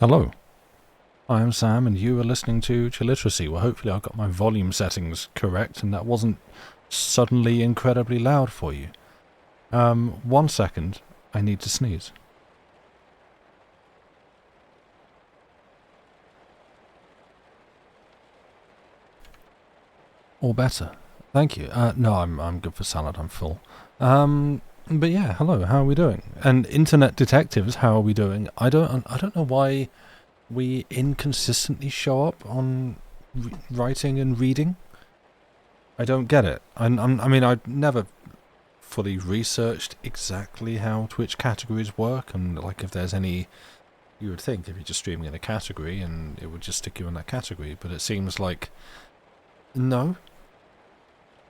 Hello, I am Sam and you are listening to Chilliteracy. Well, hopefully I got my volume settings correct and that wasn't suddenly incredibly loud for you. 1 second, I need to sneeze. Or better. Thank you. No, I'm good for salad, I'm full. But yeah, hello, how are we doing? And internet detectives, how are we doing? I don't know why we inconsistently show up on writing and reading. I don't get it. I mean, I've never fully researched exactly how Twitch categories work, and like if there's any, you would think if you're just streaming in a category and it would just stick you in that category, but it seems like no.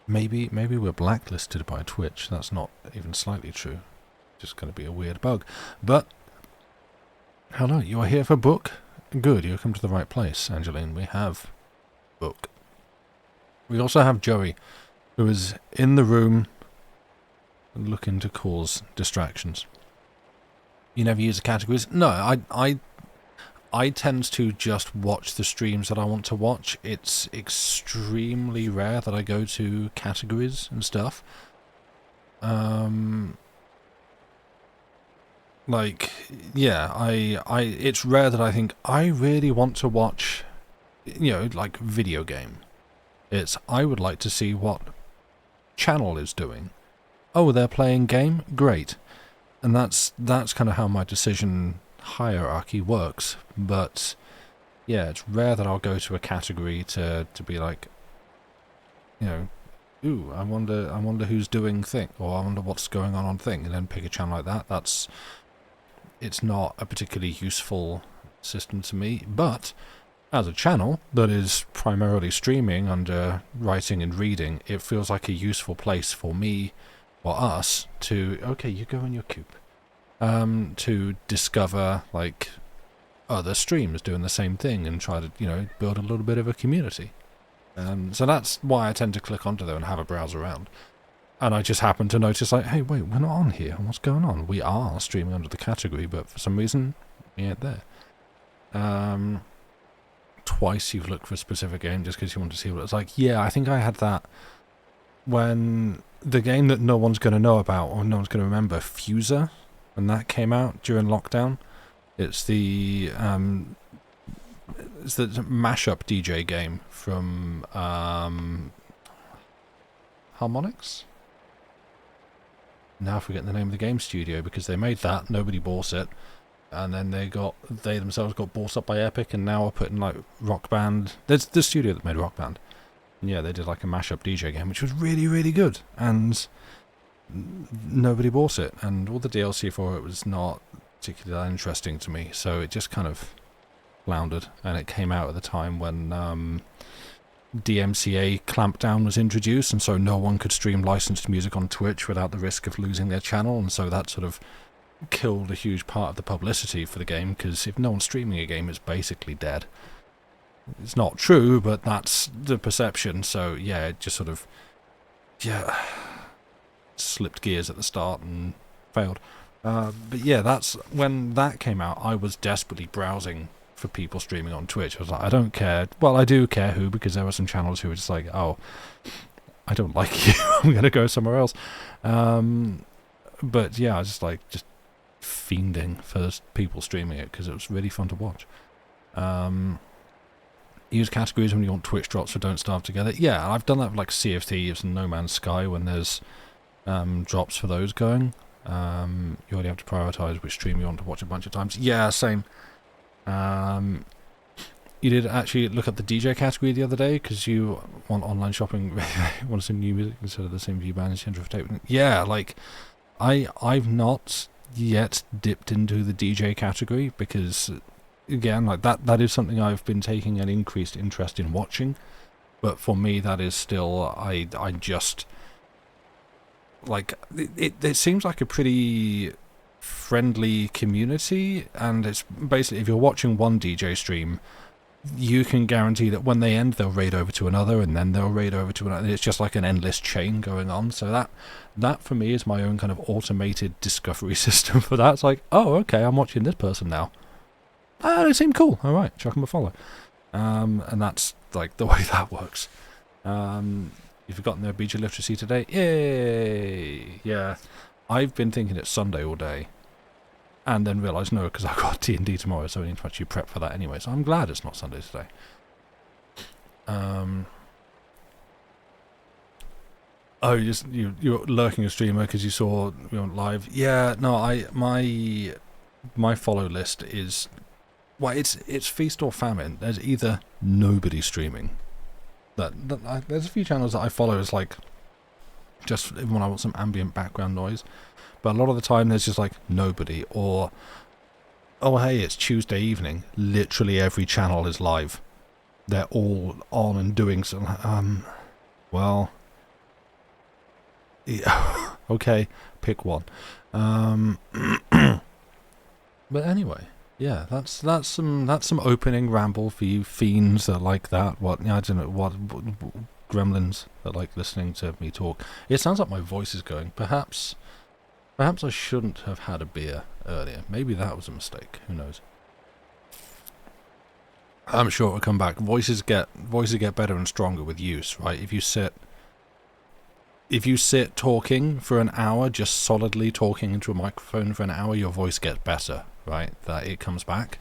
Maybe we're blacklisted by Twitch. That's not even slightly true. Just going to be a weird bug. But hello, you are here for book? Good, you've come to the right place, Angeline. We have book. We also have Joey, who is in the room looking to cause distractions. You never use the categories? No, I tend to just watch the streams that I want to watch. It's extremely rare that I go to categories and stuff. Like, yeah, it's rare that I think I really want to watch, like video game. It's, I would like to see what channel is doing. Oh, they're playing game? Great. And that's kind of how my decision hierarchy works. But yeah, it's rare that I'll go to a category to be like, ooh, I wonder who's doing thing, or I wonder what's going on thing, and then pick a channel like that. It's not a particularly useful system to me, but as a channel that is primarily streaming under writing and reading, it feels like a useful place for me, or us, to, okay, you go in your coop, to discover, like, other streams doing the same thing and try to, build a little bit of a community. So that's why I tend to click onto them and have a browse around. And I just happen to notice, like, hey, wait, we're not on here. What's going on? We are streaming under the category, but for some reason, we ain't there. Twice you've looked for a specific game just because you want to see what it's like. Yeah, I think I had that when the game that no one's going to know about or no one's going to remember, Fuser, when that came out during lockdown. It's the mashup DJ game from Harmonix? Now I forget the name of the game studio because they made that, nobody bought it, and then they themselves got bought up by Epic and now are putting like Rock Band. There's the studio that made Rock Band. And yeah, they did like a mashup DJ game which was really, really good, and nobody bought it, and all the DLC for it was not particularly that interesting to me, so it just kind of floundered, and it came out at the time when DMCA clampdown was introduced, and so no one could stream licensed music on Twitch without the risk of losing their channel, and so that sort of killed a huge part of the publicity for the game, because if no one's streaming a game, it's basically dead. It's not true, but that's the perception, so yeah, it just sort of, slipped gears at the start and failed. But yeah, that's when that came out. I was desperately browsing for people streaming on Twitch. I was like, I don't care. Well, I do care who, because there were some channels who were just like, oh, I don't like you. I'm going to go somewhere else. But yeah, I was just fiending for people streaming it because it was really fun to watch. Use categories when you want Twitch drops for Don't Starve Together. Yeah, I've done that with like Sea of Thieves and No Man's Sky when there's drops for those going. You already have to prioritise which stream you want to watch a bunch of times. Yeah, same. You did actually look at the DJ category the other day because you want online shopping, want some new music instead of the same view band and tape. Yeah, like I've not yet dipped into the DJ category because, again, like that is something I've been taking an increased interest in watching, but for me that is still I just like it seems like a pretty friendly community, and it's basically if you're watching one DJ stream, you can guarantee that when they end they'll raid over to another, and then they'll raid over to another. It's just like an endless chain going on. So that for me is my own kind of automated discovery system for that. It's like, oh, okay, I'm watching this person now. Oh, they seem cool. All right, chuck them a follow. And that's like the way that works. You've forgotten their BG literacy today? Yay! Yeah, I've been thinking it's Sunday all day, and then realised no, because I've got D&D tomorrow, so I need to actually prep for that anyway. So I'm glad it's not Sunday today. Oh, you're lurking a streamer because you saw we went live. Yeah, no, my follow list is, well, it's feast or famine. There's either nobody streaming. There's a few channels that I follow as like just when I want some ambient background noise, but a lot of the time there's just like nobody, or oh hey, it's Tuesday evening. Literally every channel is live. They're all on and doing some. Well. Yeah, okay, pick one. But anyway, yeah, that's some opening ramble for you fiends that like that. I don't know what gremlins that like listening to me talk. It sounds like my voice is going. Perhaps I shouldn't have had a beer earlier. Maybe that was a mistake. Who knows? I'm sure it'll come back. Voices get better and stronger with use, right? If you sit talking for an hour, just solidly talking into a microphone for an hour, your voice gets better, right? That it comes back.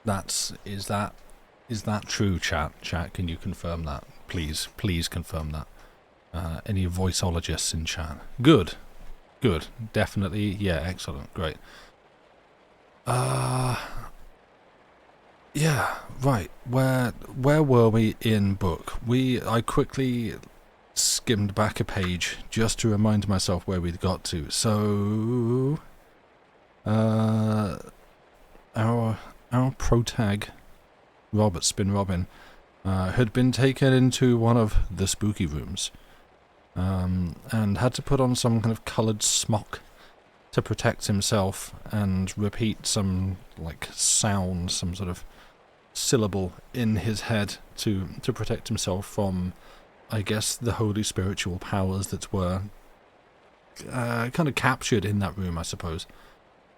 Is that true, chat? Chat, can you confirm that? Please confirm that. Any voiceologists in chat? Good, definitely, yeah, excellent, great. Yeah, right. Where were we in book? I quickly skimmed back a page just to remind myself where we'd got to. So, our protag, Robert Spin Robin, had been taken into one of the spooky rooms, and had to put on some kind of coloured smock to protect himself and repeat some like sound, some sort of syllable in his head to protect himself from, I guess, the holy spiritual powers that were kind of captured in that room, I suppose.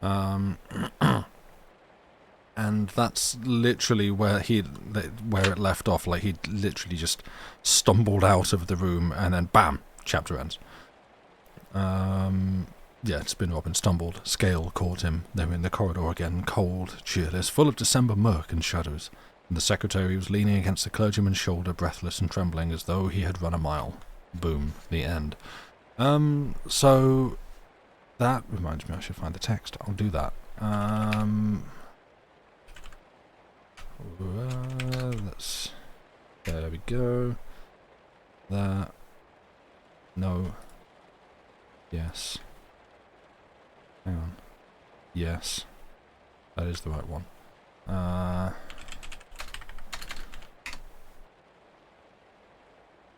And that's literally where it left off. Like, he literally just stumbled out of the room and then bam, chapter ends. Yeah, Spin Robin stumbled. Scale caught him. They were in the corridor again, cold, cheerless, full of December murk and shadows. And the secretary was leaning against the clergyman's shoulder, breathless and trembling, as though he had run a mile. Boom. The end. So that reminds me I should find the text. I'll do that. There we go. That. No. Yes. Hang on. Yes. That is the right one.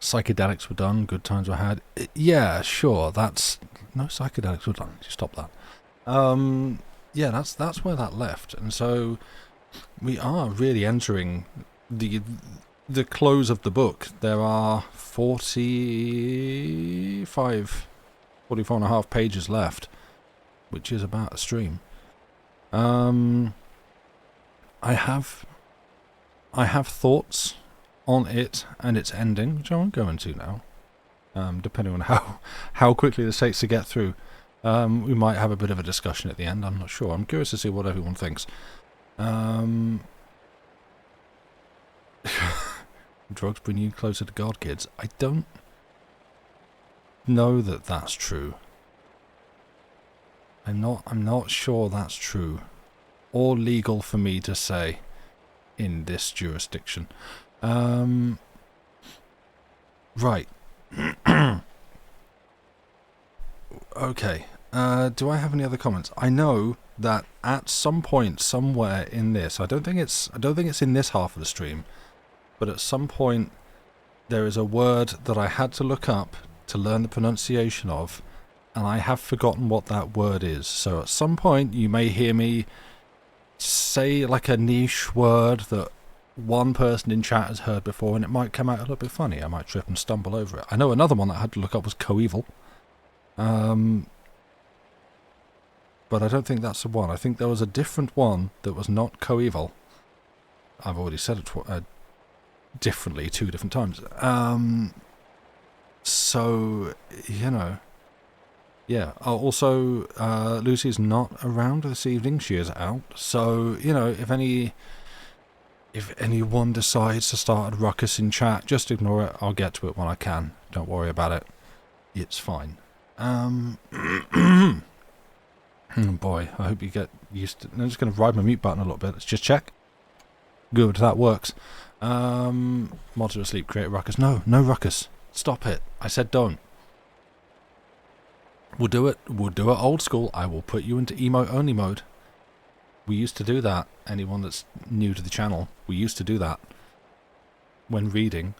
Psychedelics were done, good times were had. Yeah, sure, that's... No psychedelics were done. Stop that. Yeah, that's where that left. And so we are really entering the close of the book. There are 44 and a half pages left, which is about a stream. I have thoughts on it and its ending, which I won't go into now. Depending on how quickly this takes to get through, we might have a bit of a discussion at the end. I'm not sure. I'm curious to see what everyone thinks. Drugs bring you closer to God, kids. I don't know that that's true. I'm not sure that's true, or legal for me to say in this jurisdiction. Right. Okay. Do I have any other comments? I know that at some point, somewhere in this, I don't think it's in this half of the stream, but at some point there is a word that I had to look up to learn the pronunciation of, and I have forgotten what that word is. So at some point you may hear me say like a niche word that one person in chat has heard before, and it might come out a little bit funny. I might trip and stumble over it. I know another one that I had to look up was coeval. But but I don't think that's the one. I think there was a different one that was not coeval. I've already said it differently 2 different times. So, you know, yeah. Also, Lucy's not around this evening. She is out. So, you know, if anyone decides to start a ruckus in chat, just ignore it. I'll get to it when I can. Don't worry about it. It's fine. Oh boy, I hope you get used to... I'm just going to ride my mute button a little bit. Let's just check. Good, that works. Mods are asleep, create a ruckus. No ruckus. Stop it. I said don't. We'll do it old school. I will put you into emote only mode. We used to do that. Anyone that's new to the channel, we used to do that. When reading,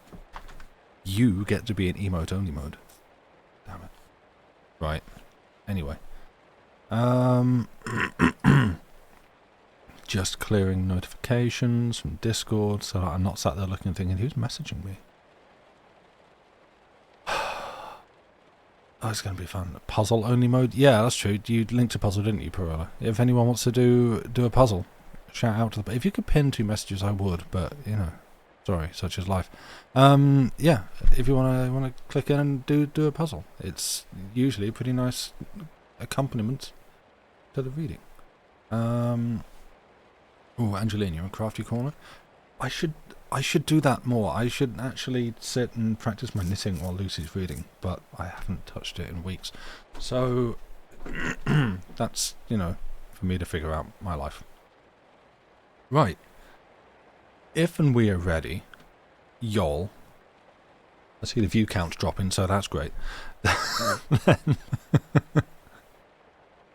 you get to be in emote only mode. Damn it. Right. Anyway. Just clearing notifications from Discord so that I'm not sat there looking and thinking, who's messaging me? Oh, it's going to be fun. Puzzle only mode? Yeah, that's true. You linked to puzzle, didn't you, Perella? If anyone wants to do a puzzle, shout out to the... If you could pin 2 messages, I would, but, you know, sorry, such is life. Yeah, if you want to click in and do a puzzle. It's usually a pretty nice accompaniment to the reading. Oh, Angelina, you're in Crafty Corner. I should do that more. I should actually sit and practice my knitting while Lucy's reading, but I haven't touched it in weeks. So that's, you know, for me to figure out my life. Right. If and we are ready, y'all. I see the view count's dropping, so that's great.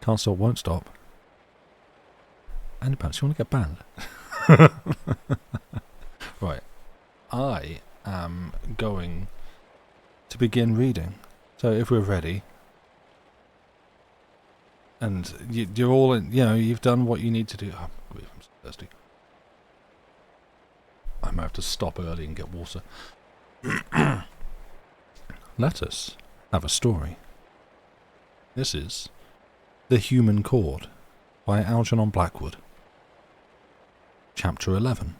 Can't stop, won't stop. And perhaps you want to get banned. Right. I am going to begin reading. So if we're ready, and you're all in, you know, you've done what you need to do. Oh, I'm so thirsty. I might have to stop early and get water. Let us have a story. This is The Human Chord by Algernon Blackwood. Chapter 11.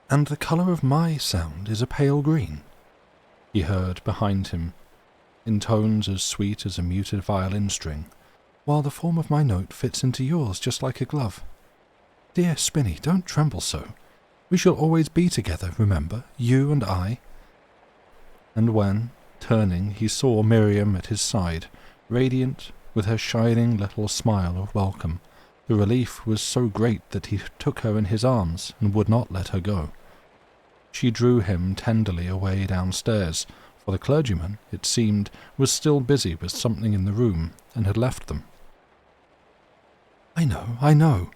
And the colour of my sound is a pale green, he heard behind him, in tones as sweet as a muted violin string, while the form of my note fits into yours just like a glove. Dear Spinny, don't tremble so. We shall always be together, remember, you and I. And when, turning, he saw Miriam at his side, radiant, with her shining little smile of welcome, the relief was so great that he took her in his arms and would not let her go. She drew him tenderly away downstairs, for the clergyman, it seemed, was still busy with something in the room, and had left them. I know,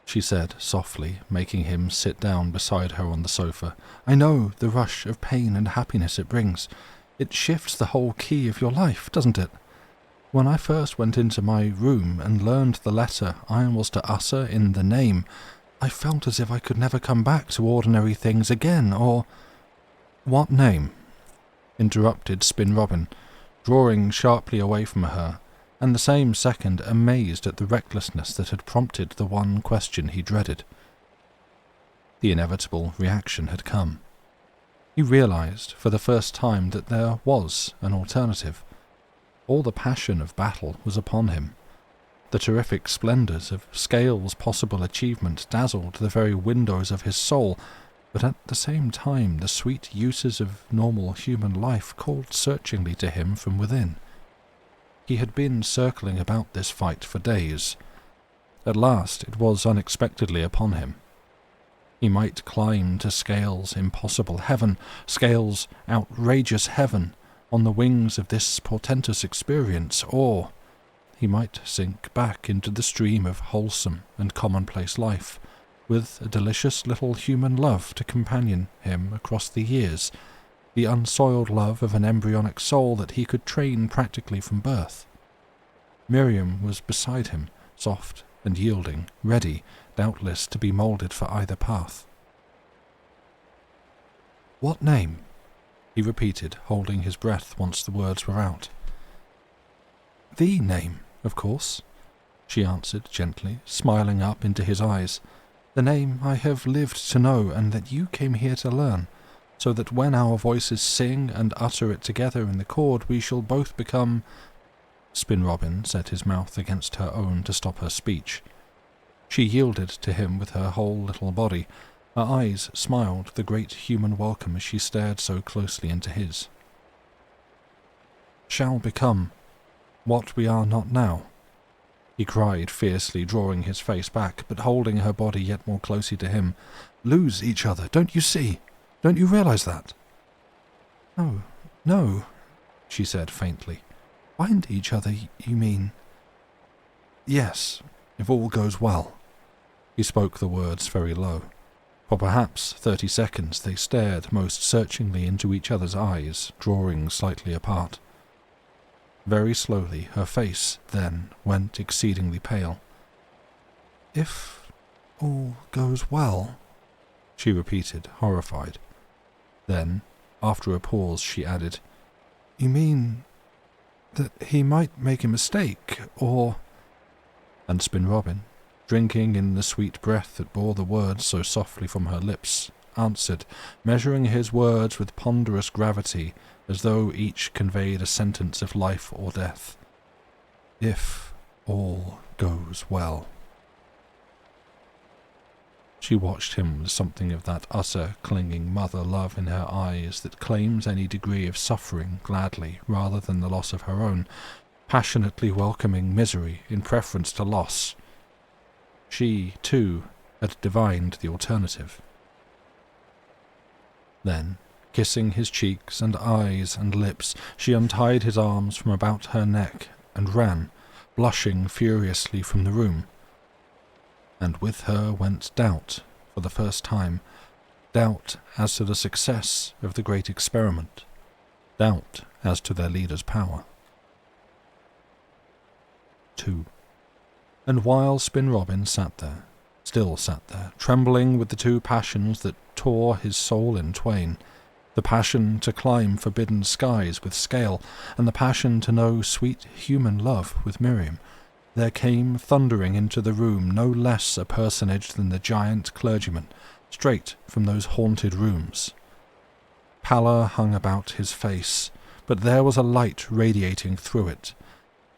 she said softly, making him sit down beside her on the sofa. I know the rush of pain and happiness it brings. It shifts the whole key of your life, doesn't it? When I first went into my room and learned the letter I was to utter in the name, I felt as if I could never come back to ordinary things again, or... What name? Interrupted Spin Robin, drawing sharply away from her, and the same second amazed at the recklessness that had prompted the one question he dreaded. The inevitable reaction had come. He realized for the first time that there was an alternative. All the passion of battle was upon him. The terrific splendours of Scale's possible achievement dazzled the very windows of his soul, but at the same time the sweet uses of normal human life called searchingly to him from within. He had been circling about this fight for days. At last it was unexpectedly upon him. He might climb to Scale's impossible heaven, Scale's outrageous heaven, on the wings of this portentous experience, or he might sink back into the stream of wholesome and commonplace life, with a delicious little human love to companion him across the years, the unsoiled love of an embryonic soul that he could train practically from birth. Miriam was beside him, soft and yielding, ready, doubtless, to be moulded for either path. What name? He repeated, holding his breath once the words were out. the name, of course," she answered gently, smiling up into his eyes. "The name I have lived to know and that you came here to learn, so that when our voices sing and utter it together in the chord, we shall both become—" Spin Robin set his mouth against her own to stop her speech. She yielded to him with her whole little body. Her eyes smiled the great human welcome as she stared so closely into his. "Shall become what we are not now," he cried fiercely, drawing his face back, but holding her body yet more closely to him. "Lose each other, don't you see? Don't you realize that?" "Oh, no," she said faintly. "Find each other, you mean?" "Yes, if all goes well." He spoke the words very low. For perhaps 30 seconds they stared most searchingly into each other's eyes, drawing slightly apart. Very slowly her face then went exceedingly pale. "If all goes well," she repeated, horrified. Then, after a pause, she added, "You mean that he might make a mistake, or—" And Spin Robin, drinking in the sweet breath that bore the words so softly from her lips, answered, measuring his words with ponderous gravity, as though each conveyed a sentence of life or death. "If all goes well." She watched him with something of that utter, clinging mother love in her eyes that claims any degree of suffering gladly rather than the loss of her own, passionately welcoming misery in preference to loss. She, too, had divined the alternative. Then, kissing his cheeks and eyes and lips, she untied his arms from about her neck and ran, blushing furiously, from the room. And with her went doubt, for the first time, doubt as to the success of the great experiment, doubt as to their leader's power. 2. And while Spin Robin still sat there, trembling with the two passions that tore his soul in twain, the passion to climb forbidden skies with Scale, and the passion to know sweet human love with Miriam, there came thundering into the room no less a personage than the giant clergyman, straight from those haunted rooms. Pallor hung about his face, but there was a light radiating through it,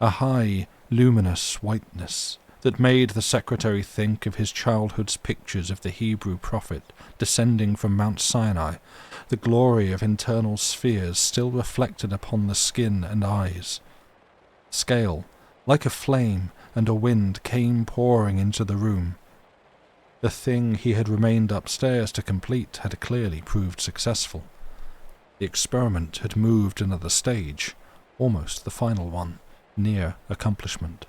a high, luminous whiteness that made the secretary think of his childhood's pictures of the Hebrew prophet descending from Mount Sinai, the glory of internal spheres still reflected upon the skin and eyes. Scale, like a flame and a wind, came pouring into the room. The thing he had remained upstairs to complete had clearly proved successful. The experiment had moved another stage, almost the final one, near accomplishment.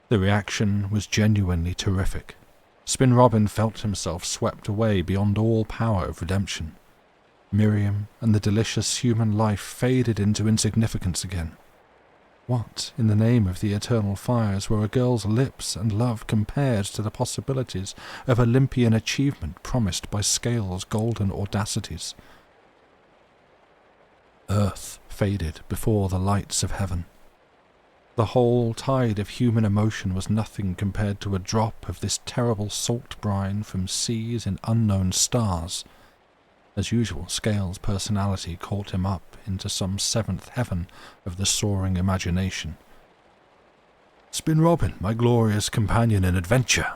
The reaction was genuinely terrific. Spin Robin felt himself swept away beyond all power of redemption. Miriam and the delicious human life faded into insignificance again. What, in the name of the eternal fires, were a girl's lips and love compared to the possibilities of Olympian achievement promised by Scale's golden audacities? Earth faded before the lights of heaven. The whole tide of human emotion was nothing compared to a drop of this terrible salt brine from seas in unknown stars. As usual, Scale's personality caught him up into some seventh heaven of the soaring imagination. "Spin Robin, my glorious companion in adventure,"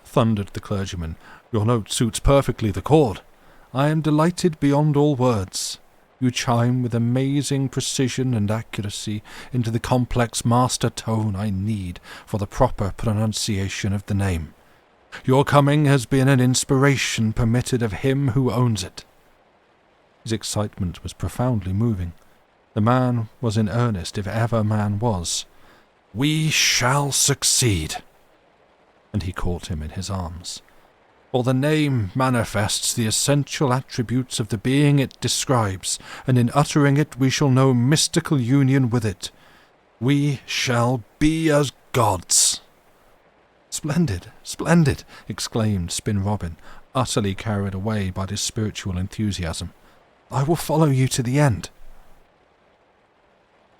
thundered the clergyman, "your note suits perfectly the chord. I am delighted beyond all words. You chime with amazing precision and accuracy into the complex master tone I need for the proper pronunciation of the name. Your coming has been an inspiration permitted of him who owns it." His excitement was profoundly moving. The man was in earnest, if ever man was. "We shall succeed." And he caught him in his arms. "For the name manifests the essential attributes of the being it describes, and in uttering it we shall know mystical union with it. We shall be as gods." "Splendid, splendid!" exclaimed Spin Robin, utterly carried away by this spiritual enthusiasm. "I will follow you to the end."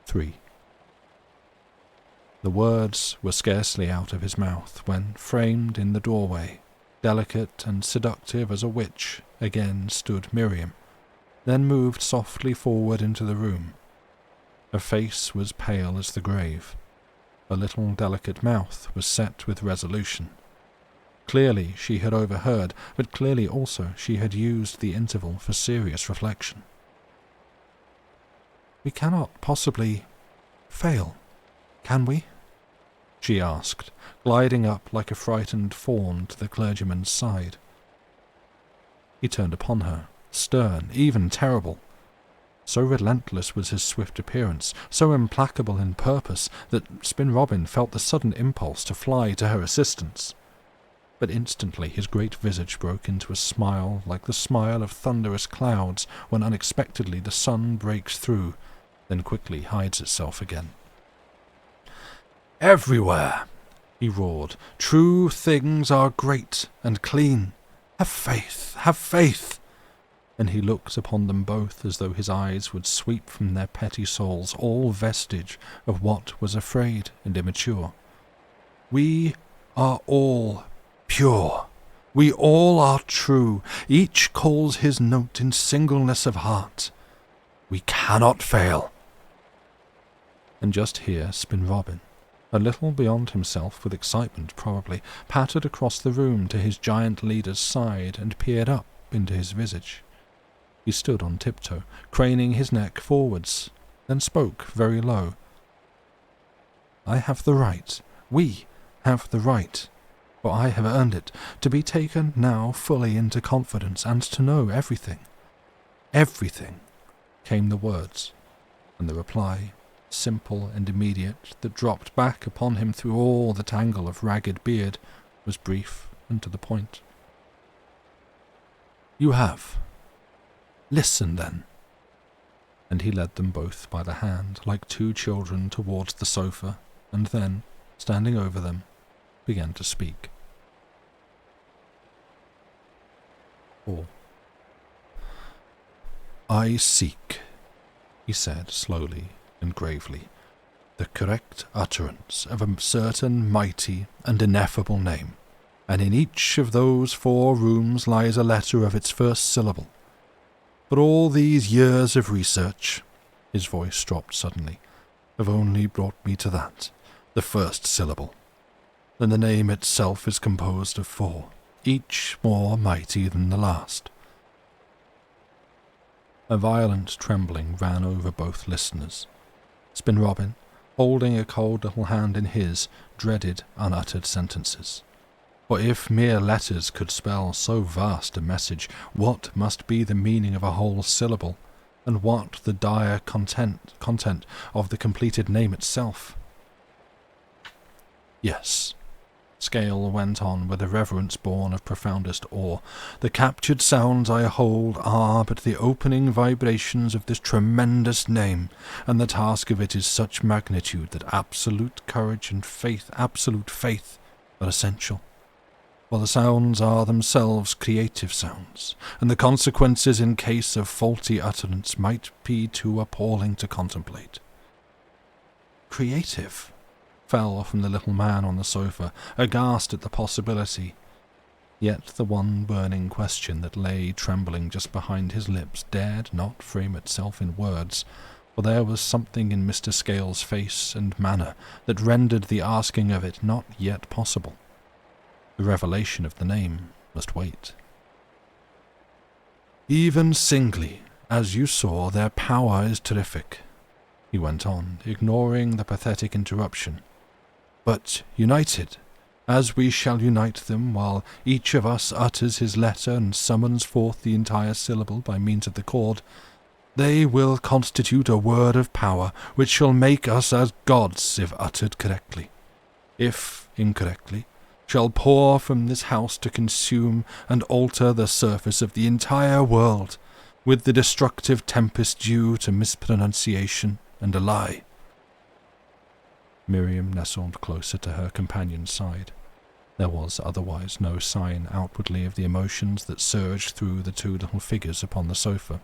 3. The words were scarcely out of his mouth when, framed in the doorway, delicate and seductive as a witch, again stood Miriam, then moved softly forward into the room. Her face was pale as the grave. Her little delicate mouth was set with resolution. Clearly she had overheard, but clearly also she had used the interval for serious reflection. "We cannot possibly fail, can we?" she asked, gliding up like a frightened fawn to the clergyman's side. He turned upon her, stern, even terrible. So relentless was his swift appearance, so implacable in purpose, that Spin Robin felt the sudden impulse to fly to her assistance. But instantly his great visage broke into a smile like the smile of thunderous clouds when unexpectedly the sun breaks through, then quickly hides itself again. "Everywhere," he roared, "true things are great and clean. Have faith, have faith." And he looked upon them both as though his eyes would sweep from their petty souls all vestige of what was afraid and immature. "We are all pure. We all are true. Each calls his note in singleness of heart. We cannot fail." And just here Spin Robin, a little beyond himself with excitement probably, pattered across the room to his giant leader's side and peered up into his visage. He stood on tiptoe, craning his neck forwards, then spoke very low. "I have the right, we have the right, for I have earned it, to be taken now fully into confidence and to know everything." "Everything," came the words, and the reply, simple and immediate, that dropped back upon him through all the tangle of ragged beard, was brief and to the point. "You have. Listen, then." And he led them both by the hand, like two children, towards the sofa, and then, standing over them, began to speak. 4. "I seek," he said slowly and gravely, "the correct utterance of a certain mighty and ineffable name, and in each of those 4 rooms lies a letter of its first syllable. But all these years of research," his voice dropped suddenly, "have only brought me to that, the first syllable. And the name itself is composed of 4, each more mighty than the last." A violent trembling ran over both listeners. Spin Robin, holding a cold little hand in his, dreaded unuttered sentences. For if mere letters could spell so vast a message, what must be the meaning of a whole syllable, and what the dire content of the completed name itself? "Yes," Scale went on with a reverence born of profoundest awe, "the captured sounds I hold are but the opening vibrations of this tremendous name, and the task of it is such magnitude that absolute courage and faith, absolute faith, are essential. For the sounds are themselves creative sounds, and the consequences in case of faulty utterance might be too appalling to contemplate." "Creative?" fell from the little man on the sofa, aghast at the possibility. Yet the one burning question that lay trembling just behind his lips dared not frame itself in words, for there was something in Mr. Scale's face and manner that rendered the asking of it not yet possible. The revelation of the name must wait. "Even singly, as you saw, their power is terrific," he went on, ignoring the pathetic interruption. "But united, as we shall unite them while each of us utters his letter and summons forth the entire syllable by means of the chord, they will constitute a word of power which shall make us as gods if uttered correctly. If incorrectly, shall pour from this house to consume and alter the surface of the entire world, with the destructive tempest due to mispronunciation and a lie." Miriam nestled closer to her companion's side. There was otherwise no sign outwardly of the emotions that surged through the 2 little figures upon the sofa.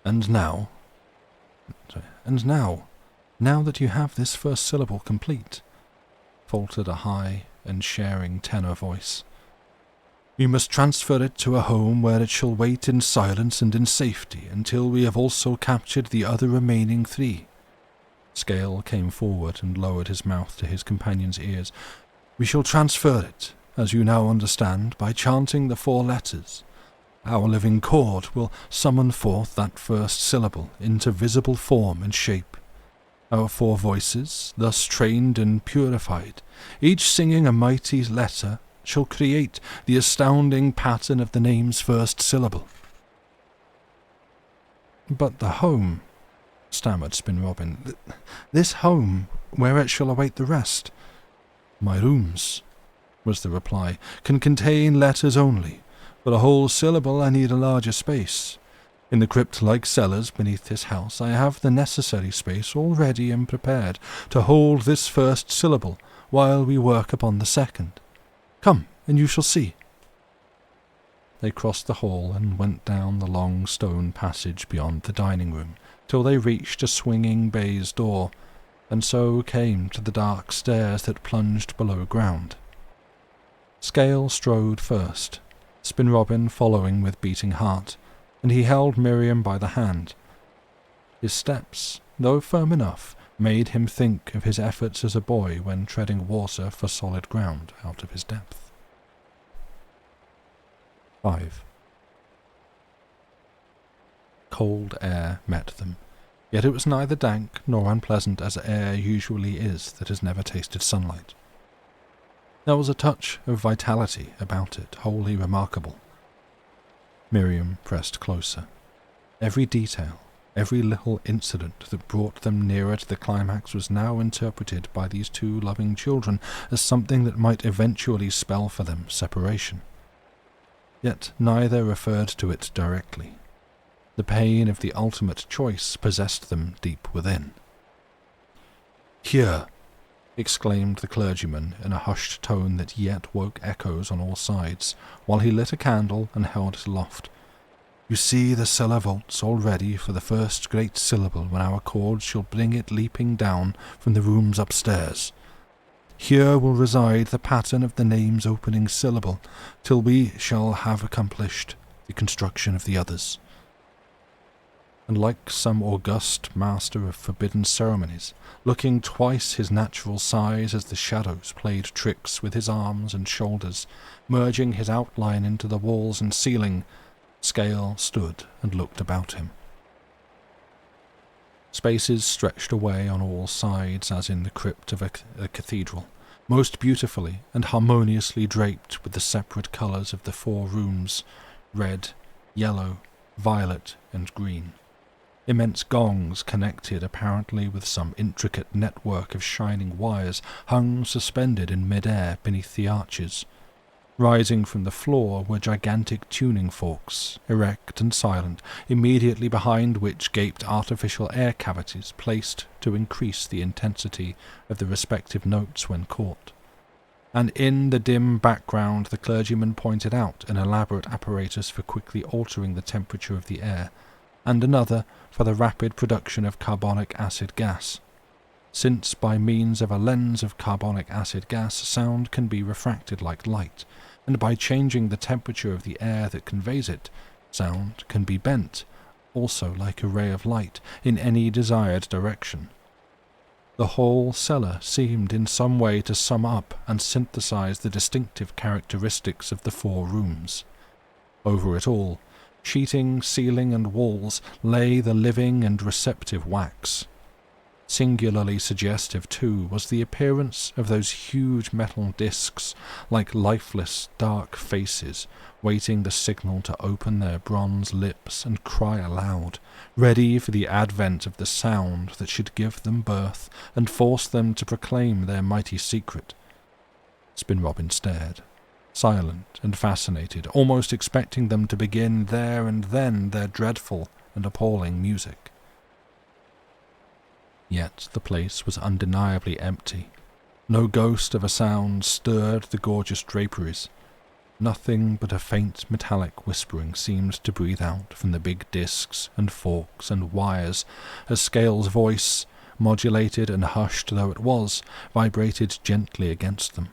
And now, Now that you have this first syllable complete, faltered a high and sharing tenor voice, you must transfer it to a home where it shall wait in silence and in safety until we have also captured the other remaining 3. Scale came forward and lowered his mouth to his companion's ears. We shall transfer it, as you now understand, by chanting the 4 letters. Our living chord will summon forth that first syllable into visible form and shape. Our 4 voices, thus trained and purified, each singing a mighty letter, shall create the astounding pattern of the name's first syllable. But the home, stammered Spin Robin, this home, where it shall await the rest. My rooms, was the reply, can contain letters only. For a whole syllable I need a larger space. In the crypt-like cellars beneath this house I have the necessary space all ready and prepared to hold this first syllable while we work upon the second. Come, and you shall see. They crossed the hall and went down the long stone passage beyond the dining room, till they reached a swinging baize door, and so came to the dark stairs that plunged below ground. Scale strode first, Spin Robin following with beating heart, and he held Miriam by the hand. His steps, though firm enough, made him think of his efforts as a boy when treading water for solid ground out of his depth. 5. Cold air met them, yet it was neither dank nor unpleasant as air usually is that has never tasted sunlight. There was a touch of vitality about it, wholly remarkable. Miriam pressed closer. Every detail, every little incident that brought them nearer to the climax was now interpreted by these 2 loving children as something that might eventually spell for them separation. Yet neither referred to it directly. The pain of the ultimate choice possessed them deep within. "Here!" exclaimed the clergyman in a hushed tone that yet woke echoes on all sides, while he lit a candle and held it aloft. "You see the cellar vaults all ready for the first great syllable when our chord shall bring it leaping down from the rooms upstairs. Here will reside the pattern of the name's opening syllable, till we shall have accomplished the construction of the others." And like some august master of forbidden ceremonies, looking twice his natural size as the shadows played tricks with his arms and shoulders, merging his outline into the walls and ceiling, Scale stood and looked about him. Spaces stretched away on all sides as in the crypt of a cathedral, most beautifully and harmoniously draped with the separate colours of the 4 rooms, red, yellow, violet, and green. Immense gongs, connected apparently with some intricate network of shining wires, hung suspended in mid-air beneath the arches. Rising from the floor were gigantic tuning forks, erect and silent, immediately behind which gaped artificial air cavities placed to increase the intensity of the respective notes when caught. And in the dim background the clergyman pointed out an elaborate apparatus for quickly altering the temperature of the air, and another for the rapid production of carbonic acid gas, since by means of a lens of carbonic acid gas sound can be refracted like light, and by changing the temperature of the air that conveys it, sound can be bent, also like a ray of light, in any desired direction. The whole cellar seemed in some way to sum up and synthesize the distinctive characteristics of the 4 rooms. Over it all, sheeting, ceiling, and walls, lay the living and receptive wax. Singularly suggestive, too, was the appearance of those huge metal discs, like lifeless, dark faces, waiting the signal to open their bronze lips and cry aloud, ready for the advent of the sound that should give them birth and force them to proclaim their mighty secret. Spin Robin stared, silent and fascinated, almost expecting them to begin there and then their dreadful and appalling music. Yet the place was undeniably empty. No ghost of a sound stirred the gorgeous draperies. Nothing but a faint metallic whispering seemed to breathe out from the big discs and forks and wires as Scale's voice, modulated and hushed though it was, vibrated gently against them.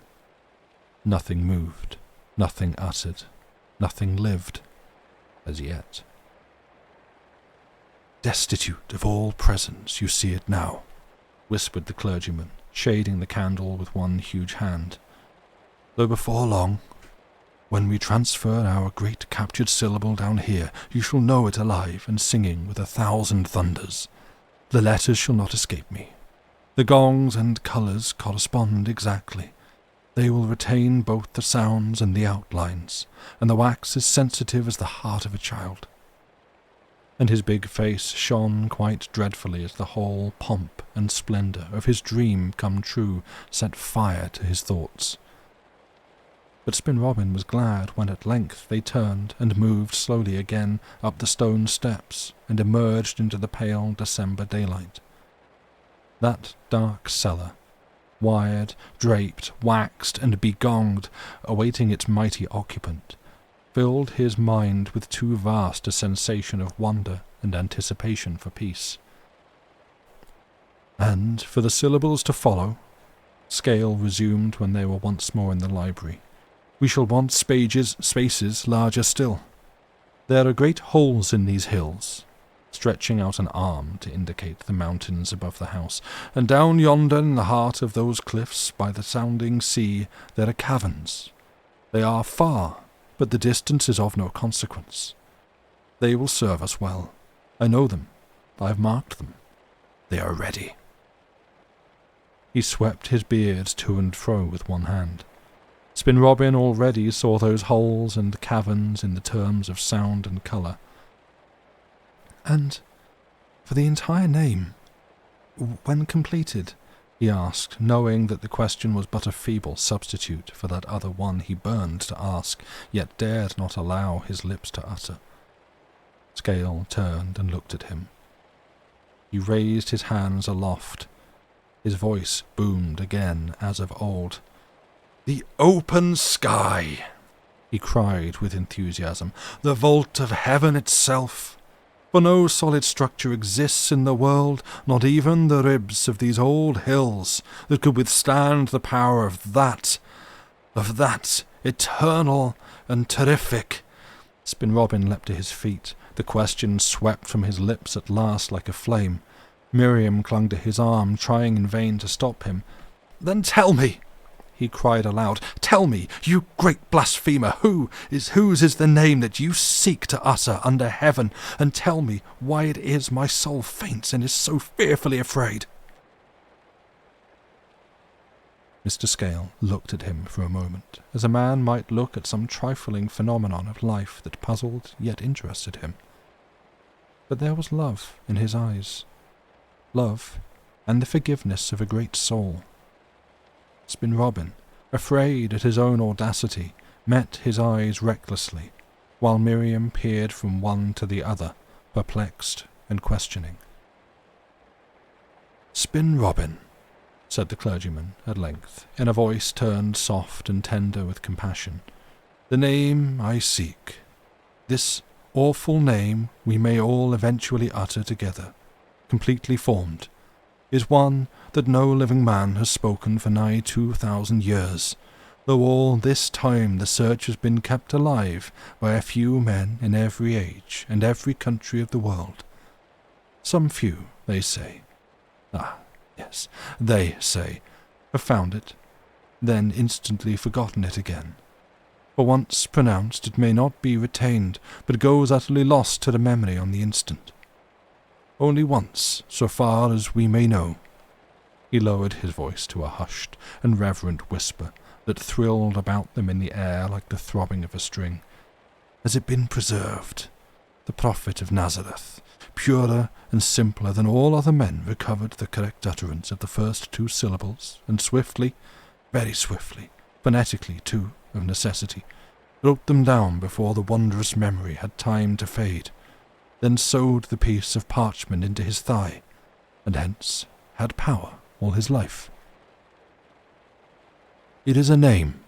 Nothing moved, nothing uttered, nothing lived, as yet. "Destitute of all presence, you see it now," whispered the clergyman, shading the candle with one huge hand. "Though before long, when we transfer our great captured syllable down here, you shall know it alive and singing with 1,000 thunders. The letters shall not escape me. The gongs and colours correspond exactly. They will retain both the sounds and the outlines, and the wax is sensitive as the heart of a child." And his big face shone quite dreadfully as the whole pomp and splendour of his dream come true set fire to his thoughts. But Spin Robin was glad when at length they turned and moved slowly again up the stone steps and emerged into the pale December daylight. That dark cellar, wired, draped, waxed, and begonged, awaiting its mighty occupant, filled his mind with too vast a sensation of wonder and anticipation for peace. And for the syllables to follow, Scale resumed when they were once more in the library, "we shall want spaces larger still. There are great holes in these hills," stretching out an arm to indicate the mountains above the house, "and down yonder in the heart of those cliffs by the sounding sea there are caverns. They are far, but the distance is of no consequence. They will serve us well. I know them. I have marked them. They are ready." He swept his beard to and fro with one hand. Spin Robin already saw those holes and caverns in the terms of sound and colour. "And for the entire name, when completed?" he asked, knowing that the question was but a feeble substitute for that other one he burned to ask, yet dared not allow his lips to utter. Scale turned and looked at him. He raised his hands aloft. His voice boomed again as of old. "The open sky!" he cried with enthusiasm. "The vault of heaven itself! For no solid structure exists in the world, not even the ribs of these old hills, that could withstand the power of that eternal and terrific." Spin Robin leapt to his feet. The question swept from his lips at last like a flame. Miriam clung to his arm, trying in vain to stop him. "Then tell me," he cried aloud, "tell me, you great blasphemer, whose is the name that you seek to utter under heaven, and tell me why it is my soul faints and is so fearfully afraid." Mr. Scale looked at him for a moment, as a man might look at some trifling phenomenon of life that puzzled yet interested him. But there was love in his eyes. Love and the forgiveness of a great soul. Spin Robin, afraid at his own audacity, met his eyes recklessly, while Miriam peered from one to the other, perplexed and questioning. "Spin Robin," said the clergyman at length, in a voice turned soft and tender with compassion, "the name I seek, this awful name we may all eventually utter together, completely formed, is one that no living man has spoken for nigh 2,000 years, though all this time the search has been kept alive by a few men in every age and every country of the world. Some few, they say, they say, have found it, then instantly forgotten it again. For once pronounced it may not be retained, but goes utterly lost to the memory on the instant. Only once, so far as we may know." He lowered his voice to a hushed and reverent whisper that thrilled about them in the air like the throbbing of a string. "Has it been preserved? The prophet of Nazareth, purer and simpler than all other men, recovered the correct utterance of the first two syllables, and swiftly, very swiftly, phonetically too, of necessity, wrote them down before the wondrous memory had time to fade, then sewed the piece of parchment into his thigh, and hence had power all his life. It is a name,"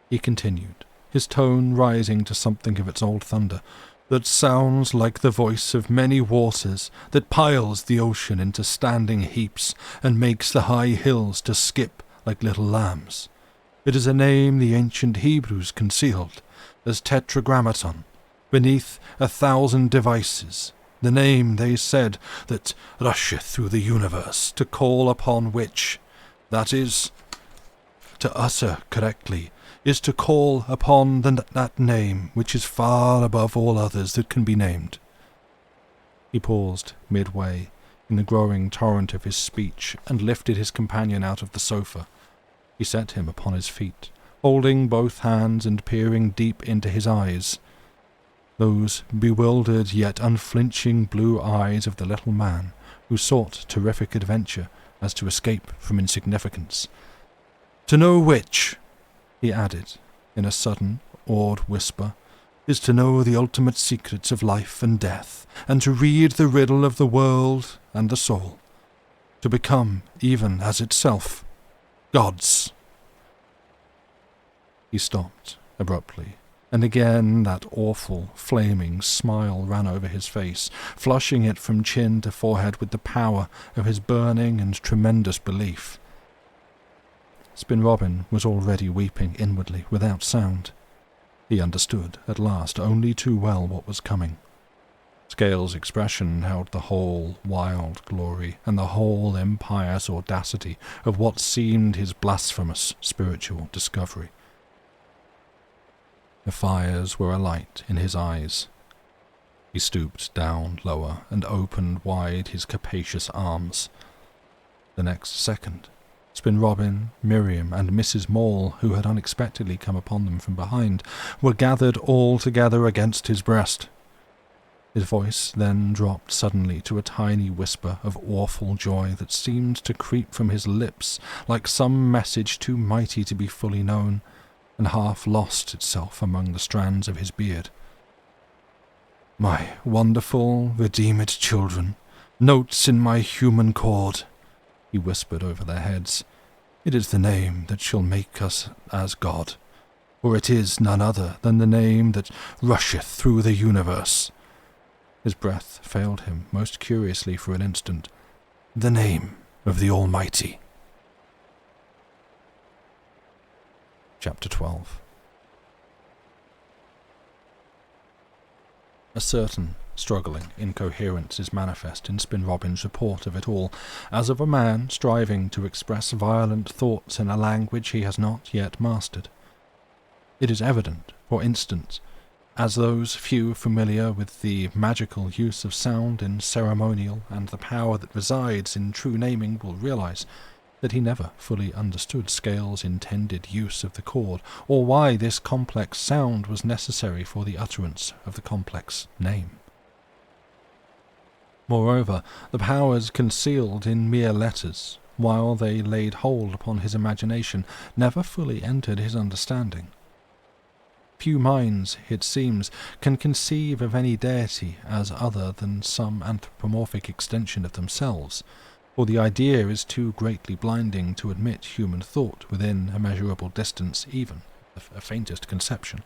he continued, his tone rising to something of its old thunder, that sounds like the voice of many waters, that piles the ocean into standing heaps, and makes the high hills to skip like little lambs. It is a name the ancient Hebrews concealed as Tetragrammaton, beneath 1,000 devices, the name, they said, that rusheth through the universe, to call upon which, that is, to utter correctly, is to call upon that name which is far above all others that can be named. He paused midway in the growing torrent of his speech and lifted his companion out of the sofa. He set him upon his feet, holding both hands and peering deep into his eyes. Those bewildered yet unflinching blue eyes of the little man who sought terrific adventure as to escape from insignificance. To know which, he added, in a sudden, awed whisper, is to know the ultimate secrets of life and death, and to read the riddle of the world and the soul, to become, even as itself, gods. He stopped abruptly, and again that awful, flaming smile ran over his face, flushing it from chin to forehead with the power of his burning and tremendous belief. Spin Robin was already weeping inwardly, without sound. He understood, at last, only too well what was coming. Scales' expression held the whole wild glory and the whole impious audacity of what seemed his blasphemous spiritual discovery. The fires were alight in his eyes. He stooped down lower and opened wide his capacious arms. The next second, Spin Robin, Miriam, and Mrs. Maule, who had unexpectedly come upon them from behind, were gathered all together against his breast. His voice then dropped suddenly to a tiny whisper of awful joy that seemed to creep from his lips like some message too mighty to be fully known, and half lost itself among the strands of his beard. "My wonderful, redeemed children, notes in my human chord," he whispered over their heads. "It is the name that shall make us as God, for it is none other than the name that rusheth through the universe." His breath failed him most curiously for an instant. "The name of the Almighty." Chapter 12. A certain struggling incoherence is manifest in Spin Robin's report of it all, as of a man striving to express violent thoughts in a language he has not yet mastered. It is evident, for instance, as those few familiar with the magical use of sound in ceremonial and the power that resides in true naming will realize, that he never fully understood Scales' intended use of the chord, or why this complex sound was necessary for the utterance of the complex name. Moreover, the powers concealed in mere letters, while they laid hold upon his imagination, never fully entered his understanding. Few minds, it seems, can conceive of any deity as other than some anthropomorphic extension of themselves, for the idea is too greatly blinding to admit human thought within a measurable distance, even a faintest conception.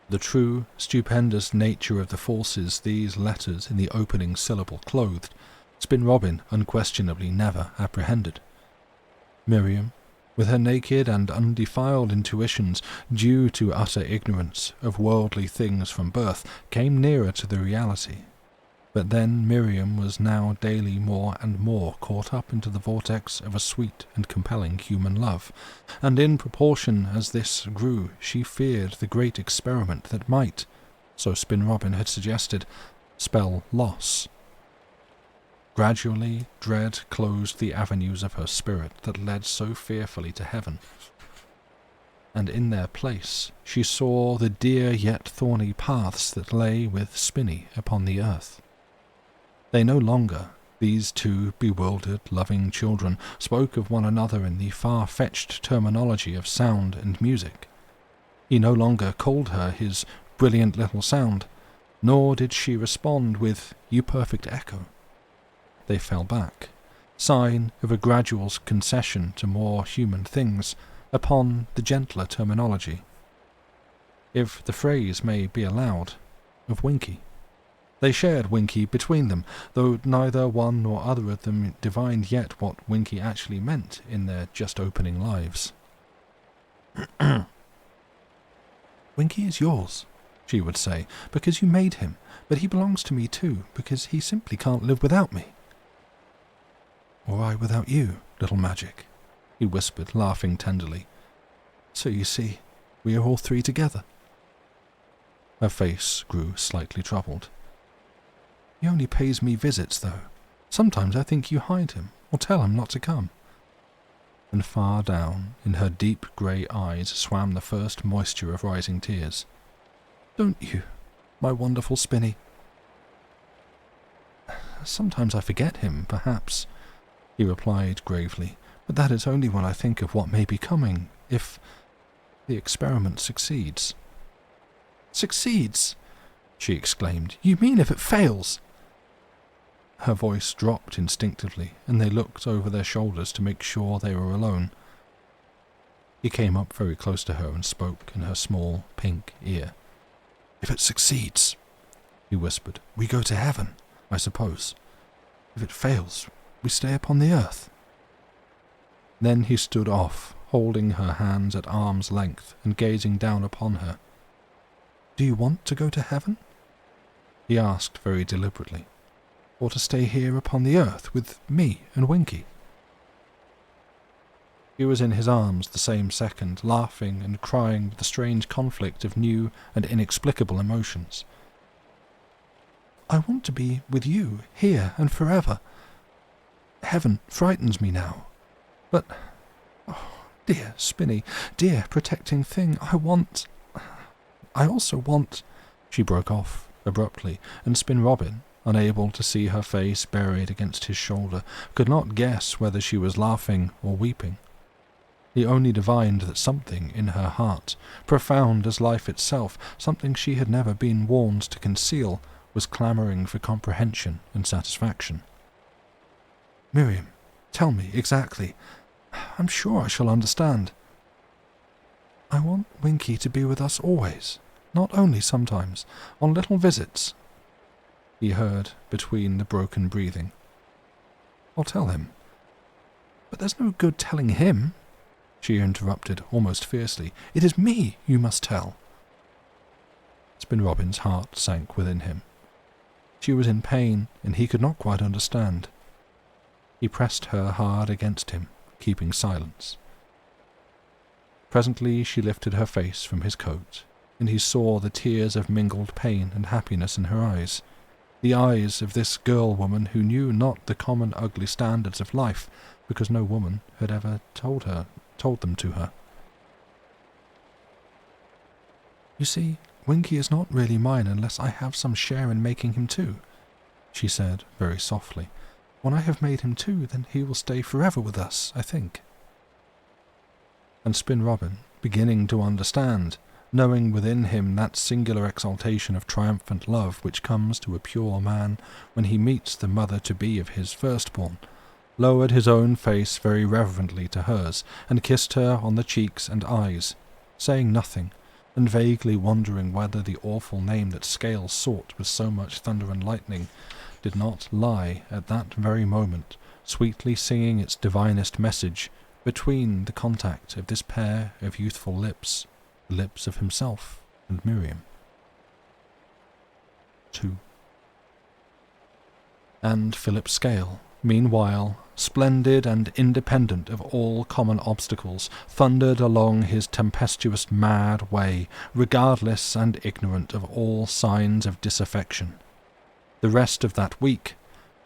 The true, stupendous nature of the forces these letters in the opening syllable clothed, Spin Robin unquestionably never apprehended. Miriam, with her naked and undefiled intuitions due to utter ignorance of worldly things from birth, came nearer to the reality. But then Miriam was now daily more and more caught up into the vortex of a sweet and compelling human love, and in proportion as this grew she feared the great experiment that might, so Spin Robin had suggested, spell loss. Gradually dread closed the avenues of her spirit that led so fearfully to heaven, and in their place she saw the dear yet thorny paths that lay with Spinny upon the earth. They no longer, these two bewildered, loving children, spoke of one another in the far-fetched terminology of sound and music. He no longer called her his brilliant little sound, nor did she respond with, "You perfect echo." They fell back, sign of a gradual concession to more human things, upon the gentler terminology. if the phrase may be allowed, of Winky. They shared Winky between them, though neither one nor other of them divined yet what Winky actually meant in their just-opening lives. "Winky is yours," she would say, "because you made him, but he belongs to me too, because he simply can't live without me." "Or I without you, little magic," he whispered, laughing tenderly. "So you see, we are all three together." Her face grew slightly troubled. "He only pays me visits, though. Sometimes I think you hide him, or tell him not to come." And far down in her deep grey eyes swam the first moisture of rising tears. "Don't you, my wonderful Spinny?" "Sometimes I forget him, perhaps," he replied gravely, "but that is only when I think of what may be coming, if the experiment succeeds." "Succeeds?" she exclaimed. "You mean if it fails?" Her voice dropped instinctively, and they looked over their shoulders to make sure they were alone. He came up very close to her and spoke in her small, pink ear. "If it succeeds," he whispered, "we go to heaven, I suppose. If it fails, we stay upon the earth." Then he stood off, holding her hands at arm's length and gazing down upon her. "Do you want to go to heaven?" he asked very deliberately. "Or to stay here upon the earth with me and Winky?" He was in his arms the same second, laughing and crying with a strange conflict of new and inexplicable emotions. "I want to be with you, here and forever. Heaven frightens me now. But, oh, dear Spinny, dear protecting thing, I also want—" She broke off abruptly, and Spin Robin, unable to see her face buried against his shoulder, could not guess whether she was laughing or weeping. He only divined that something in her heart, profound as life itself, something she had never been warned to conceal, was clamouring for comprehension and satisfaction. "Miriam, tell me exactly. I'm sure I shall understand." "I want Winky to be with us always, not only sometimes, on little visits," he heard between the broken breathing. "I'll tell him." "But there's no good telling him," she interrupted almost fiercely. "It is me you must tell." Spin Robin's heart sank within him. She was in pain, and he could not quite understand. He pressed her hard against him, keeping silence. Presently she lifted her face from his coat, and he saw the tears of mingled pain and happiness in her eyes, the eyes of this girl-woman who knew not the common ugly standards of life, because no woman had ever told them to her. "You see, Winky is not really mine unless I have some share in making him too," she said very softly. "When I have made him too, then he will stay forever with us, I think." And Spin Robin, beginning to understand, knowing within him that singular exaltation of triumphant love which comes to a pure man when he meets the mother-to-be of his firstborn, lowered his own face very reverently to hers, and kissed her on the cheeks and eyes, saying nothing, and vaguely wondering whether the awful name that Scales sought with so much thunder and lightning did not lie at that very moment, sweetly singing its divinest message between the contact of this pair of youthful lips, the lips of himself and Miriam. 2. And Philip Scale, meanwhile, splendid and independent of all common obstacles, thundered along his tempestuous mad way, regardless and ignorant of all signs of disaffection. The rest of that week,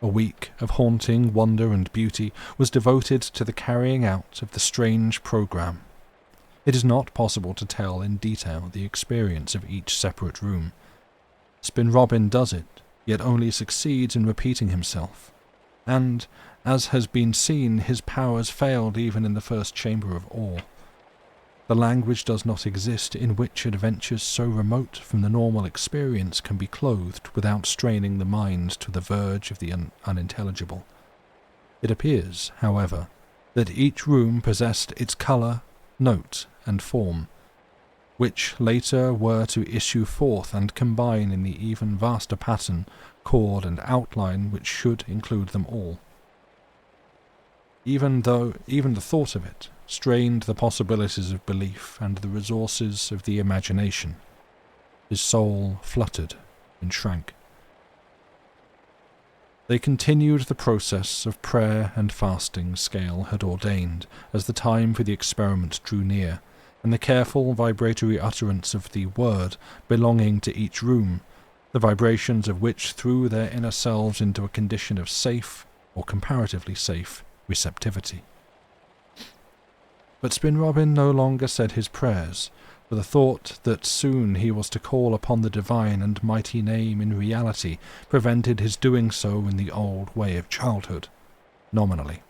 a week of haunting wonder and beauty, was devoted to the carrying out of the strange programme. It is not possible to tell in detail the experience of each separate room. Spin Robin does it, yet only succeeds in repeating himself, and, as has been seen, his powers failed even in the first chamber of awe. The language does not exist in which adventures so remote from the normal experience can be clothed without straining the mind to the verge of the unintelligible. It appears, however, that each room possessed its colour, note, and form. which later were to issue forth and combine in the even vaster pattern, chord and outline which should include them all. Even the thought of it strained the possibilities of belief and the resources of the imagination. His soul fluttered and shrank. They continued the process of prayer and fasting Scale had ordained as the time for the experiment drew near, and the careful vibratory utterance of the word belonging to each room, the vibrations of which threw their inner selves into a condition of safe, or comparatively safe, receptivity. But Spin Robin no longer said his prayers, for the thought that soon he was to call upon the divine and mighty name in reality prevented his doing so in the old way of childhood, nominally.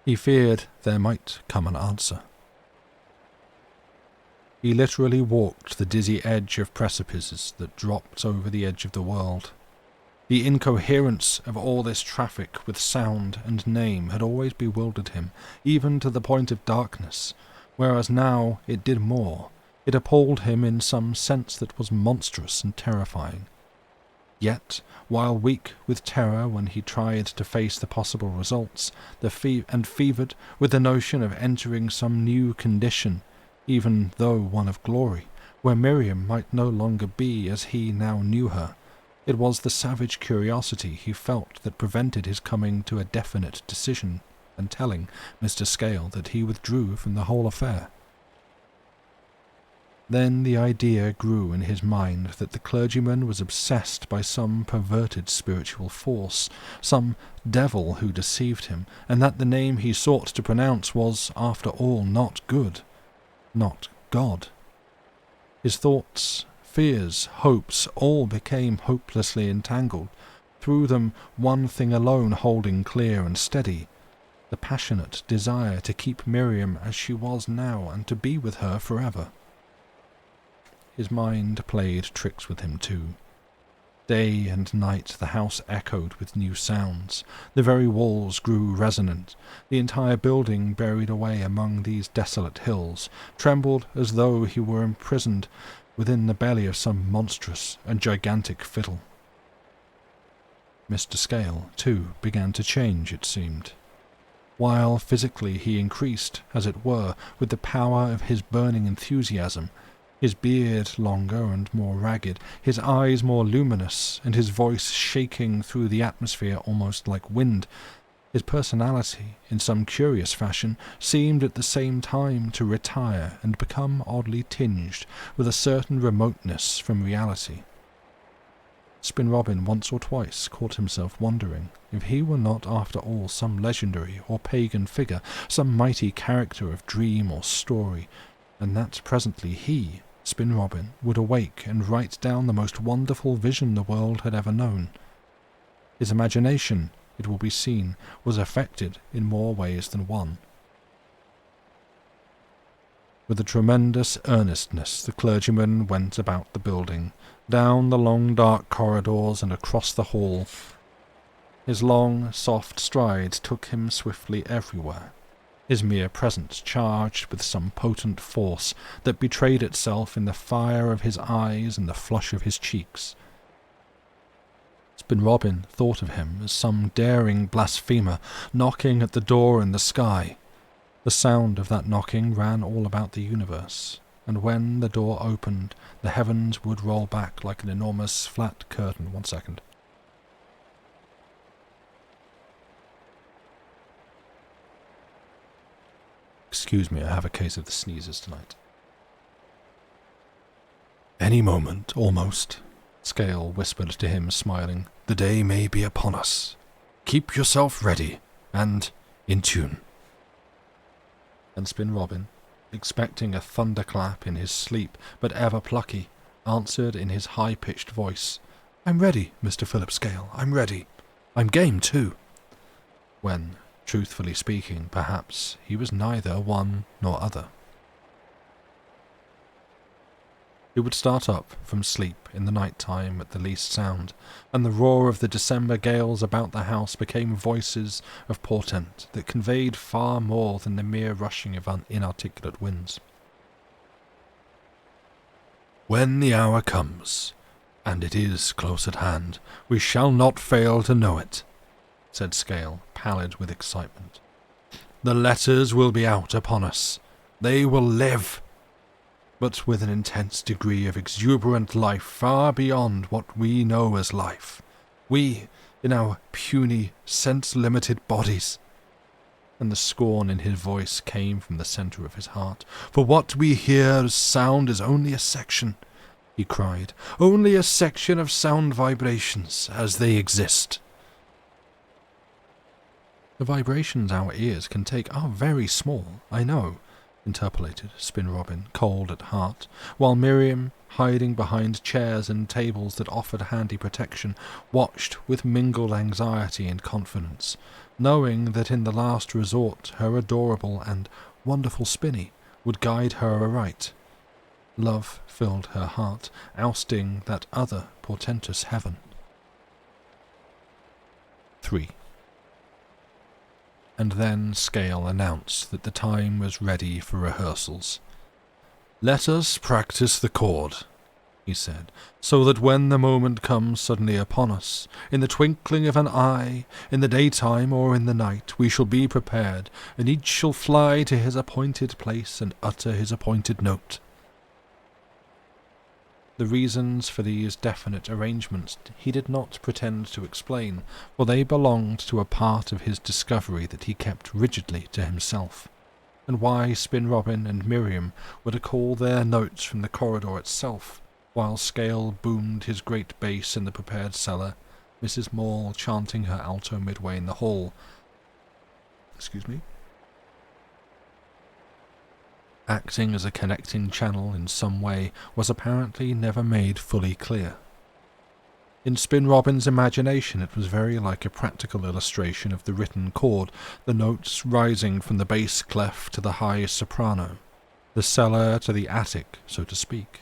He feared there might come an answer. He literally walked the dizzy edge of precipices that dropped over the edge of the world. The incoherence of all this traffic with sound and name had always bewildered him, even to the point of darkness, whereas now it did more. It appalled him in some sense that was monstrous and terrifying. Yet, while weak with terror when he tried to face the possible results, and fevered with the notion of entering some new condition, even though one of glory, where Miriam might no longer be as he now knew her, it was the savage curiosity he felt that prevented his coming to a definite decision and telling Mr. Scale that he withdrew from the whole affair. Then the idea grew in his mind that the clergyman was obsessed by some perverted spiritual force, some devil who deceived him, and that the name he sought to pronounce was, after all, not good, not God. His thoughts, fears, hopes, all became hopelessly entangled, through them one thing alone holding clear and steady, the passionate desire to keep Miriam as she was now and to be with her forever. His mind played tricks with him too. Day and night the house echoed with new sounds. The very walls grew resonant. The entire building, buried away among these desolate hills, trembled as though he were imprisoned within the belly of some monstrous and gigantic fiddle. Mr. Scale, too, began to change, it seemed. While physically he increased, as it were, with the power of his burning enthusiasm, his beard longer and more ragged, his eyes more luminous, and his voice shaking through the atmosphere almost like wind, his personality, in some curious fashion, seemed at the same time to retire and become oddly tinged with a certain remoteness from reality. Spin Robin once or twice caught himself wondering if he were not after all some legendary or pagan figure, some mighty character of dream or story, and that presently he, Spin Robin, would awake and write down the most wonderful vision the world had ever known. His imagination, it will be seen, was affected in more ways than one. With a tremendous earnestness the clergyman went about the building, down the long dark corridors and across the hall. His long, soft strides took him swiftly everywhere, his mere presence charged with some potent force that betrayed itself in the fire of his eyes and the flush of his cheeks. Spin Robin thought of him as some daring blasphemer knocking at the door in the sky. The sound of that knocking ran all about the universe, and when the door opened, the heavens would roll back like an enormous flat curtain. 1 second. Excuse me, I have a case of the sneezes tonight. Any moment, almost, Scale whispered to him, smiling. The day may be upon us. Keep yourself ready, and in tune. And Spin Robin, expecting a thunderclap in his sleep, but ever plucky, answered in his high-pitched voice, I'm ready, Mr. Philip Scale, I'm ready. I'm game, too. When, truthfully speaking, perhaps, he was neither one nor other. He would start up from sleep in the night time at the least sound, and the roar of the December gales about the house became voices of portent that conveyed far more than the mere rushing of inarticulate winds. When the hour comes, and it is close at hand, we shall not fail to know it, said Scale, pallid with excitement. The letters will be out upon us. They will live, but with an intense degree of exuberant life far beyond what we know as life. We, in our puny, sense-limited bodies. And the scorn in his voice came from the centre of his heart. For what we hear as sound is only a section, he cried, only a section of sound vibrations as they exist. The vibrations our ears can take are very small, I know, interpolated Spin Robin, cold at heart, while Miriam, hiding behind chairs and tables that offered handy protection, watched with mingled anxiety and confidence, knowing that in the last resort her adorable and wonderful Spinny would guide her aright. Love filled her heart, ousting that other portentous heaven. 3. And then Scale announced that the time was ready for rehearsals. "Let us practice the chord," he said, "so that when the moment comes suddenly upon us, in the twinkling of an eye, in the daytime or in the night, we shall be prepared, and each shall fly to his appointed place and utter his appointed note." The reasons for these definite arrangements he did not pretend to explain, for they belonged to a part of his discovery that he kept rigidly to himself, and why Spin Robin and Miriam were to call their notes from the corridor itself, while Scale boomed his great bass in the prepared cellar, Mrs. Maule chanting her alto midway in the hall. Acting as a connecting channel in some way was apparently never made fully clear. In Spin Robin's imagination it was very like a practical illustration of the written chord, the notes rising from the bass clef to the high soprano, the cellar to the attic, so to speak.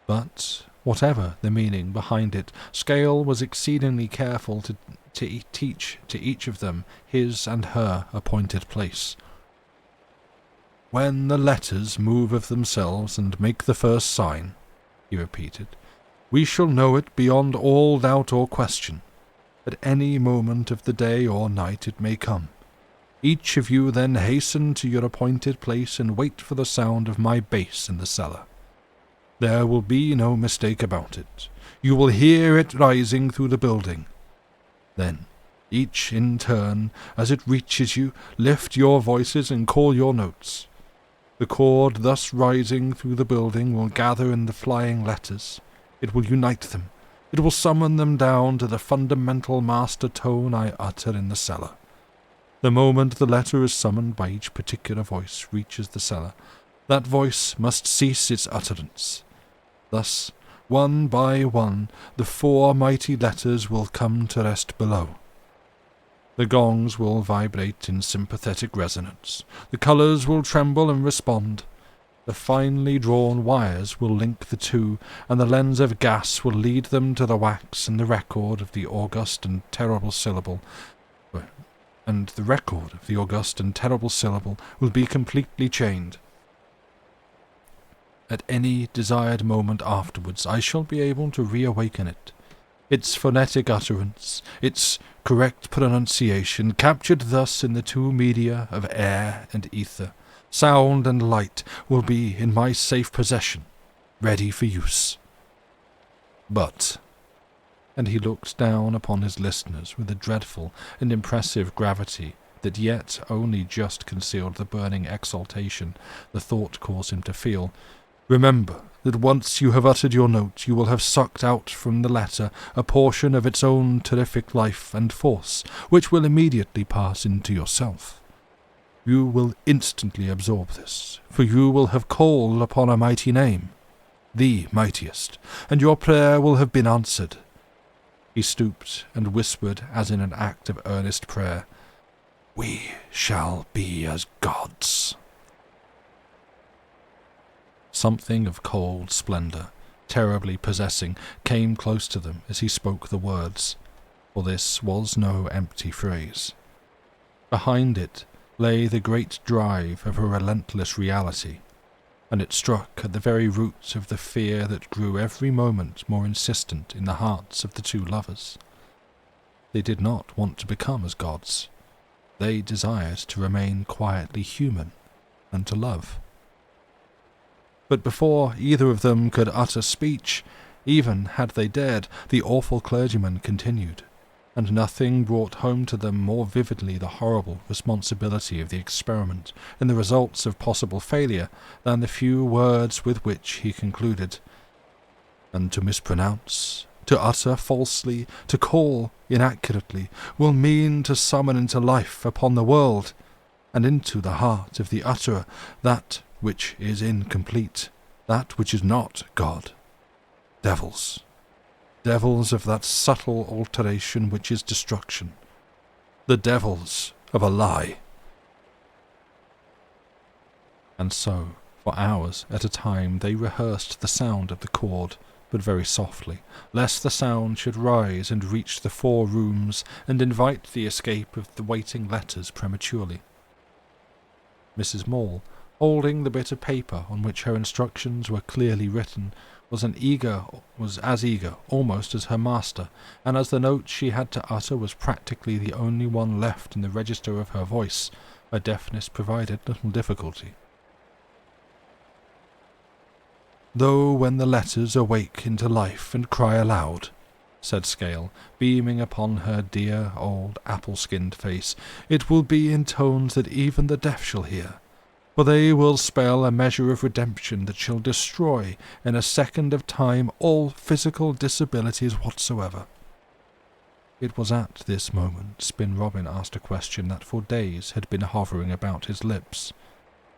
But, whatever the meaning behind it, Scale was exceedingly careful to teach to each of them his and her appointed place. "When the letters move of themselves and make the first sign," he repeated, "we shall know it beyond all doubt or question. At any moment of the day or night it may come. Each of you then hasten to your appointed place and wait for the sound of my bass in the cellar. There will be no mistake about it. You will hear it rising through the building. Then, each in turn, as it reaches you, lift your voices and call your notes. The chord thus rising through the building will gather in the flying letters. It will unite them. It will summon them down to the fundamental master tone I utter in the cellar. The moment the letter is summoned by each particular voice reaches the cellar, that voice must cease its utterance. Thus, one by one, the 4 mighty letters will come to rest below. The gongs will vibrate in sympathetic resonance. The colours will tremble and respond. The finely drawn wires will link the two, and the lens of gas will lead them to the wax and the record of the august and terrible syllable. And the record of the august and terrible syllable will be completely chained. At any desired moment afterwards I shall be able to reawaken it. Its phonetic utterance, its correct pronunciation, captured thus in the 2 media of air and ether, sound and light, will be in my safe possession, ready for use. But," and he looked down upon his listeners with a dreadful and impressive gravity that yet only just concealed the burning exultation the thought caused him to feel, "remember that once you have uttered your note, you will have sucked out from the letter a portion of its own terrific life and force, which will immediately pass into yourself. You will instantly absorb this, for you will have called upon a mighty name, the mightiest, and your prayer will have been answered." He stooped and whispered as in an act of earnest prayer, "We shall be as gods." Something of cold splendour, terribly possessing, came close to them as he spoke the words, for this was no empty phrase. Behind it lay the great drive of a relentless reality, and it struck at the very roots of the fear that grew every moment more insistent in the hearts of the two lovers. They did not want to become as gods. They desired to remain quietly human and to love. But before either of them could utter speech, even had they dared, the awful clergyman continued, and nothing brought home to them more vividly the horrible responsibility of the experiment and the results of possible failure than the few words with which he concluded. And to mispronounce, to utter falsely, to call inaccurately, will mean to summon into life upon the world, and into the heart of the utterer, that which is incomplete, that which is not God. Devils. Devils of that subtle alteration which is destruction. The devils of a lie. And so, for hours at a time, they rehearsed the sound of the chord, but very softly, lest the sound should rise and reach the 4 rooms and invite the escape of the waiting letters prematurely. Mrs. Maule, holding the bit of paper on which her instructions were clearly written, was as eager almost as her master, and as the note she had to utter was practically the only one left in the register of her voice, her deafness provided little difficulty. "Though when the letters awake into life and cry aloud," said Scale, beaming upon her dear old apple-skinned face, "it will be in tones that even the deaf shall hear, for they will spell a measure of redemption that shall destroy in a second of time all physical disabilities whatsoever." It was at this moment Spin Robin asked a question that for days had been hovering about his lips.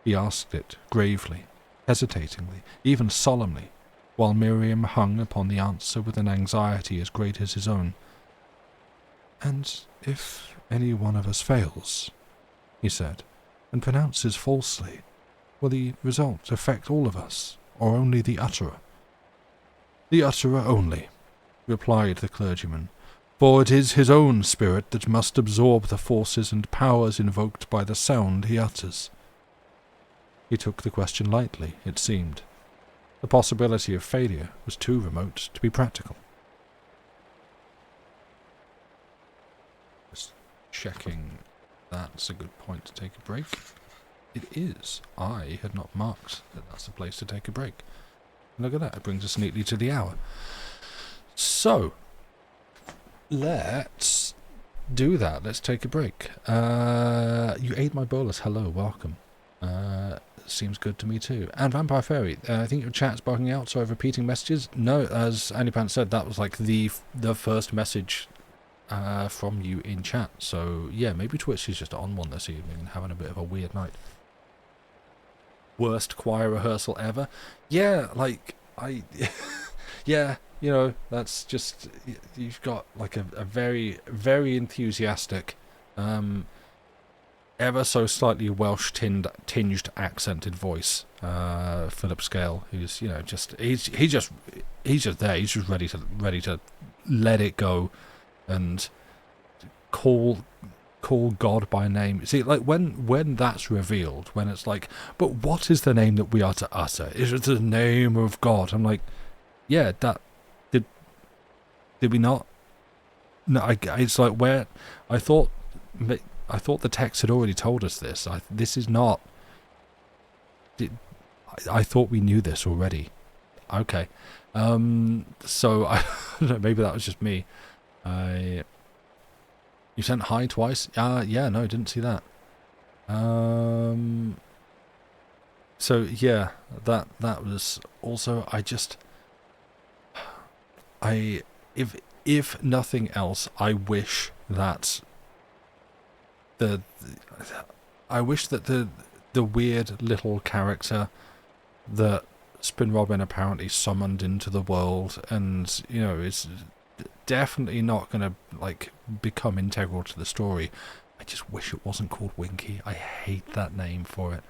He asked it gravely, hesitatingly, even solemnly, while Miriam hung upon the answer with an anxiety as great as his own. "And if any one of us fails," he said, "and pronounces falsely, will the result affect all of us, or only the utterer?" "The utterer only," replied the clergyman, "for it is his own spirit that must absorb the forces and powers invoked by the sound he utters." He took the question lightly, it seemed. The possibility of failure was too remote to be practical. Just checking that's a good point to take a break. It is. I had not marked that that's the place to take a break. Look at that, it brings us neatly to the hour. So, let's do that. Let's take a break. You ate my bolus. Hello, welcome. Seems good to me too. And Vampire Fairy, I think your chat's bugging out, so repeating messages. No, as Anipant said, that was like the first message from you in chat. So yeah, maybe Twitch is just on one this evening and having a bit of a weird night. Worst choir rehearsal ever? Yeah, like yeah, you know, that's just, you've got like a very, very enthusiastic, ever so slightly Welsh tinged accented voice, Philip Scale, who's, you know, he's just there. He's just ready to let it go and call God by name. See, like when that's revealed, when it's like, but what is the name that we are to utter? Is it the name of God? I'm like, yeah, that did we not? No, it's like where I thought the text had already told us this. This is not. I thought we knew this already. Okay. So I don't know, maybe that was just me. You sent hi twice? Yeah, no, didn't see that. So yeah, that was also, if nothing else, I wish that the weird little character that Spin Robin apparently summoned into the world, and, you know, is definitely not going to like become integral to the story. I just wish it wasn't called Winky. I hate that name for it.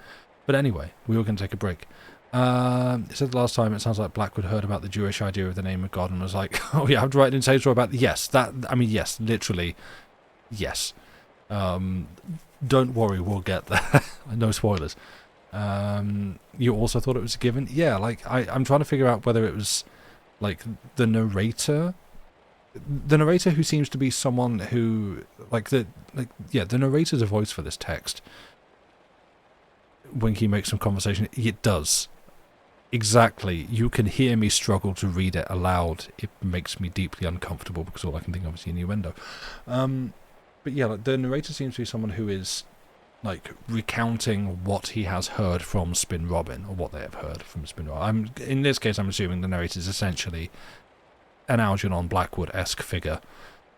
But anyway, we were going to take a break. It said last time, it sounds like Blackwood heard about the Jewish idea of the name of God and was like, oh yeah, I have to write an insane story about yes, yes, literally, yes. Don't worry, we'll get there. No spoilers. You also thought it was a given? Yeah, like, I'm trying to figure out whether it was, like, the narrator who seems to be someone who, the narrator's a voice for this text. Winky makes some conversation. It does. Exactly. You can hear me struggle to read it aloud. It makes me deeply uncomfortable because all I can think of is innuendo. But yeah, like, the narrator seems to be someone who is, like, recounting what he has heard from Spin Robin, or what they have heard from Spin Robin. In this case, I'm assuming the narrator is essentially an Algernon Blackwood-esque figure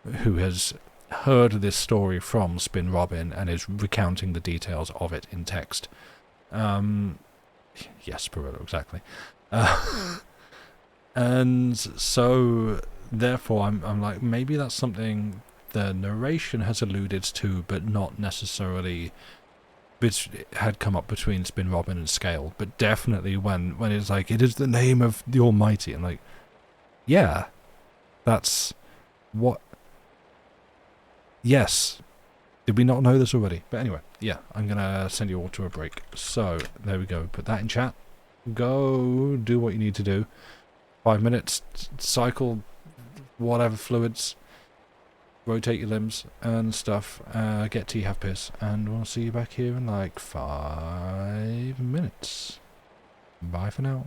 who has heard this story from Spin Robin and is recounting the details of it in text. Yes, Perillo, exactly. And so, therefore, I'm like, maybe that's something the narration has alluded to, but not necessarily had come up between Spin Robin and Scale, but definitely when it's like, it is the name of the Almighty, and like, yeah, that's what. Yes. Did we not know this already? But anyway, yeah, I'm going to send you all to a break. So, there we go. Put that in chat. Go do what you need to do. 5 minutes, cycle whatever fluids, rotate your limbs and stuff, get tea, have piss, and we'll see you back here in like 5 minutes. Bye for now.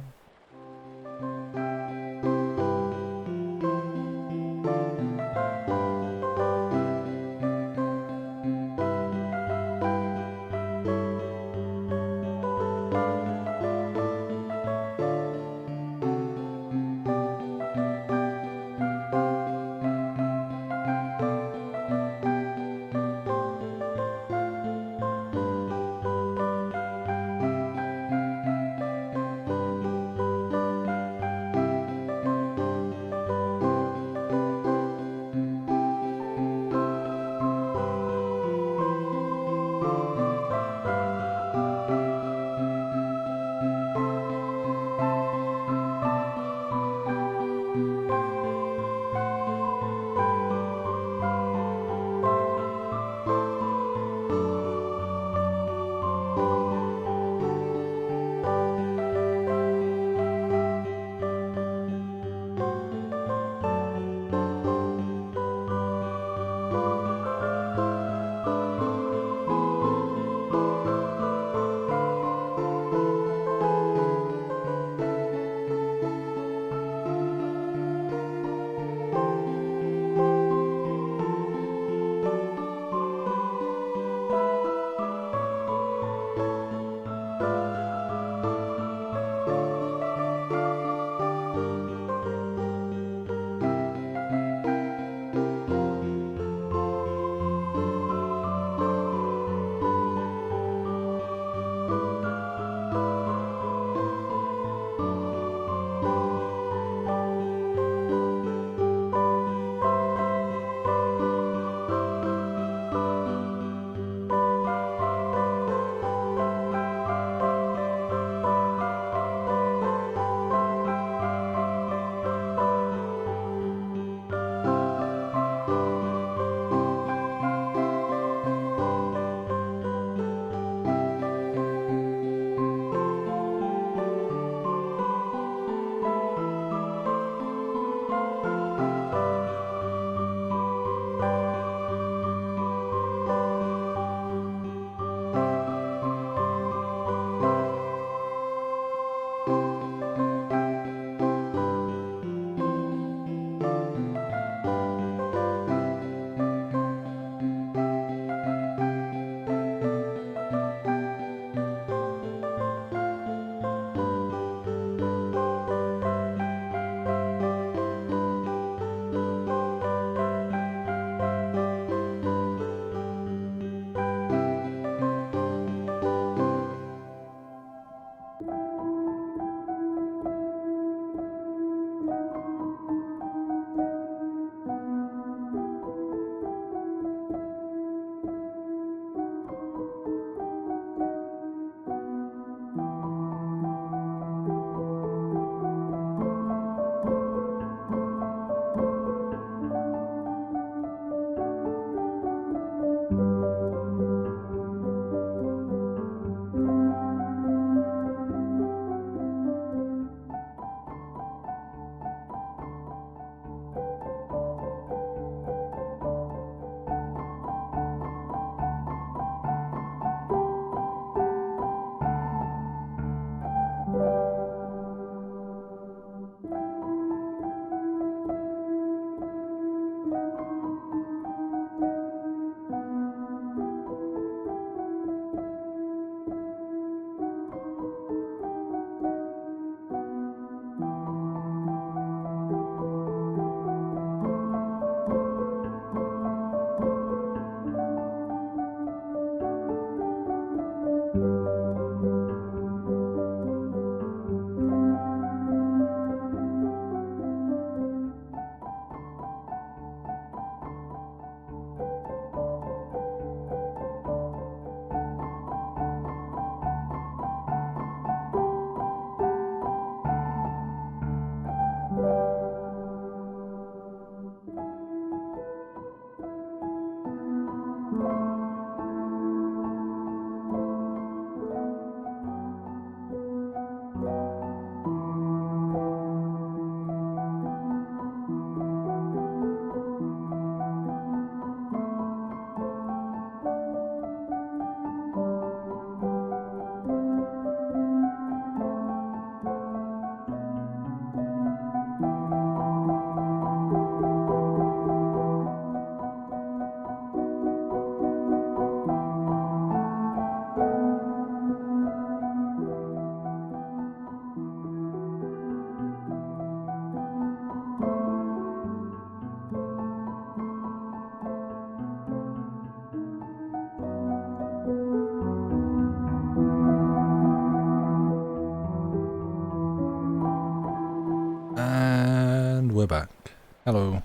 we're back. Hello.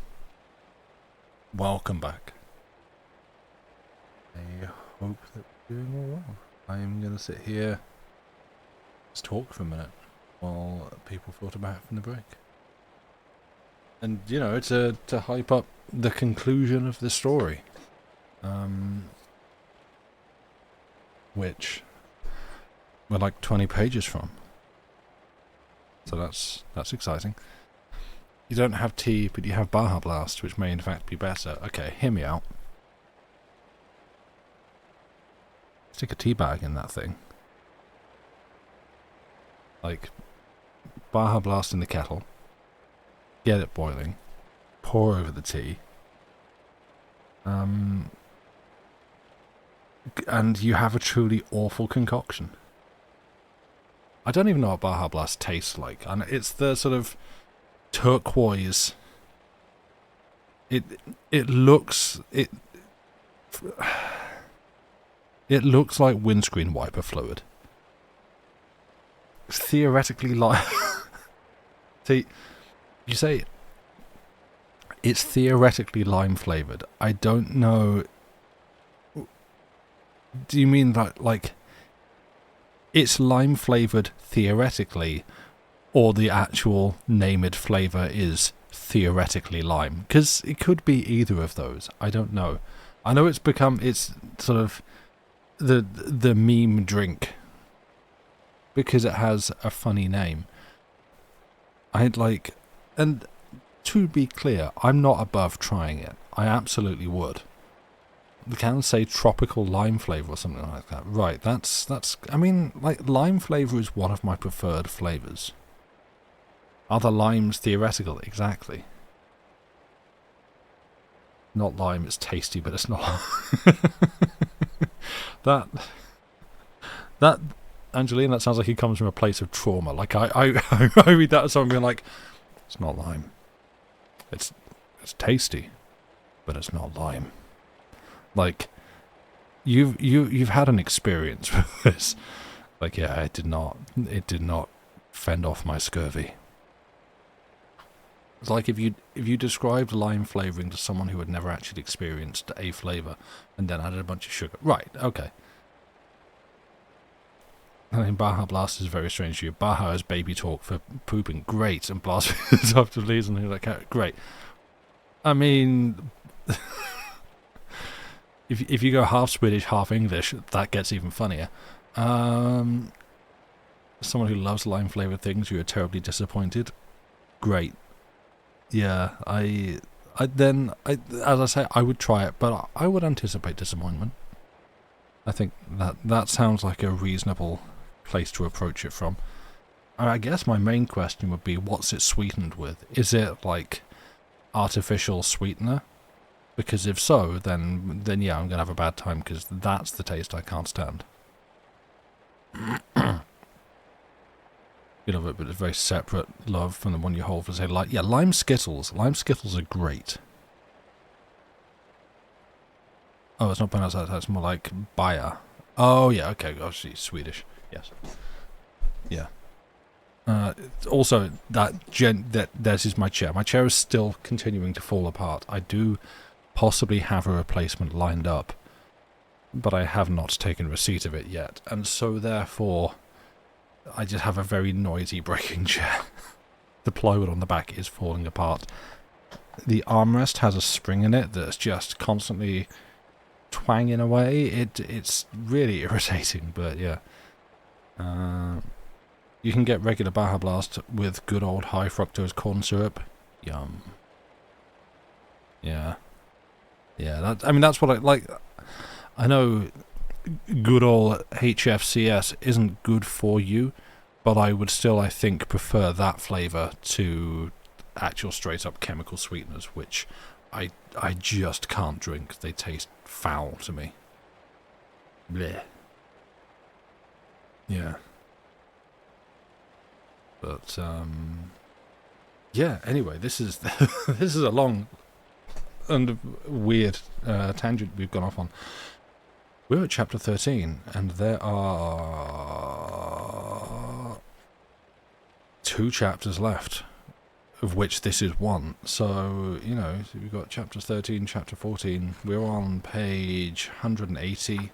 Welcome back. I hope that we're doing all well. I'm going to sit here, let's talk for a minute, while people thought about having a break. And, you know, to hype up the conclusion of the story. Which we're like 20 pages from. So that's exciting. You don't have tea, but you have Baja Blast, which may in fact be better. Okay, hear me out. Stick a tea bag in that thing. Like, Baja Blast in the kettle. Get it boiling. Pour over the tea. And you have a truly awful concoction. I don't even know what Baja Blast tastes like. And it's the sort of turquoise. It looks like windscreen wiper fluid. Theoretically, like see, you say it's theoretically lime flavored. I don't know. Do you mean that like it's lime flavored theoretically, or the actual named flavor is theoretically lime? Because it could be either of those. I don't know. I know it's sort of the meme drink because it has a funny name. And to be clear, I'm not above trying it. I absolutely would. We can say tropical lime flavor or something like that. Right, that's I mean, like, lime flavor is one of my preferred flavors. Are the limes theoretical? Exactly. Not lime, it's tasty, but it's not. That Angeline, that sounds like it comes from a place of trauma. Like I read that as someone being like, it's not lime. It's tasty, but it's not lime. Like, you've had an experience with this. Like, yeah, it did not fend off my scurvy. It's like if you described lime flavoring to someone who had never actually experienced a flavor and then added a bunch of sugar. Right, okay. I mean, Baja Blast is very strange to you. Baja is baby talk for pooping. Great. And Blast is after leaves and things like that. Great. I mean, if you go half Swedish, half English, that gets even funnier. Someone who loves lime-flavored things, you are terribly disappointed. Great. Yeah, as I say, I would try it, but I would anticipate disappointment. I think that sounds like a reasonable place to approach it from. I guess my main question would be, what's it sweetened with? Is it like artificial sweetener? Because if so, then yeah, I'm gonna have a bad time, because that's the taste I can't stand. You love it, but it's a very separate love from the one you hold for, say, like, yeah, lime Skittles. Lime Skittles are great. Oh, it's not pronounced that. It's more like Bayer. Oh, yeah, okay. Oh, she's Swedish. Yes. Yeah. Also, this is my chair. My chair is still continuing to fall apart. I do possibly have a replacement lined up, but I have not taken receipt of it yet. And so, therefore, I just have a very noisy breaking chair. The plywood on the back is falling apart. The armrest has a spring in it that's just constantly twanging away. It's really irritating, but yeah. You can get regular Baja Blast with good old high fructose corn syrup. Yum. Yeah. Yeah, that's what I like. I know good old HFCS isn't good for you, but I would still, I think, prefer that flavour to actual straight-up chemical sweeteners, which I just can't drink. They taste foul to me. Bleh. Yeah. But, yeah, anyway, this is this is a long and weird tangent we've gone off on. We're at chapter 13, and there are 2 chapters left. of which this is one. So, you know, we've got chapter 13, chapter 14. We're on page 180,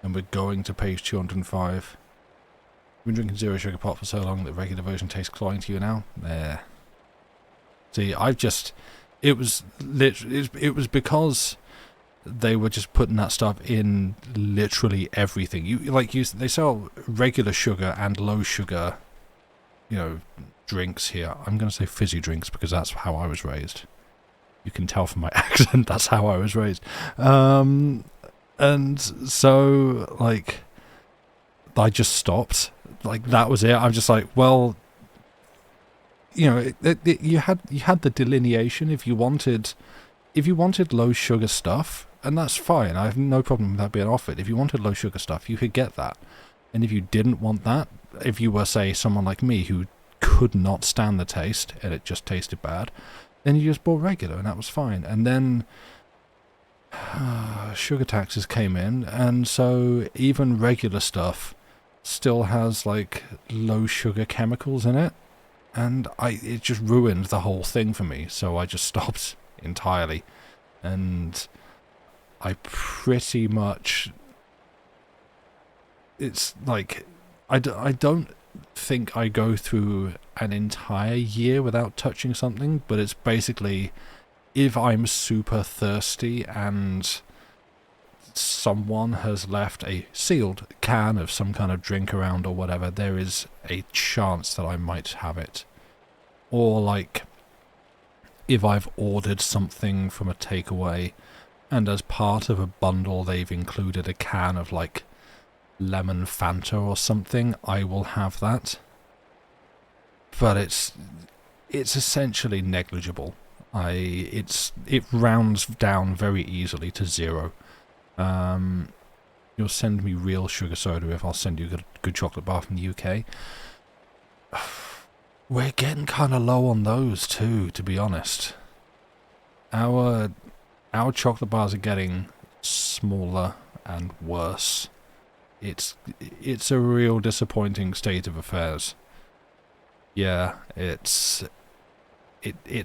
and we're going to page 205. You've been drinking zero sugar pot for so long that regular version tastes cloying to you now? There. See, it was because they were just putting that stuff in literally everything. They sell regular sugar and low sugar, you know, drinks here. I'm going to say fizzy drinks because that's how I was raised. You can tell from my accent that's how I was raised. And so, like, I just stopped. Like, that was it. I'm just like, well, you know, you had the delineation. If you wanted low sugar stuff, and that's fine. I have no problem with that being offered. If you wanted low sugar stuff, you could get that. And if you didn't want that, if you were, say, someone like me who could not stand the taste and it just tasted bad, then you just bought regular and that was fine. And then sugar taxes came in, and so even regular stuff still has like low sugar chemicals in it, and it just ruined the whole thing for me. So I just stopped entirely, and I pretty much, it's like, I don't think I go through an entire year without touching something, but it's basically if I'm super thirsty and someone has left a sealed can of some kind of drink around or whatever, there is a chance that I might have it. Or like if I've ordered something from a takeaway and as part of a bundle they've included a can of like lemon Fanta or something, I will have that. But it's essentially negligible. It rounds down very easily to zero. You'll send me real sugar soda if I'll send you a good chocolate bar from the UK. We're getting kind of low on those too, to be honest. Our chocolate bars are getting smaller and worse. It's a real disappointing state of affairs. Yeah, it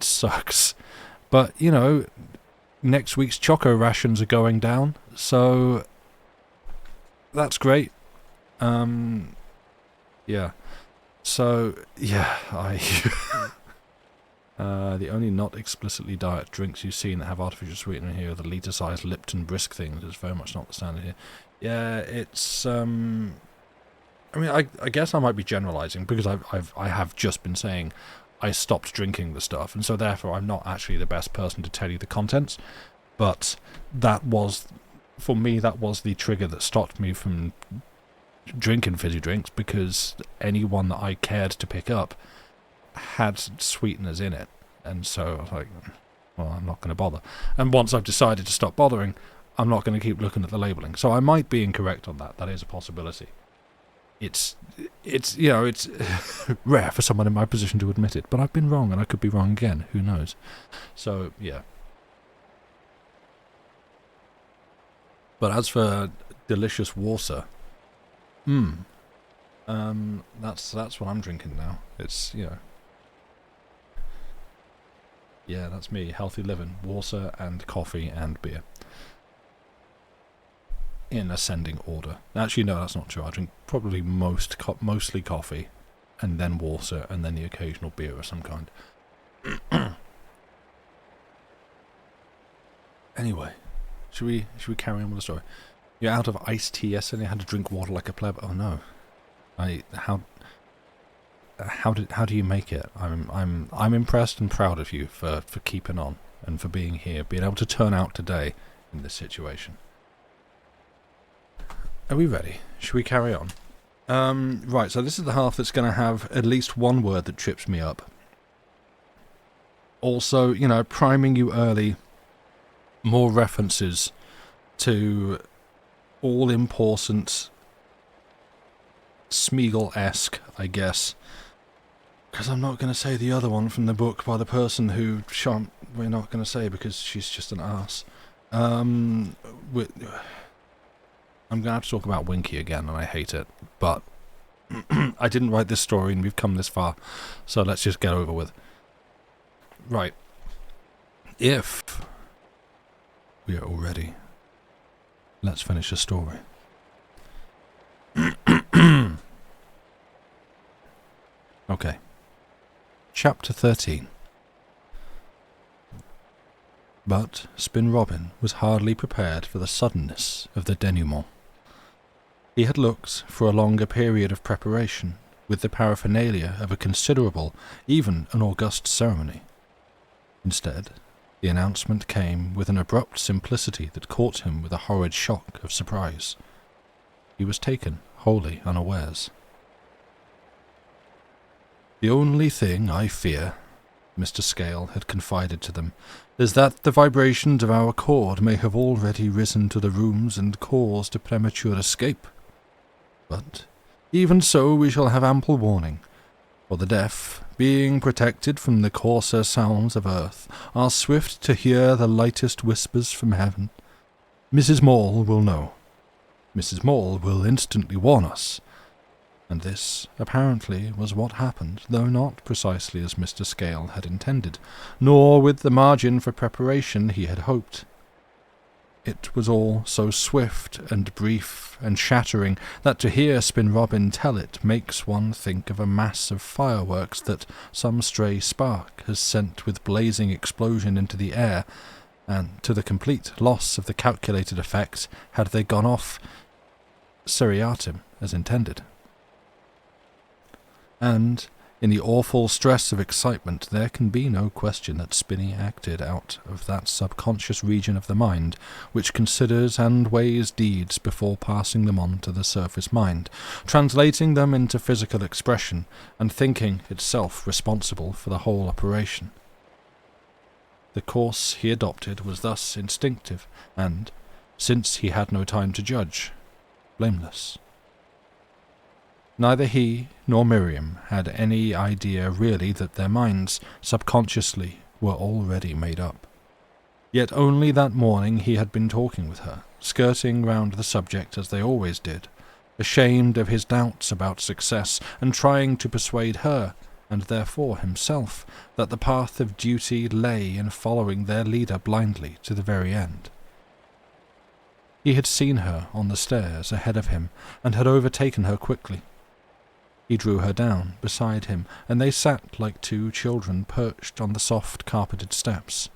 sucks. But, you know, next week's choco rations are going down, so that's great. Yeah. So, yeah, the only not explicitly diet drinks you've seen that have artificial sweetener here are the litre-sized Lipton Brisk things. It's very much not the standard here. Yeah, it's, I mean, I guess I might be generalising because I have just been saying I stopped drinking the stuff, and so therefore I'm not actually the best person to tell you the contents, but that was, for me, that was the trigger that stopped me from drinking fizzy drinks, because anyone that I cared to pick up had sweeteners in it, and so I was like, well, I'm not going to bother. And once I've decided to stop bothering, I'm not going to keep looking at the labelling. So I might be incorrect on that. That is a possibility. It's you know, it's rare for someone in my position to admit it, but I've been wrong, and I could be wrong again. Who knows? So, yeah. But as for delicious water, that's what I'm drinking now. It's, you know, yeah, that's me. Healthy living, water and coffee and beer. In ascending order. Actually, no, that's not true. I drink probably mostly coffee, and then water, and then the occasional beer of some kind. Anyway, should we carry on with the story? You're out of iced tea yesterday. I had to drink water like a pleb. Oh no! How do you make it? I'm impressed and proud of you for keeping on and for being here, being able to turn out today in this situation. Are we ready? Should we carry on? Right, so this is the half that's going to have at least one word that trips me up. Also, you know, priming you early, more references to all-important Smeagol-esque, I guess. Because I'm not going to say the other one from the book by the person who we're not going to say because she's just an arse. I'm going to have to talk about Winky again, and I hate it, but I didn't write this story, and we've come this far, so let's just get over with. Right. If we are all ready, let's finish the story. Okay. Chapter 13. But Spin Robin was hardly prepared for the suddenness of the denouement. He had looked for a longer period of preparation, with the paraphernalia of a considerable, even an august ceremony. Instead, the announcement came with an abrupt simplicity that caught him with a horrid shock of surprise. He was taken wholly unawares. "The only thing I fear," Mr. Scale had confided to them, "is that the vibrations of our chord may have already risen to the rooms and caused a premature escape. But even so we shall have ample warning, for the deaf, being protected from the coarser sounds of earth, are swift to hear the lightest whispers from heaven. Mrs. Maule will know. Mrs. Maule will instantly warn us." And this, apparently, was what happened, though not precisely as Mr. Scale had intended, nor with the margin for preparation he had hoped. It was all so swift and brief and shattering that to hear Spin Robin tell it makes one think of a mass of fireworks that some stray spark has sent with blazing explosion into the air, and to the complete loss of the calculated effect had they gone off seriatim as intended. And, in the awful stress of excitement, there can be no question that Spinny acted out of that subconscious region of the mind which considers and weighs deeds before passing them on to the surface mind, translating them into physical expression, and thinking itself responsible for the whole operation. The course he adopted was thus instinctive, and, since he had no time to judge, blameless. Neither he nor Miriam had any idea really that their minds, subconsciously, were already made up. Yet only that morning he had been talking with her, skirting round the subject as they always did, ashamed of his doubts about success, and trying to persuade her, and therefore himself, that the path of duty lay in following their leader blindly to the very end. He had seen her on the stairs ahead of him, and had overtaken her quickly. He drew her down beside him, and they sat like two children perched on the soft carpeted steps.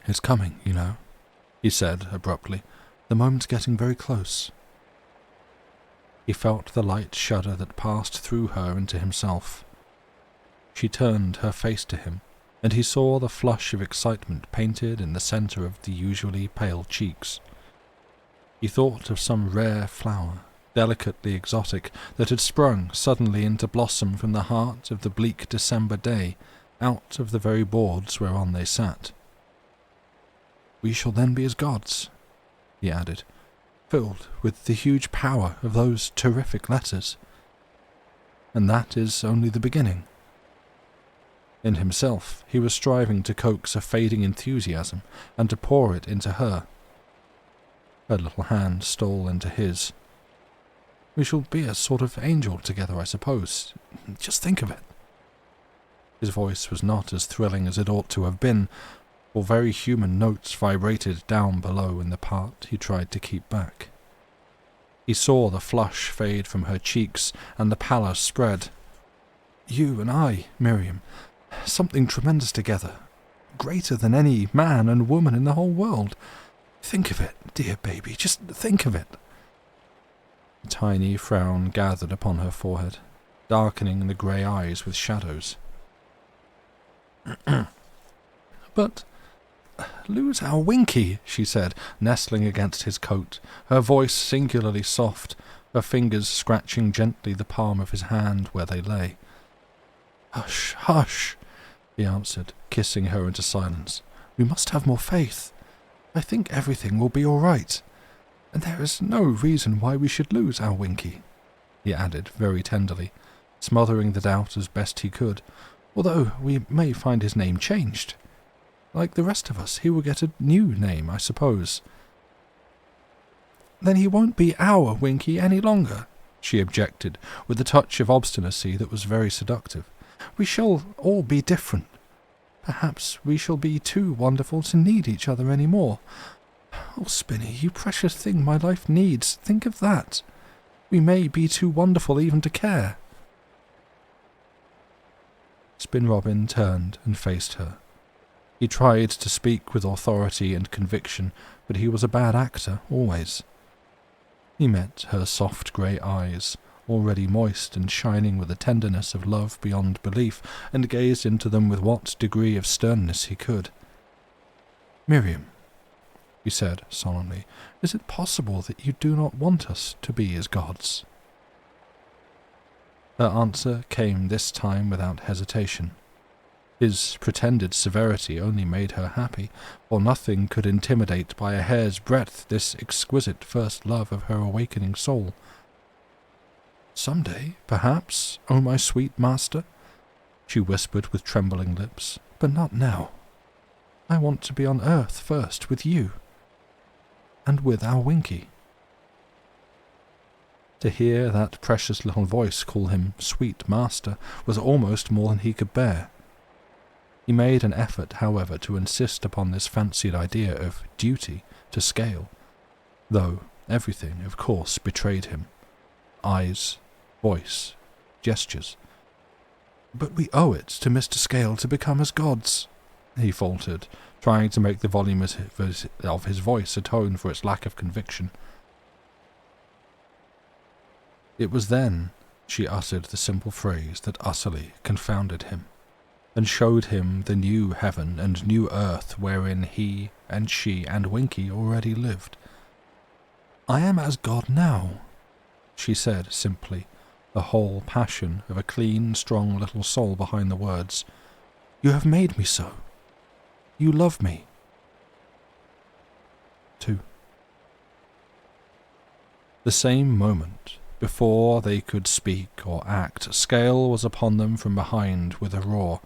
"It's coming, you know," he said abruptly. "The moment's getting very close." He felt the light shudder that passed through her into himself. She turned her face to him, and he saw the flush of excitement painted in the centre of the usually pale cheeks. He thought of some rare flower, delicately exotic, that had sprung suddenly into blossom from the heart of the bleak December day, out of the very boards whereon they sat. "We shall then be as gods," he added, "filled with the huge power of those terrific letters. And that is only the beginning." In himself he was striving to coax a fading enthusiasm, and to pour it into her. Her little hand stole into his. "We shall be a sort of angel together, I suppose. Just think of it." His voice was not as thrilling as it ought to have been, for very human notes vibrated down below in the part he tried to keep back. He saw the flush fade from her cheeks, and the pallor spread. "You and I, Miriam, something tremendous together, greater than any man and woman in the whole world. Think of it, dear baby, just think of it." A tiny frown gathered upon her forehead, darkening the grey eyes with shadows. "But lose our Winky," she said, nestling against his coat, her voice singularly soft, her fingers scratching gently the palm of his hand where they lay. "Hush, hush," he answered, kissing her into silence. "We must have more faith. I think everything will be all right. And there is no reason why we should lose our Winky," he added very tenderly, smothering the doubt as best he could, "although we may find his name changed. Like the rest of us, he will get a new name, I suppose." "Then he won't be our Winky any longer," she objected, with a touch of obstinacy that was very seductive. "We shall all be different, Perhaps we shall be too wonderful to need each other any more. Oh, Spinny, you precious thing my life needs, think of that. We may be too wonderful even to care. Spin Robin turned and faced her. He tried to speak with authority and conviction, but he was a bad actor, always. He met her soft grey eyes, already moist and shining with the tenderness of love beyond belief, and gazed into them with what degree of sternness he could. "Miriam," he said solemnly, "is it possible that you do not want us to be as gods?" Her answer came this time without hesitation. His pretended severity only made her happy, for nothing could intimidate by a hair's breadth this exquisite first love of her awakening soul. "Some day, perhaps, oh my sweet master," she whispered with trembling lips, "but not now. I want to be on earth first with you, and with our Winky." To hear that precious little voice call him sweet master was almost more than he could bear. He made an effort, however, to insist upon this fancied idea of duty to scale, though everything, of course, betrayed him. Eyes, voice, gestures. "But we owe it to Mr. Scale to become as gods," he faltered, trying to make the volume of his voice atone for its lack of conviction. It was then she uttered the simple phrase that utterly confounded him, and showed him the new heaven and new earth wherein he and she and Winky already lived. "I am as God now," she said simply, the whole passion of a clean, strong little soul behind the words. "You have made me so. You love me." 2. The same moment, before they could speak or act, Scale was upon them from behind with a roar.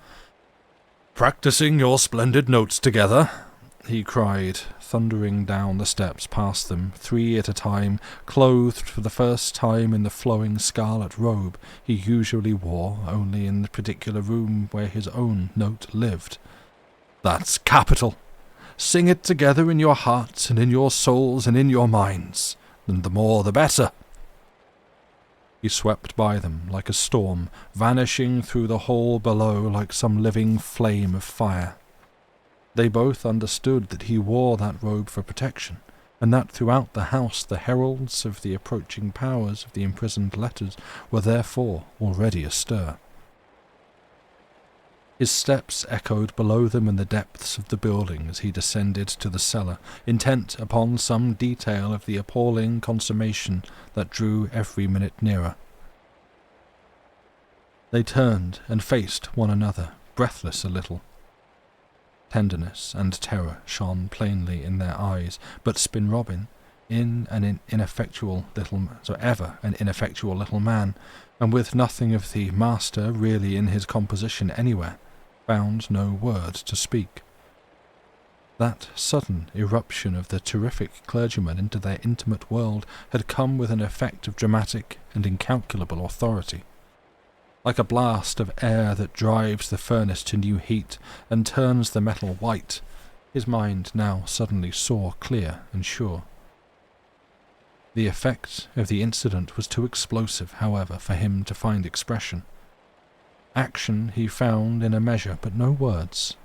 "Practising your splendid notes together?" he cried, thundering down the steps past them, 3 at a time, clothed for the first time in the flowing scarlet robe he usually wore only in the particular room where his own note lived. "That's capital! Sing it together in your hearts and in your souls and in your minds, and the more the better." He swept by them like a storm, vanishing through the hall below like some living flame of fire. They both understood that he wore that robe for protection, and that throughout the house the heralds of the approaching powers of the imprisoned letters were therefore already astir. His steps echoed below them in the depths of the building as he descended to the cellar, intent upon some detail of the appalling consummation that drew every minute nearer. They turned and faced one another, breathless a little. Tenderness and terror shone plainly in their eyes, but Spin Robin, ever an ineffectual little man, and with nothing of the master really in his composition anywhere, found no word to speak. That sudden eruption of the terrific clergyman into their intimate world had come with an effect of dramatic and incalculable authority. Like a blast of air that drives the furnace to new heat and turns the metal white, his mind now suddenly saw clear and sure. The effect of the incident was too explosive, however, for him to find expression. Action he found in a measure, but no words.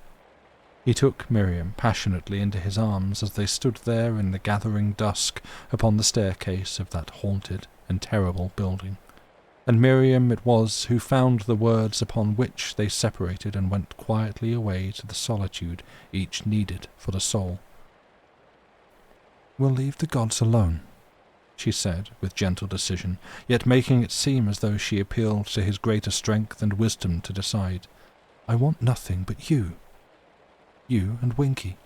He took Miriam passionately into his arms as they stood there in the gathering dusk upon the staircase of that haunted and terrible building, and Miriam it was who found the words upon which they separated and went quietly away to the solitude each needed for the soul. "We'll leave the gods alone," she said with gentle decision, yet making it seem as though she appealed to his greater strength and wisdom to decide. "I want nothing but you. You and Winky,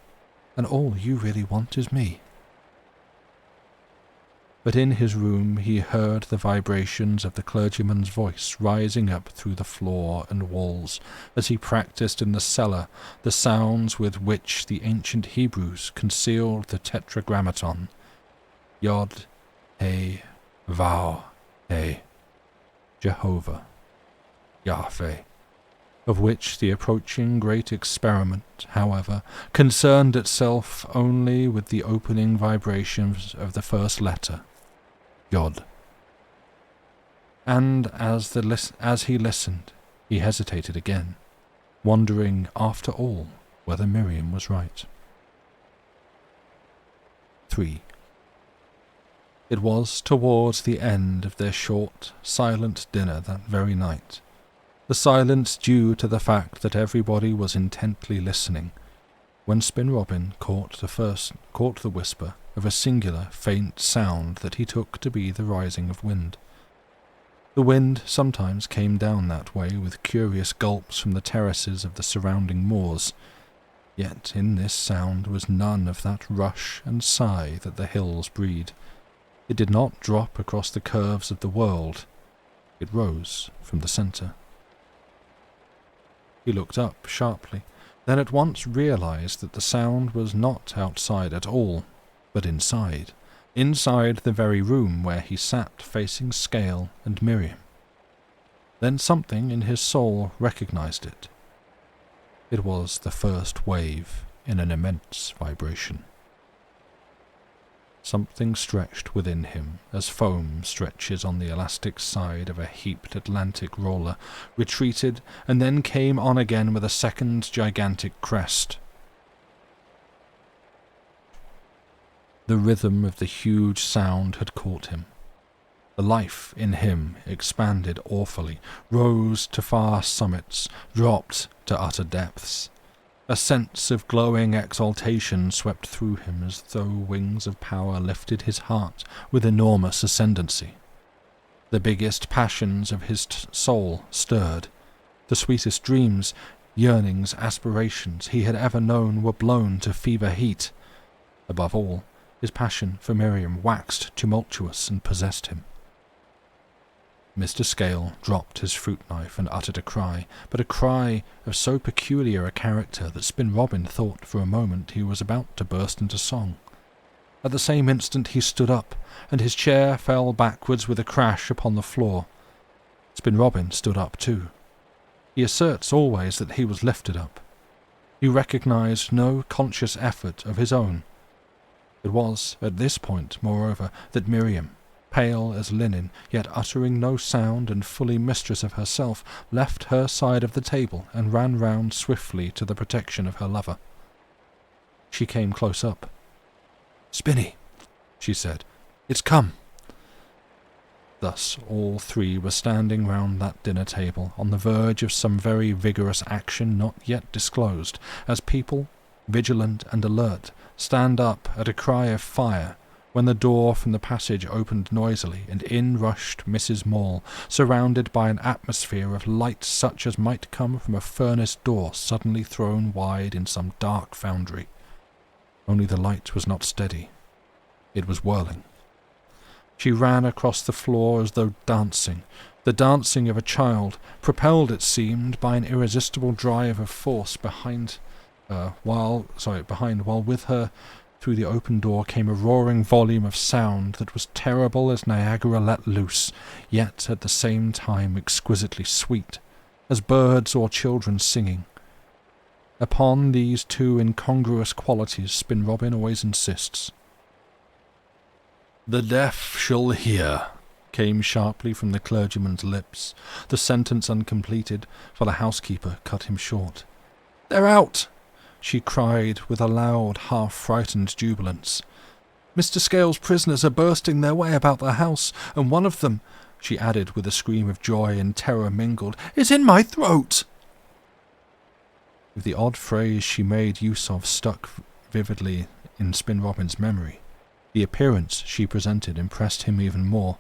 and all you really want is me." But in his room he heard the vibrations of the clergyman's voice rising up through the floor and walls, as he practised in the cellar the sounds with which the ancient Hebrews concealed the tetragrammaton. Yod, He, Vav, He, Jehovah, Yahweh, of which the approaching great experiment, however, concerned itself only with the opening vibrations of the first letter, Yod. And as he listened, he hesitated again, wondering, after all, whether Miriam was right. 3. It was towards the end of their short, silent dinner that very night, the silence due to the fact that everybody was intently listening, when Spin Robin caught the whisper of a singular, faint sound that he took to be the rising of wind. The wind sometimes came down that way with curious gulps from the terraces of the surrounding moors, yet in this sound was none of that rush and sigh that the hills breed. It did not drop across the curves of the world. It rose from the centre. He looked up sharply, then at once realized that the sound was not outside at all, but inside the very room where he sat facing Scale and Miriam. Then something in his soul recognized it. It was the first wave in an immense vibration. Something stretched within him as foam stretches on the elastic side of a heaped Atlantic roller, retreated, and then came on again with a second gigantic crest. The rhythm of the huge sound had caught him. The life in him expanded awfully, rose to far summits, dropped to utter depths. A sense of glowing exaltation swept through him as though wings of power lifted his heart with enormous ascendancy. The biggest passions of his soul stirred. The sweetest dreams, yearnings, aspirations he had ever known were blown to fever heat. Above all, his passion for Miriam waxed tumultuous and possessed him. Mr. Scale dropped his fruit knife and uttered a cry, but a cry of so peculiar a character that Spin Robin thought for a moment he was about to burst into song. At the same instant he stood up, and his chair fell backwards with a crash upon the floor. Spin Robin stood up too. He asserts always that he was lifted up. He recognized no conscious effort of his own. It was at this point, moreover, that Miriam, pale as linen, yet uttering no sound and fully mistress of herself, left her side of the table and ran round swiftly to the protection of her lover. She came close up. "Spinny," she said, "it's come." Thus all three were standing round that dinner table, on the verge of some very vigorous action not yet disclosed, as people, vigilant and alert, stand up at a cry of fire, when the door from the passage opened noisily, and in rushed Mrs. Maule, surrounded by an atmosphere of light such as might come from a furnace door suddenly thrown wide in some dark foundry. Only the light was not steady. It was whirling. She ran across the floor as though dancing, the dancing of a child, propelled, it seemed, by an irresistible drive of force behind, while with her through the open door came a roaring volume of sound that was terrible as Niagara let loose, yet at the same time exquisitely sweet, as birds or children singing. Upon these two incongruous qualities Spin Robin always insists. "The deaf shall hear," came sharply from the clergyman's lips, the sentence uncompleted, for the housekeeper cut him short. "They're out!" she cried with a loud, half-frightened jubilance. "Mr. Scale's prisoners are bursting their way about the house, and one of them," she added with a scream of joy and terror mingled, "is in my throat!" If the odd phrase she made use of stuck vividly in Spin Robin's memory, the appearance she presented impressed him even more,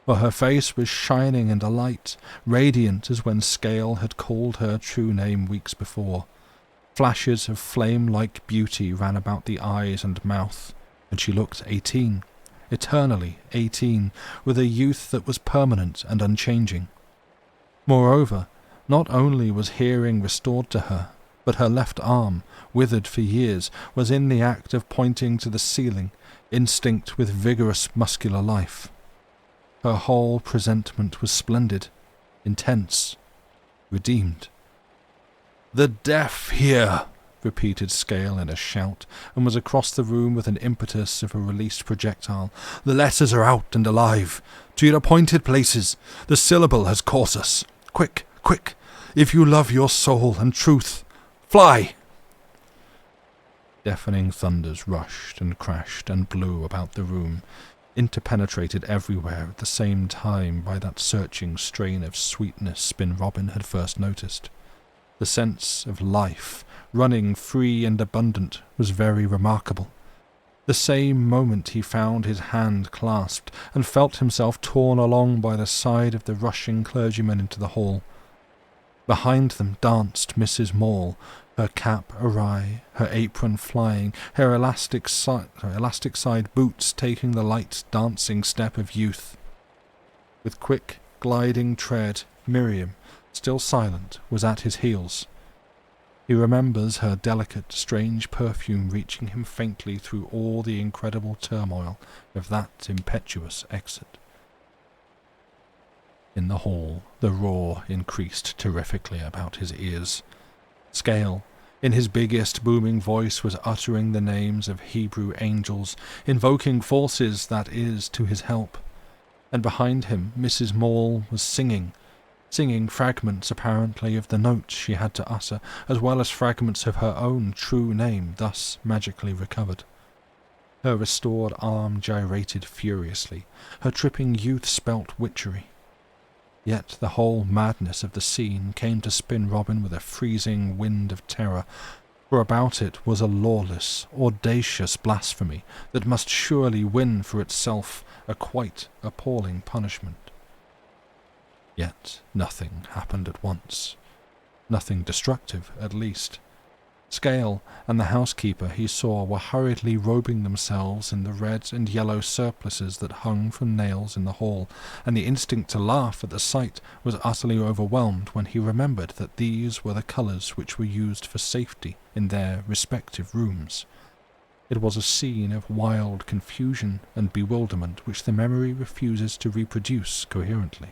for her face was shining and alight, radiant as when Scale had called her true name weeks before. Flashes of flame-like beauty ran about the eyes and mouth, and she looked 18, eternally 18, with a youth that was permanent and unchanging. Moreover, not only was hearing restored to her, but her left arm, withered for years, was in the act of pointing to the ceiling, instinct with vigorous muscular life. Her whole presentment was splendid, intense, redeemed. "The deaf hear," repeated Scale in a shout, and was across the room with an impetus of a released projectile. "The letters are out and alive. To your appointed places. The syllable has caught us. Quick, quick, if you love your soul and truth, fly!" Deafening thunders rushed and crashed and blew about the room, interpenetrated everywhere at the same time by that searching strain of sweetness Spin Robin had first noticed. The sense of life, running free and abundant, was very remarkable. The same moment he found his hand clasped, and felt himself torn along by the side of the rushing clergyman into the hall. Behind them danced Mrs. Maule, her cap awry, her apron flying, her elastic side boots taking the light dancing step of youth. With quick, gliding tread, Miriam, still silent, was at his heels. He remembers her delicate, strange perfume reaching him faintly through all the incredible turmoil of that impetuous exit. In the hall, the roar increased terrifically about his ears. Scale, in his biggest booming voice, was uttering the names of Hebrew angels, invoking forces, that is, to his help. And behind him, Mrs. Maule was singing fragments apparently of the notes she had to utter, as well as fragments of her own true name thus magically recovered. Her restored arm gyrated furiously, her tripping youth spelt witchery. Yet the whole madness of the scene came to Spin Robin with a freezing wind of terror, for about it was a lawless, audacious blasphemy that must surely win for itself a quite appalling punishment. Yet nothing happened at once. Nothing destructive, at least. Scale and the housekeeper he saw were hurriedly robing themselves in the red and yellow surplices that hung from nails in the hall, and the instinct to laugh at the sight was utterly overwhelmed when he remembered that these were the colours which were used for safety in their respective rooms. It was a scene of wild confusion and bewilderment which the memory refuses to reproduce coherently.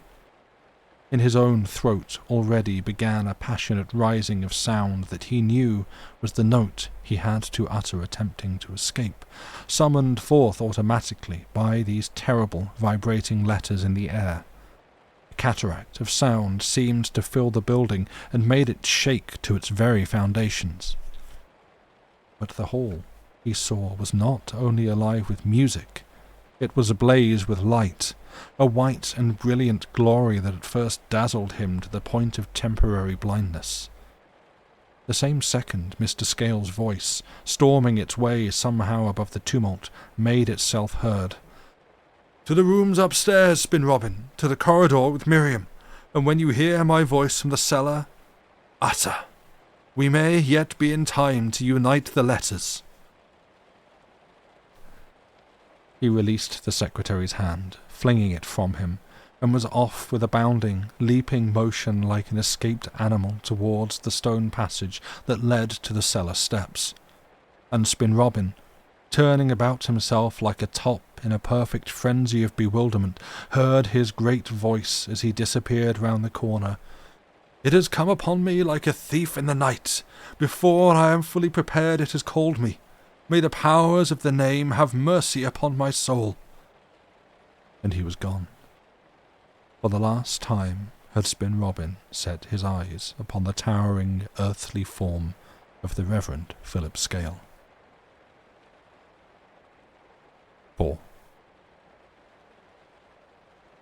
In his own throat already began a passionate rising of sound that he knew was the note he had to utter attempting to escape, summoned forth automatically by these terrible vibrating letters in the air. A cataract of sound seemed to fill the building and made it shake to its very foundations. But the hall, he saw, was not only alive with music, it was ablaze with light, a white and brilliant glory that at first dazzled him to the point of temporary blindness. The same second Mr. Scale's voice, storming its way somehow above the tumult, made itself heard. "To the rooms upstairs, Spin Robin, to the corridor with Miriam, and when you hear my voice from the cellar, utter. We may yet be in time to unite the letters." He released the secretary's hand, flinging it from him, and was off with a bounding, leaping motion like an escaped animal towards the stone passage that led to the cellar steps. And Spin Robin, turning about himself like a top in a perfect frenzy of bewilderment, heard his great voice as he disappeared round the corner. "It has come upon me like a thief in the night. Before I am fully prepared it has called me. May the powers of the name have mercy upon my soul." And he was gone. For the last time had Spin Robin set his eyes upon the towering earthly form of the Reverend Philip Scale. 4.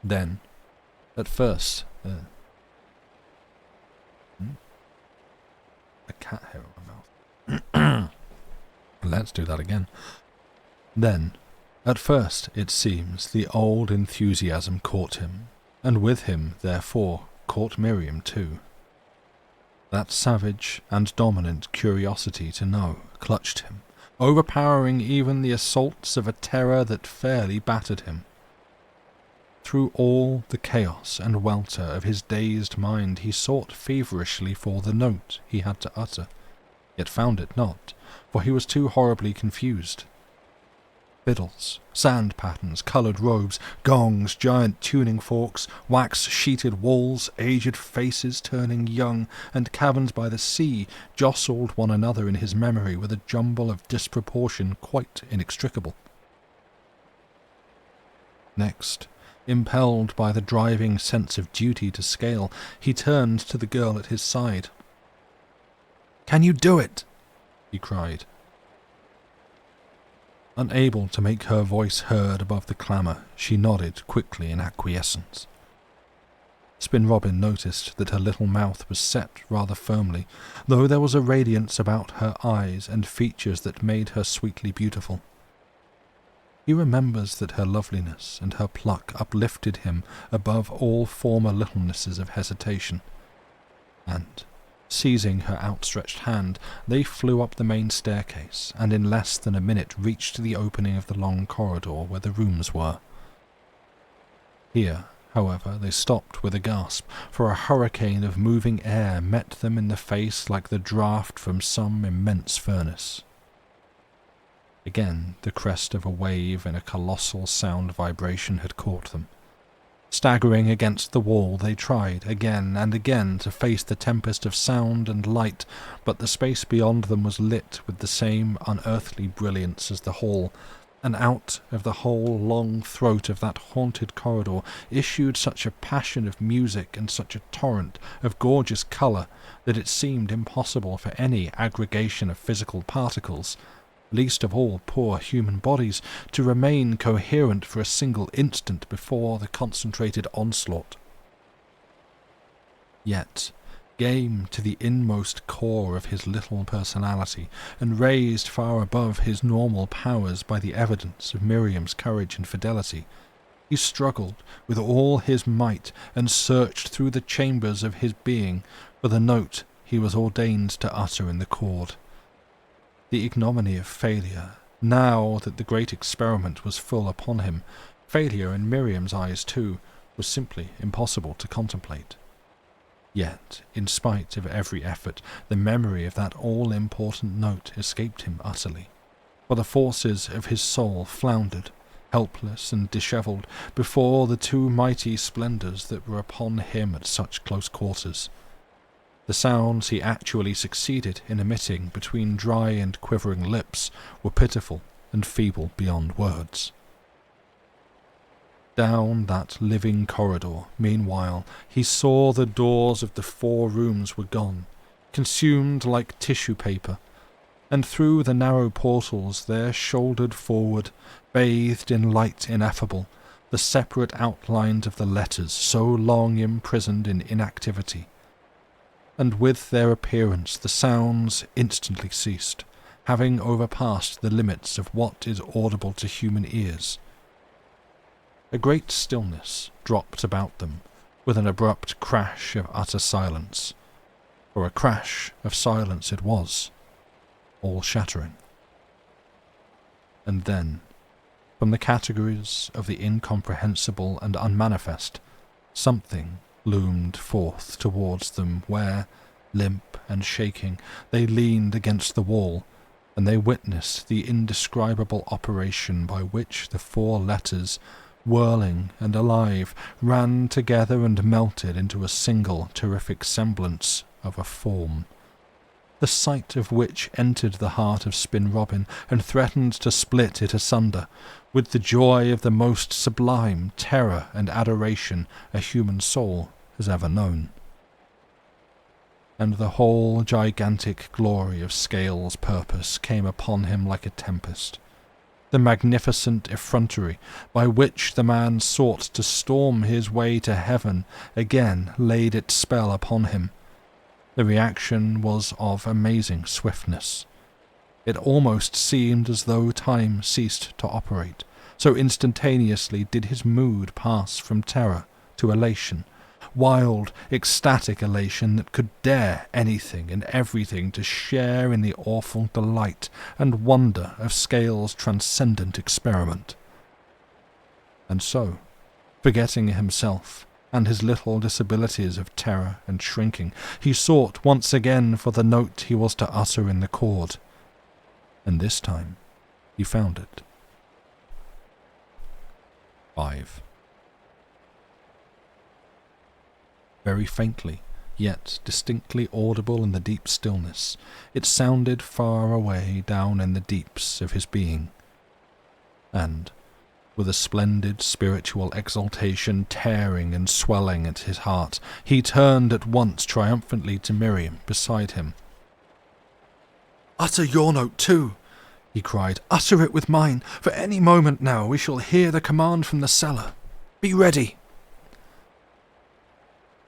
Then, at first, a cat hair on my mouth. Let's do that again. Then, at first, it seems, the old enthusiasm caught him, and with him, therefore, caught Miriam too. That savage and dominant curiosity to know clutched him, overpowering even the assaults of a terror that fairly battered him. Through all the chaos and welter of his dazed mind he sought feverishly for the note he had to utter, yet found it not, for he was too horribly confused. Fiddles, sand patterns, coloured robes, gongs, giant tuning forks, wax-sheeted walls, aged faces turning young, and caverns by the sea jostled one another in his memory with a jumble of disproportion quite inextricable. Next, impelled by the driving sense of duty to scale, he turned to the girl at his side. "Can you do it?" he cried. Unable to make her voice heard above the clamour, she nodded quickly in acquiescence. Spin Robin noticed that her little mouth was set rather firmly, though there was a radiance about her eyes and features that made her sweetly beautiful. He remembers that her loveliness and her pluck uplifted him above all former littlenesses of hesitation, and, seizing her outstretched hand, they flew up the main staircase, and in less than a minute reached the opening of the long corridor where the rooms were. Here, however, they stopped with a gasp, for a hurricane of moving air met them in the face like the draught from some immense furnace. Again, the crest of a wave in a colossal sound vibration had caught them. Staggering against the wall, they tried again and again to face the tempest of sound and light, but the space beyond them was lit with the same unearthly brilliance as the hall, and out of the whole long throat of that haunted corridor issued such a passion of music and such a torrent of gorgeous colour that it seemed impossible for any aggregation of physical particles, least of all poor human bodies, to remain coherent for a single instant before the concentrated onslaught. Yet, game to the inmost core of his little personality, and raised far above his normal powers by the evidence of Miriam's courage and fidelity, he struggled with all his might and searched through the chambers of his being for the note he was ordained to utter in the chord. The ignominy of failure, now that the great experiment was full upon him, failure in Miriam's eyes too, was simply impossible to contemplate. Yet, in spite of every effort, the memory of that all-important note escaped him utterly, for the forces of his soul floundered, helpless and dishevelled, before the two mighty splendours that were upon him at such close quarters. The sounds he actually succeeded in emitting between dry and quivering lips were pitiful and feeble beyond words. Down that living corridor, meanwhile, he saw the doors of the 4 rooms were gone, consumed like tissue paper, and through the narrow portals there shouldered forward, bathed in light ineffable, the separate outlines of the letters so long imprisoned in inactivity. And with their appearance the sounds instantly ceased, having overpassed the limits of what is audible to human ears. A great stillness dropped about them, with an abrupt crash of utter silence, for a crash of silence it was, all-shattering. And then, from the categories of the incomprehensible and unmanifest, something loomed forth towards them where, limp and shaking, they leaned against the wall, and they witnessed the indescribable operation by which the 4 letters, whirling and alive, ran together and melted into a single terrific semblance of a form, the sight of which entered the heart of Spin Robin and threatened to split it asunder, with the joy of the most sublime terror and adoration a human soul has ever known. And the whole gigantic glory of Scale's purpose came upon him like a tempest. The magnificent effrontery by which the man sought to storm his way to heaven again laid its spell upon him. The reaction was of amazing swiftness. It almost seemed as though time ceased to operate, so instantaneously did his mood pass from terror to elation, wild, ecstatic elation that could dare anything and everything to share in the awful delight and wonder of Scale's transcendent experiment. And so, forgetting himself and his little disabilities of terror and shrinking, he sought once again for the note he was to utter in the chord, and this time he found it. 5. Very faintly, yet distinctly audible in the deep stillness, it sounded far away down in the deeps of his being. And, with a splendid spiritual exultation tearing and swelling at his heart, he turned at once triumphantly to Miriam beside him. "Utter your note too!" he cried. "Utter it with mine, for any moment now we shall hear the command from the cellar. Be ready!"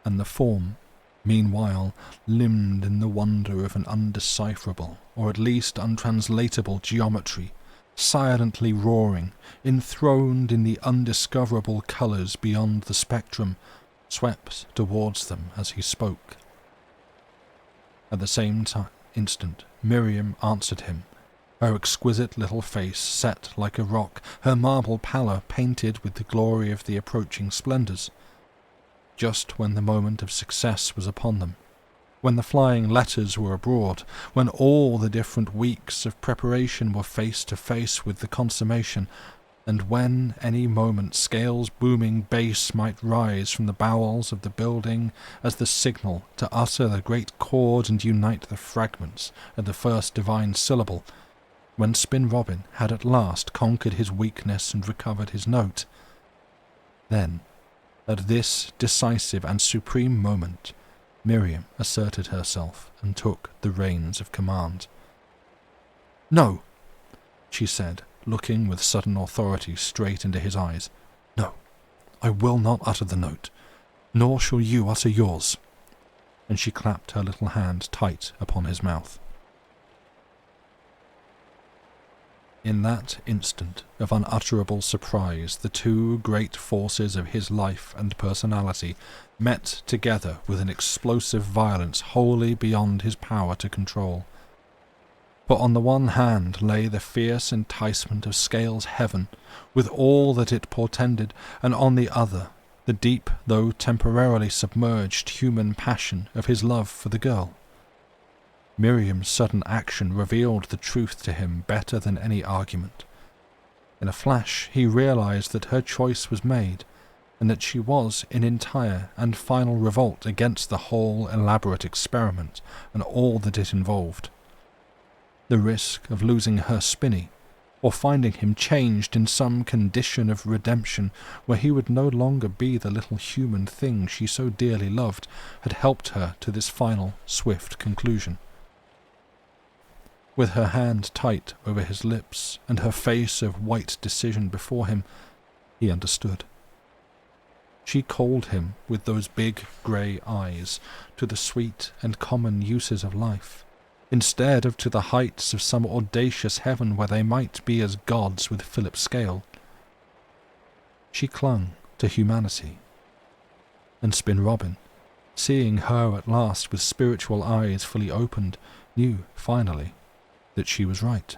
And the form, meanwhile, limned in the wonder of an undecipherable, or at least untranslatable geometry, silently roaring, enthroned in the undiscoverable colours beyond the spectrum, swept towards them as he spoke. At the same instant, Miriam answered him, her exquisite little face set like a rock, her marble pallor painted with the glory of the approaching splendours. Just when the moment of success was upon them, when the flying letters were abroad, when all the different weeks of preparation were face to face with the consummation, and when any moment Scales' booming bass might rise from the bowels of the building as the signal to utter the great chord and unite the fragments at the first divine syllable, when Spin Robin had at last conquered his weakness and recovered his note, then, at this decisive and supreme moment, Miriam asserted herself and took the reins of command. "No," she said, looking with sudden authority straight into his eyes. "No, I will not utter the note, nor shall you utter yours." And she clapped her little hand tight upon his mouth. In that instant of unutterable surprise, the two great forces of his life and personality met together with an explosive violence wholly beyond his power to control. For on the one hand lay the fierce enticement of Scales' heaven, with all that it portended, and on the other, the deep, though temporarily submerged human passion of his love for the girl. Miriam's sudden action revealed the truth to him better than any argument. In a flash he realized that her choice was made, and that she was in entire and final revolt against the whole elaborate experiment and all that it involved. The risk of losing her Spinny, or finding him changed in some condition of redemption where he would no longer be the little human thing she so dearly loved, had helped her to this final, swift conclusion. With her hand tight over his lips and her face of white decision before him, he understood. She called him with those big grey eyes to the sweet and common uses of life, instead of to the heights of some audacious heaven where they might be as gods with Philip Scale. She clung to humanity, and Spin Robin, seeing her at last with spiritual eyes fully opened, knew, finally, that she was right.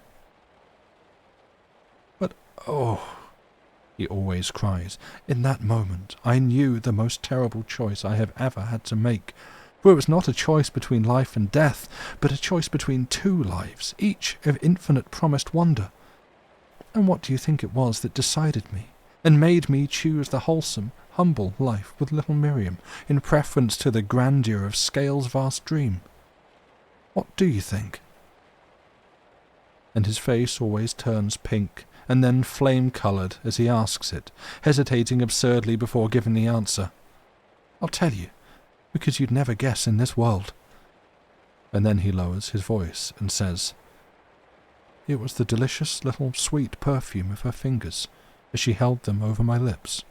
"But, oh," he always cries, "in that moment I knew the most terrible choice I have ever had to make, for it was not a choice between life and death, but a choice between two lives, each of infinite promised wonder. And what do you think it was that decided me, and made me choose the wholesome, humble life with little Miriam, in preference to the grandeur of Scales' vast dream? What do you think?" And his face always turns pink and then flame-coloured as he asks it, hesitating absurdly before giving the answer. "I'll tell you, because you'd never guess in this world." And then he lowers his voice and says, "It was the delicious little sweet perfume of her fingers as she held them over my lips."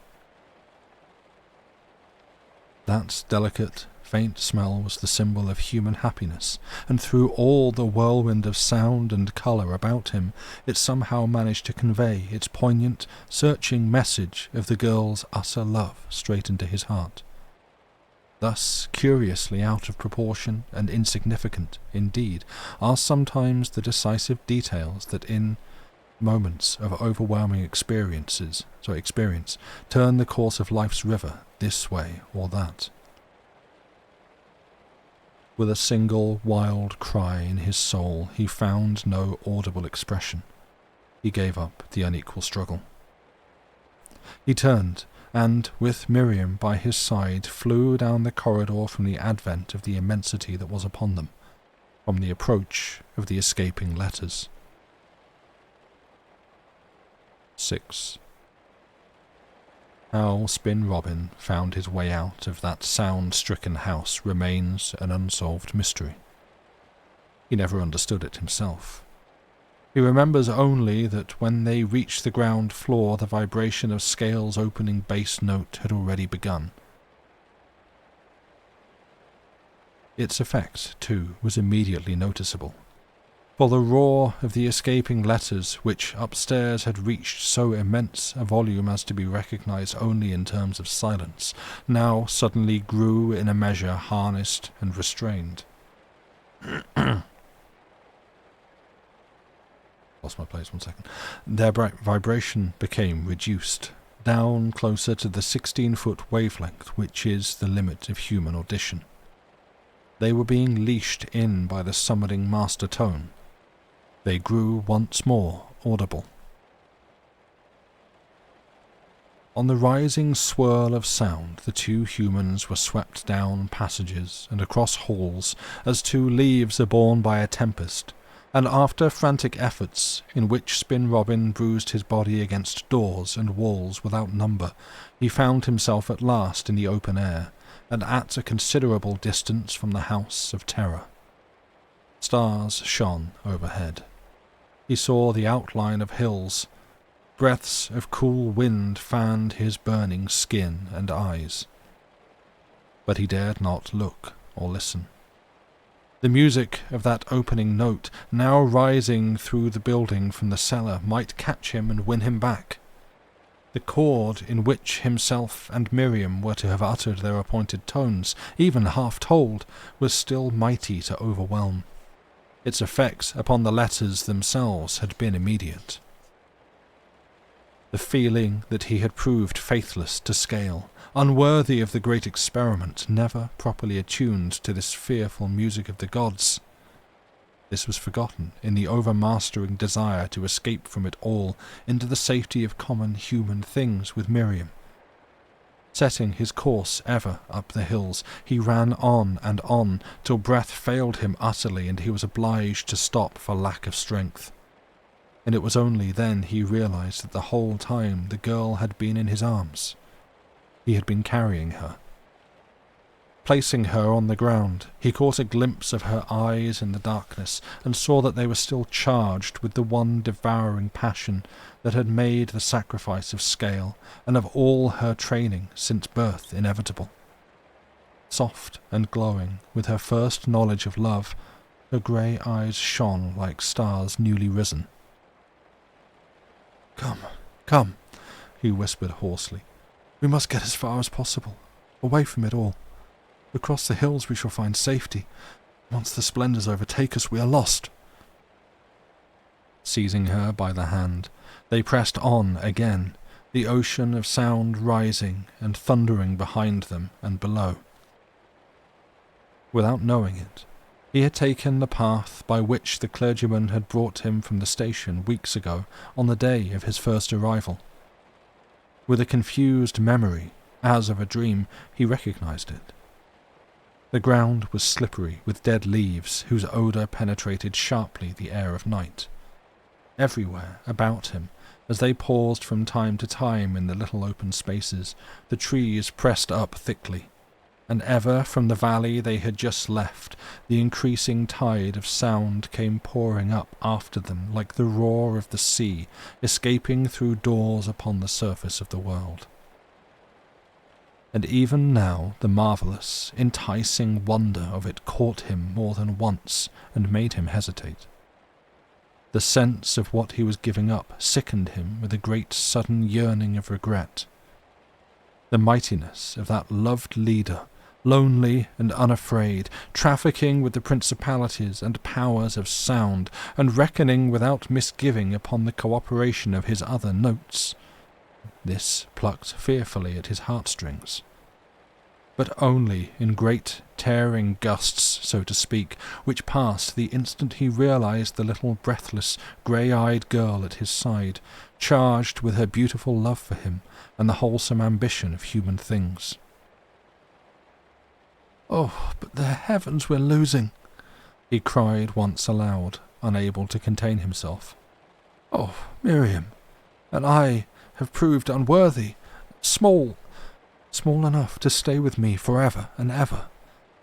That delicate, faint smell was the symbol of human happiness, and through all the whirlwind of sound and colour about him, it somehow managed to convey its poignant, searching message of the girl's utter love straight into his heart. Thus, curiously out of proportion and insignificant, indeed, are sometimes the decisive details that in moments of overwhelming experience turn the course of life's river this way or that. With a single wild cry in his soul, he found no audible expression. He gave up the unequal struggle. He turned, and, with Miriam by his side, flew down the corridor from the advent of the immensity that was upon them, from the approach of the escaping letters. 6. How Spin Robin found his way out of that sound-stricken house remains an unsolved mystery. He never understood it himself. He remembers only that when they reached the ground floor, the vibration of Scale's opening bass note had already begun. Its effect, too, was immediately noticeable, for the roar of the escaping letters, which upstairs had reached so immense a volume as to be recognized only in terms of silence, now suddenly grew in a measure harnessed and restrained. Lost my place 1 second. Their vibration became reduced, down closer to the 16-foot wavelength, which is the limit of human audition. They were being leashed in by the summoning master tone. They grew once more audible. On the rising swirl of sound, the two humans were swept down passages and across halls as two leaves are borne by a tempest, and after frantic efforts, in which Spin Robin bruised his body against doors and walls without number, he found himself at last in the open air, and at a considerable distance from the House of Terror. Stars shone overhead. He saw the outline of hills. Breaths of cool wind fanned his burning skin and eyes. But he dared not look or listen. The music of that opening note, now rising through the building from the cellar, might catch him and win him back. The chord in which himself and Miriam were to have uttered their appointed tones, even half-told, was still mighty to overwhelm. Its effects upon the letters themselves had been immediate. The feeling that he had proved faithless to Scale, unworthy of the great experiment, never properly attuned to this fearful music of the gods. This was forgotten in the overmastering desire to escape from it all into the safety of common human things with Miriam. Setting his course ever up the hills, he ran on, till breath failed him utterly and he was obliged to stop for lack of strength. And it was only then he realized that the whole time the girl had been in his arms. He had been carrying her. Placing her on the ground, he caught a glimpse of her eyes in the darkness, and saw that they were still charged with the one devouring passion that had made the sacrifice of Scale, and of all her training since birth inevitable. Soft and glowing with her first knowledge of love, her grey eyes shone like stars newly risen. "Come, come," he whispered hoarsely. "We must get as far as possible, away from it all. Across the hills we shall find safety. Once the splendours overtake us, we are lost." Seizing her by the hand, they pressed on again, the ocean of sound rising and thundering behind them and below. Without knowing it, he had taken the path by which the clergyman had brought him from the station weeks ago on the day of his first arrival. With a confused memory, as of a dream, he recognized it. The ground was slippery with dead leaves whose odour penetrated sharply the air of night. Everywhere about him, as they paused from time to time in the little open spaces, the trees pressed up thickly, and ever from the valley they had just left, the increasing tide of sound came pouring up after them like the roar of the sea escaping through doors upon the surface of the world. And even now the marvellous, enticing wonder of it caught him more than once and made him hesitate. The sense of what he was giving up sickened him with a great sudden yearning of regret. The mightiness of that loved leader, lonely and unafraid, trafficking with the principalities and powers of sound, and reckoning without misgiving upon the cooperation of his other notes. This plucked fearfully at his heartstrings. but only in great tearing gusts, so to speak, which passed the instant he realized the little breathless, grey-eyed girl at his side, charged with her beautiful love for him and the wholesome ambition of human things. "Oh, but the heavens, we're losing!" he cried once aloud, unable to contain himself. "Oh, Miriam, and I have proved unworthy, small enough to stay with me forever and ever,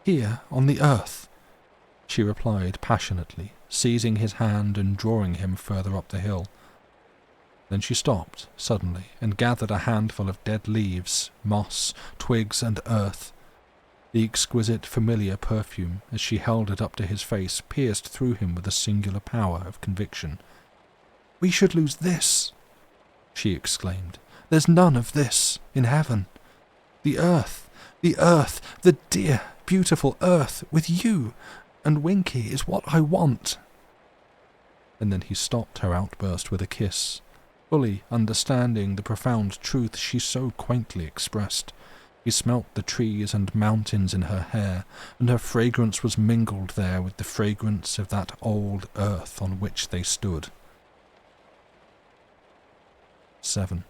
here on the earth," she replied passionately, seizing his hand and drawing him further up the hill. Then she stopped suddenly and gathered a handful of dead leaves, moss, twigs, and earth. The exquisite familiar perfume, as she held it up to his face, pierced through him with a singular power of conviction. "We should lose this," she exclaimed. "There's none of this in heaven. The earth, the dear, beautiful earth, with you and Winky is what I want." And then he stopped her outburst with a kiss, fully understanding the profound truth she so quaintly expressed. He smelt the trees and mountains in her hair, and her fragrance was mingled there with the fragrance of that old earth on which they stood. 7.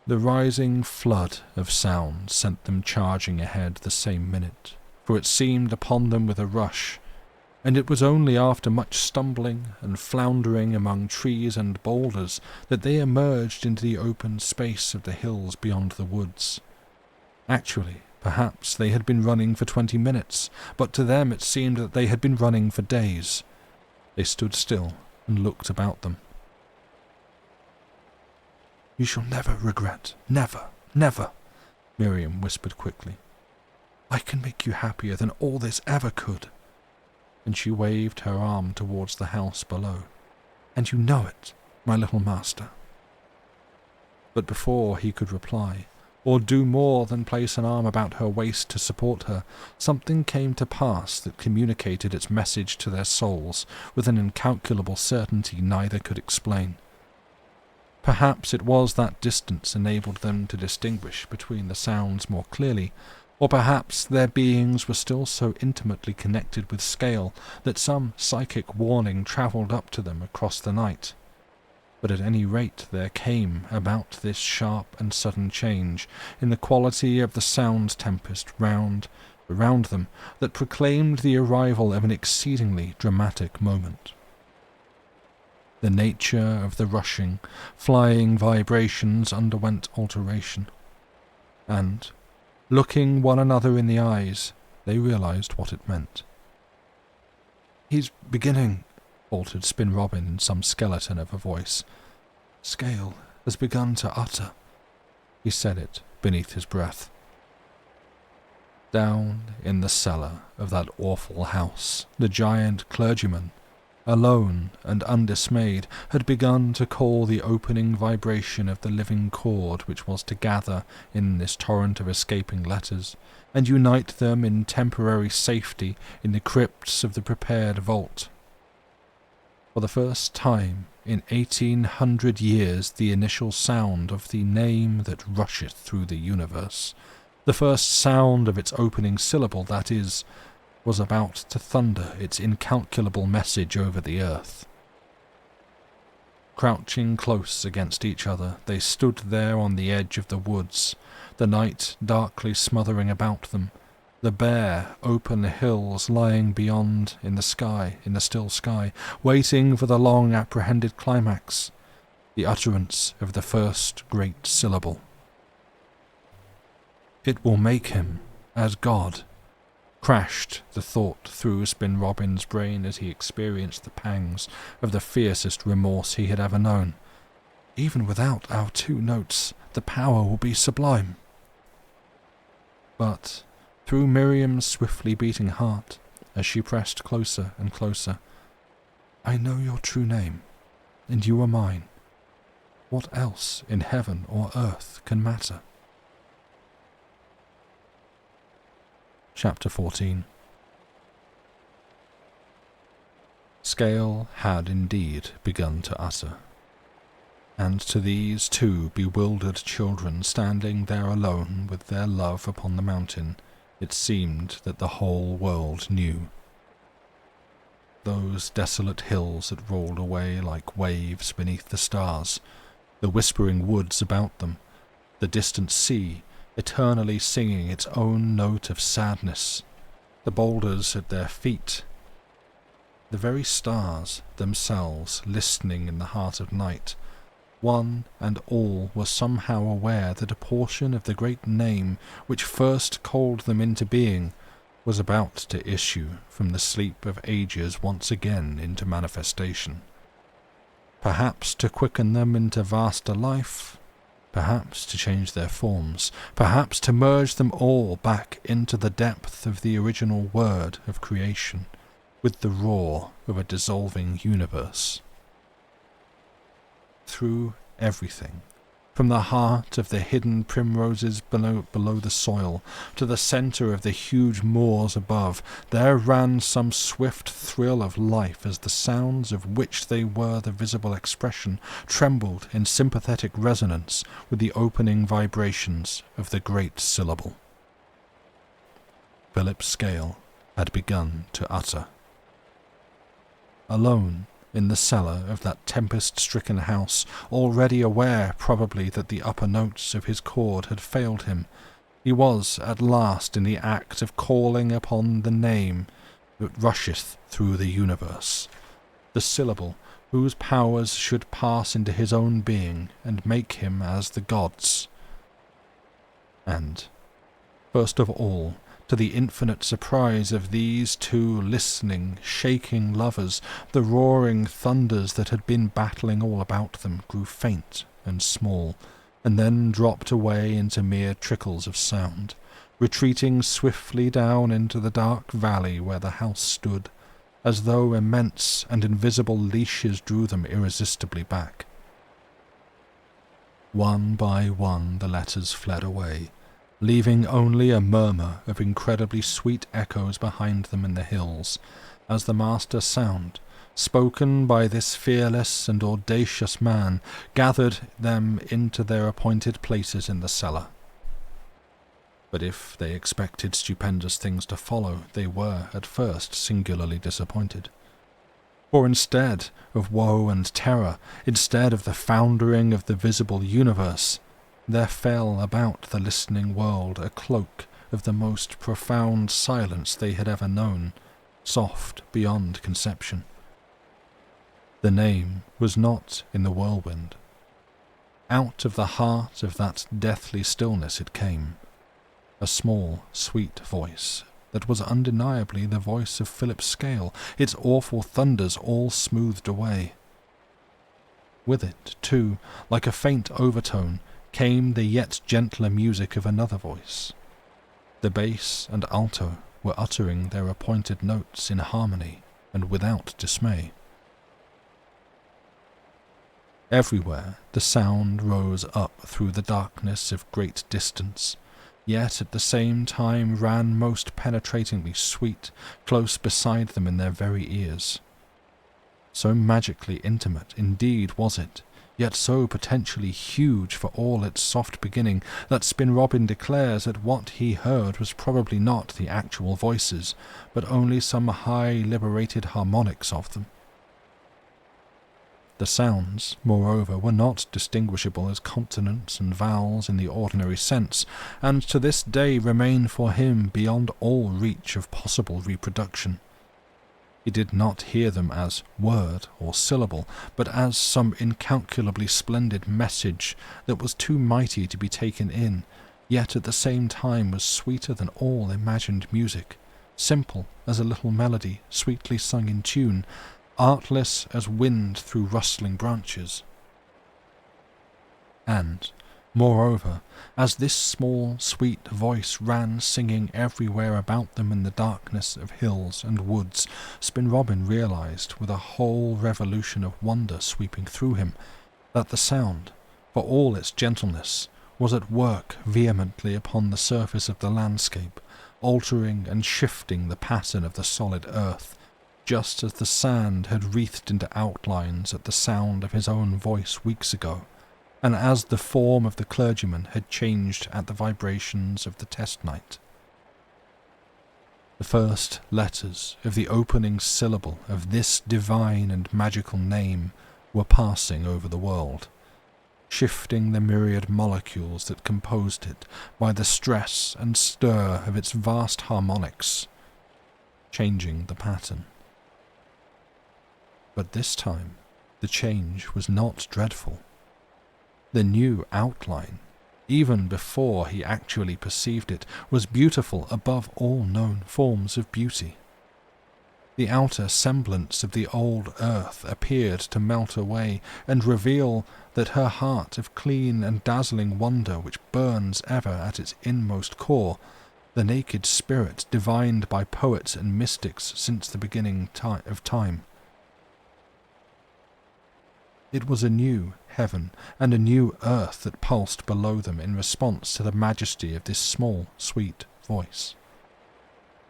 The rising flood of sound sent them charging ahead the same minute, for it seemed upon them with a rush, and it was only after much stumbling and floundering among trees and boulders that they emerged into the open space of the hills beyond the woods. Actually, perhaps they had been running for 20 minutes, but to them it seemed that they had been running for days. They stood still and looked about them. "You shall never regret, never, never," Miriam whispered quickly. "I can make you happier than all this ever could." And she waved her arm towards the house below. "And you know it, my little master." But before he could reply, or do more than place an arm about her waist to support her, something came to pass that communicated its message to their souls with an incalculable certainty neither could explain. Perhaps it was that distance enabled them to distinguish between the sounds more clearly, or perhaps their beings were still so intimately connected with scale that some psychic warning travelled up to them across the night. But at any rate there came about this sharp and sudden change in the quality of the sound tempest around them that proclaimed the arrival of an exceedingly dramatic moment. The nature of the rushing, flying vibrations underwent alteration, and, looking one another in the eyes, they realized what it meant. "He's beginning," faltered Spin Robin in some skeleton of a voice. "Scale has begun to utter." He said it beneath his breath. Down in the cellar of that awful house, the giant clergyman, alone and undismayed, had begun to call the opening vibration of the living chord which was to gather in this torrent of escaping letters, and unite them in temporary safety in the crypts of the prepared vault. For the first time in 1800 years the initial sound of the name that rusheth through the universe, the first sound of its opening syllable, that is, was about to thunder its incalculable message over the earth. Crouching close against each other, they stood there on the edge of the woods, the night darkly smothering about them, the bare, open hills lying beyond in the still sky, waiting for the long-apprehended climax, the utterance of the first great syllable. "It will make him as God," crashed the thought through Spin Robin's brain as he experienced the pangs of the fiercest remorse he had ever known. "Even without our 2 notes, the power will be sublime." But through Miriam's swiftly beating heart, as she pressed closer and closer, "I know your true name, and you are mine. What else in heaven or earth can matter?" Chapter 14. Scale had indeed begun to utter, And to these two bewildered children standing there alone with their love upon the mountain, it seemed that the whole world knew. Those desolate hills that rolled away like waves beneath the stars, the whispering woods about them, the distant sea eternally singing its own note of sadness, the boulders at their feet, the very stars themselves listening in the heart of night, one and all were somehow aware that a portion of the great name which first called them into being was about to issue from the sleep of ages once again into manifestation. Perhaps to quicken them into vaster life, perhaps to change their forms, perhaps to merge them all back into the depth of the original word of creation, with the roar of a dissolving universe. Through everything, from the heart of the hidden primroses below the soil to the centre of the huge moors above, there ran some swift thrill of life as the sounds of which they were the visible expression trembled in sympathetic resonance with the opening vibrations of the great syllable. Philip's scale had begun to utter. Alone, in the cellar of that tempest-stricken house, already aware probably that the upper notes of his chord had failed him, he was at last in the act of calling upon the name that rusheth through the universe, the syllable whose powers should pass into his own being and make him as the gods. And, first of all, to the infinite surprise of these two listening, shaking lovers, the roaring thunders that had been battling all about them grew faint and small, and then dropped away into mere trickles of sound, retreating swiftly down into the dark valley where the house stood, as though immense and invisible leashes drew them irresistibly back. One by one the letters fled away, leaving only a murmur of incredibly sweet echoes behind them in the hills, as the master sound, spoken by this fearless and audacious man, gathered them into their appointed places in the cellar. But if they expected stupendous things to follow, they were, at first, singularly disappointed. For instead of woe and terror, instead of the foundering of the visible universe, there fell about the listening world a cloak of the most profound silence they had ever known, soft beyond conception. The name was not in the whirlwind. Out of the heart of that deathly stillness it came, a small, sweet voice that was undeniably the voice of Philip's scale, its awful thunders all smoothed away. With it, too, like a faint overtone, came the yet gentler music of another voice. The bass and alto were uttering their appointed notes in harmony and without dismay. Everywhere the sound rose up through the darkness of great distance, yet at the same time ran most penetratingly sweet, close beside them in their very ears. So magically intimate, indeed, was it, yet so potentially huge for all its soft beginning, that Spin Robin declares that what he heard was probably not the actual voices, but only some high liberated harmonics of them. The sounds, moreover, were not distinguishable as consonants and vowels in the ordinary sense, and to this day remain for him beyond all reach of possible reproduction. He did not hear them as word or syllable, but as some incalculably splendid message that was too mighty to be taken in, yet at the same time was sweeter than all imagined music, simple as a little melody sweetly sung in tune, artless as wind through rustling branches. And, moreover, as this small, sweet voice ran singing everywhere about them in the darkness of hills and woods, Spin Robin realized, with a whole revolution of wonder sweeping through him, that the sound, for all its gentleness, was at work vehemently upon the surface of the landscape, altering and shifting the pattern of the solid earth, just as the sand had wreathed into outlines at the sound of his own voice weeks ago, and as the form of the clergyman had changed at the vibrations of the test night. The first letters of the opening syllable of this divine and magical name were passing over the world, shifting the myriad molecules that composed it by the stress and stir of its vast harmonics, changing the pattern. But this time, the change was not dreadful. The new outline, even before he actually perceived it, was beautiful above all known forms of beauty. The outer semblance of the old earth appeared to melt away and reveal that her heart of clean and dazzling wonder which burns ever at its inmost core, the naked spirit divined by poets and mystics since the beginning of time. It was a new heaven and a new earth that pulsed below them in response to the majesty of this small, sweet voice.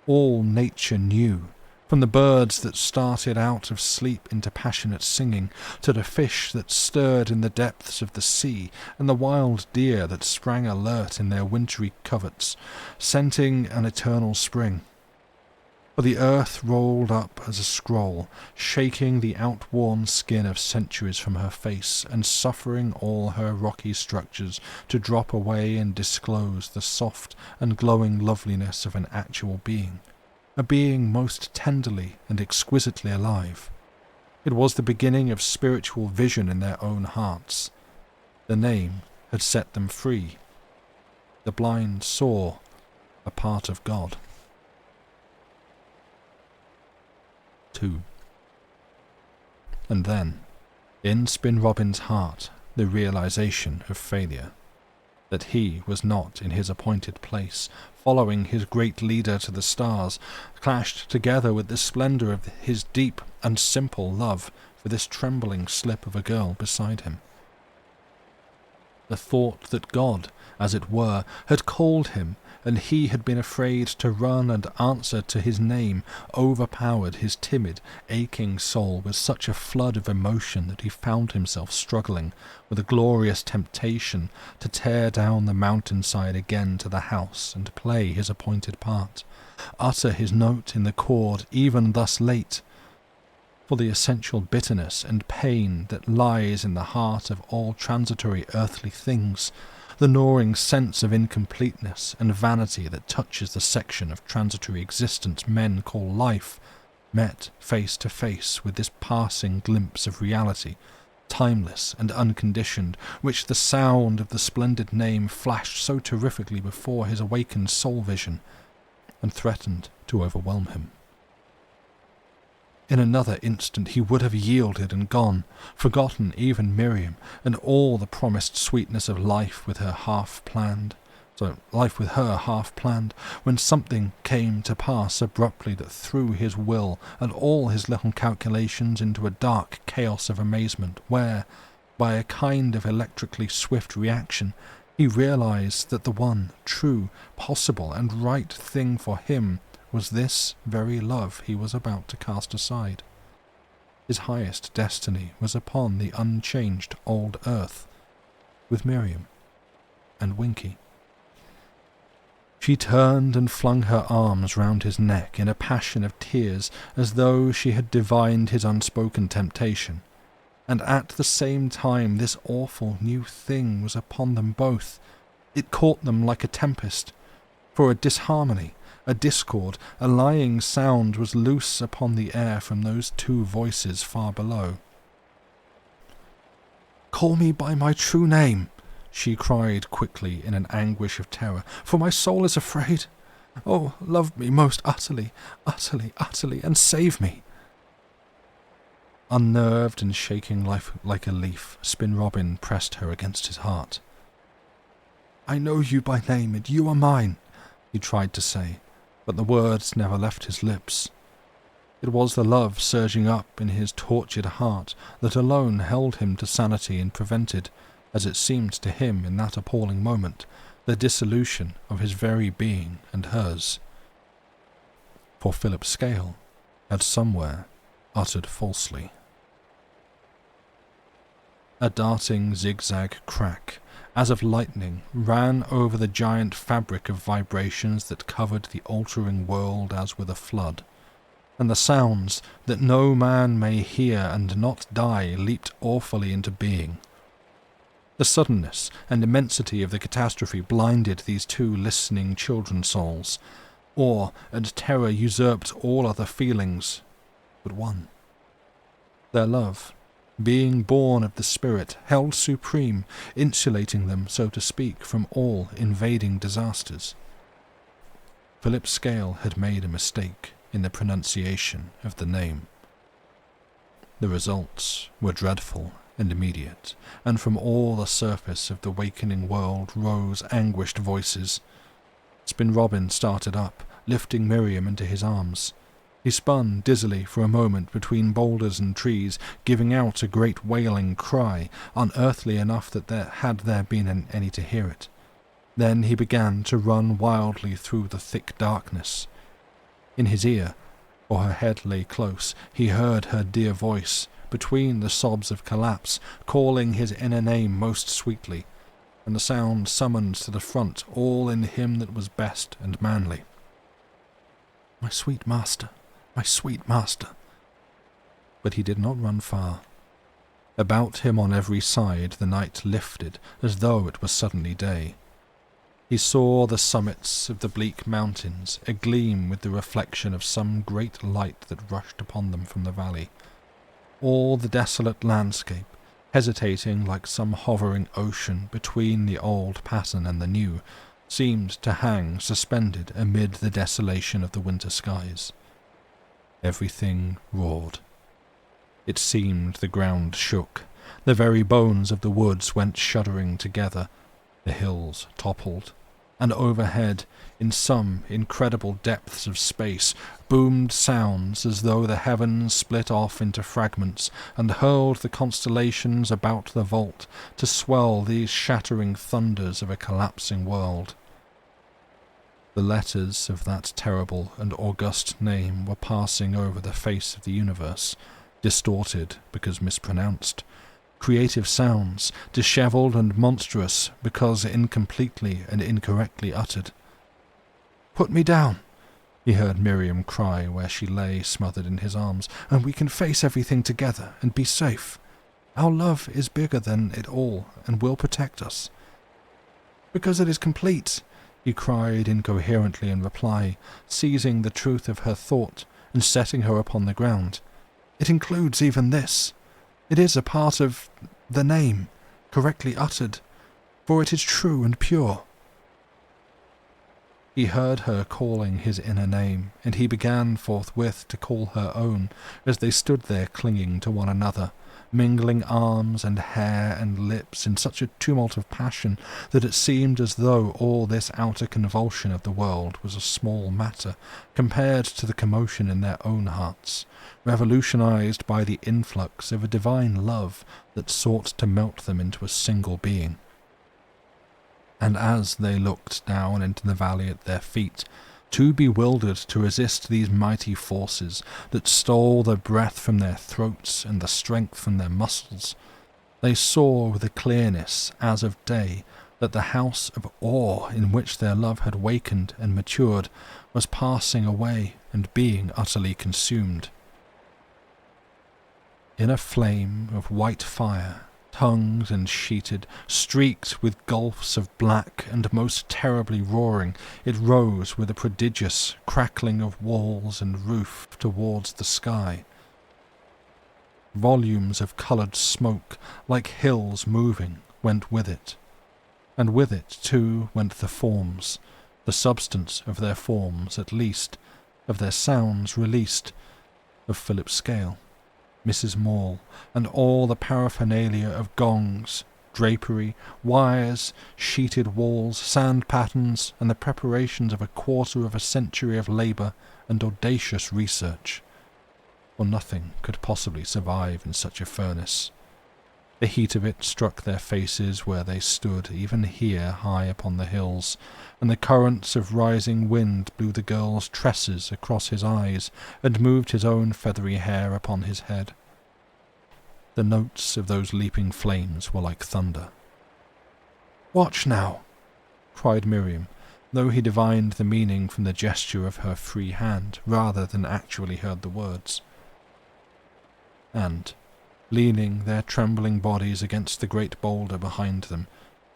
All nature knew, from the birds that started out of sleep into passionate singing, to the fish that stirred in the depths of the sea, and the wild deer that sprang alert in their wintry coverts, scenting an eternal spring. For the earth rolled up as a scroll, shaking the outworn skin of centuries from her face, and suffering all her rocky structures to drop away and disclose the soft and glowing loveliness of an actual being, a being most tenderly and exquisitely alive. It was the beginning of spiritual vision in their own hearts. The name had set them free. The blind saw a part of God. 2. And then, in Spin Robin's heart, the realization of failure, that he was not in his appointed place, following his great leader to the stars, clashed together with the splendor of his deep and simple love for this trembling slip of a girl beside him. The thought that God, as it were, had called him, and he had been afraid to run and answer to his name, overpowered his timid, aching soul with such a flood of emotion that he found himself struggling with a glorious temptation to tear down the mountainside again to the house and play his appointed part, utter his note in the chord even thus late. For the essential bitterness and pain that lies in the heart of all transitory earthly things, the gnawing sense of incompleteness and vanity that touches the section of transitory existence men call life, met face to face with this passing glimpse of reality, timeless and unconditioned, which the sound of the splendid name flashed so terrifically before his awakened soul vision, and threatened to overwhelm him. In another instant he would have yielded and gone, forgotten even Miriam, and all the promised sweetness of life with her half-planned, when something came to pass abruptly that threw his will and all his little calculations into a dark chaos of amazement, where, by a kind of electrically swift reaction, he realized that the one true, possible, and right thing for him was this very love he was about to cast aside. His highest destiny was upon the unchanged old earth, with Miriam and Winky. She turned and flung her arms round his neck in a passion of tears, as though she had divined his unspoken temptation, and at the same time this awful new thing was upon them both. It caught them like a tempest, for a disharmony, a discord, a lying sound was loose upon the air from those two voices far below. "Call me by my true name," she cried quickly in an anguish of terror, "for my soul is afraid. Oh, love me most utterly, utterly, utterly, and save me." Unnerved and shaking like a leaf, Spin Robin pressed her against his heart. "I know you by name, and you are mine," he tried to say, but the words never left his lips. It was the love surging up in his tortured heart that alone held him to sanity and prevented, as it seemed to him in that appalling moment, the dissolution of his very being and hers. For Philip Scale had somewhere uttered falsely. A darting zigzag crack, as of lightning, ran over the giant fabric of vibrations that covered the altering world as with a flood, and the sounds that no man may hear and not die leaped awfully into being. The suddenness and immensity of the catastrophe blinded these two listening children souls. Awe and terror usurped all other feelings but one. Their love, being born of the spirit, held supreme, insulating them, so to speak, from all invading disasters. Philip Scale had made a mistake in the pronunciation of the name. The results were dreadful and immediate, and from all the surface of the wakening world rose anguished voices. Spin Robin started up, lifting Miriam into his arms. He spun dizzily for a moment between boulders and trees, giving out a great wailing cry, unearthly enough that there been any to hear it. Then he began to run wildly through the thick darkness. In his ear, for her head lay close, he heard her dear voice, between the sobs of collapse, calling his inner name most sweetly, and the sound summoned to the front all in him that was best and manly. "My sweet master, my sweet master." But he did not run far. About him on every side the night lifted, as though it were suddenly day. He saw the summits of the bleak mountains agleam with the reflection of some great light that rushed upon them from the valley. All the desolate landscape, hesitating like some hovering ocean between the old pattern and the new, seemed to hang suspended amid the desolation of the winter skies. Everything roared. It seemed the ground shook. The very bones of the woods went shuddering together. The hills toppled. And overhead, in some incredible depths of space, boomed sounds as though the heavens split off into fragments and hurled the constellations about the vault to swell these shattering thunders of a collapsing world. The letters of that terrible and august name were passing over the face of the universe, distorted because mispronounced. Creative sounds, dishevelled and monstrous because incompletely and incorrectly uttered. "Put me down," he heard Miriam cry where she lay smothered in his arms, "and we can face everything together and be safe. Our love is bigger than it all and will protect us." "Because it is complete," he cried incoherently in reply, seizing the truth of her thought and setting her upon the ground. "It includes even this. It is a part of the name, correctly uttered, for it is true and pure." He heard her calling his inner name, and he began forthwith to call her own, as they stood there clinging to one another, mingling arms and hair and lips in such a tumult of passion that it seemed as though all this outer convulsion of the world was a small matter compared to the commotion in their own hearts, revolutionized by the influx of a divine love that sought to melt them into a single being. And as they looked down into the valley at their feet, too bewildered to resist these mighty forces that stole the breath from their throats and the strength from their muscles, they saw with a clearness as of day that the house of awe in which their love had wakened and matured was passing away and being utterly consumed. In a flame of white fire, tongued and sheeted, streaked with gulfs of black and most terribly roaring, it rose with a prodigious crackling of walls and roof towards the sky. Volumes of coloured smoke, like hills moving, went with it, and with it, too, went the forms, the substance of their forms, at least, of their sounds released, of Philip Scale, Mrs. Maule, and all the paraphernalia of gongs, drapery, wires, sheeted walls, sand patterns, and the preparations of a quarter of a century of labour and audacious research. For nothing could possibly survive in such a furnace. The heat of it struck their faces where they stood, even here high upon the hills, and the currents of rising wind blew the girl's tresses across his eyes and moved his own feathery hair upon his head. The notes of those leaping flames were like thunder. "Watch now!" cried Miriam, though he divined the meaning from the gesture of her free hand rather than actually heard the words. And, leaning their trembling bodies against the great boulder behind them,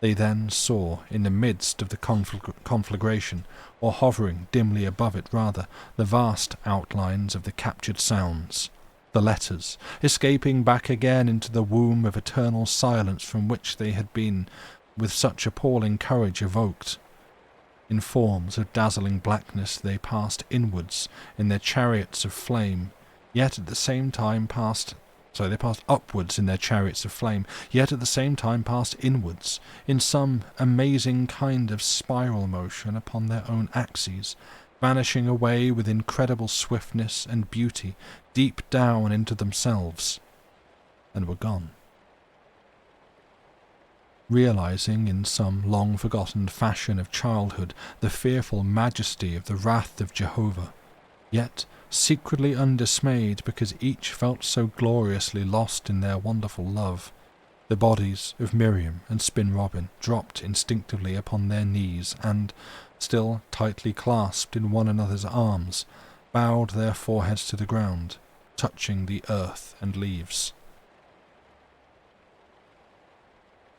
they then saw, in the midst of the conflagration, or hovering dimly above it rather, the vast outlines of the captured sounds, the letters, escaping back again into the womb of eternal silence from which they had been, with such appalling courage, evoked. In forms of dazzling blackness they passed inwards in their chariots of flame, yet at the same time they passed upwards in their chariots of flame, yet at the same time passed inwards, in some amazing kind of spiral motion upon their own axes, vanishing away with incredible swiftness and beauty deep down into themselves, and were gone. Realizing in some long-forgotten fashion of childhood the fearful majesty of the wrath of Jehovah, yet secretly undismayed because each felt so gloriously lost in their wonderful love, the bodies of Miriam and Spin Robin dropped instinctively upon their knees and, still tightly clasped in one another's arms, bowed their foreheads to the ground, touching the earth and leaves.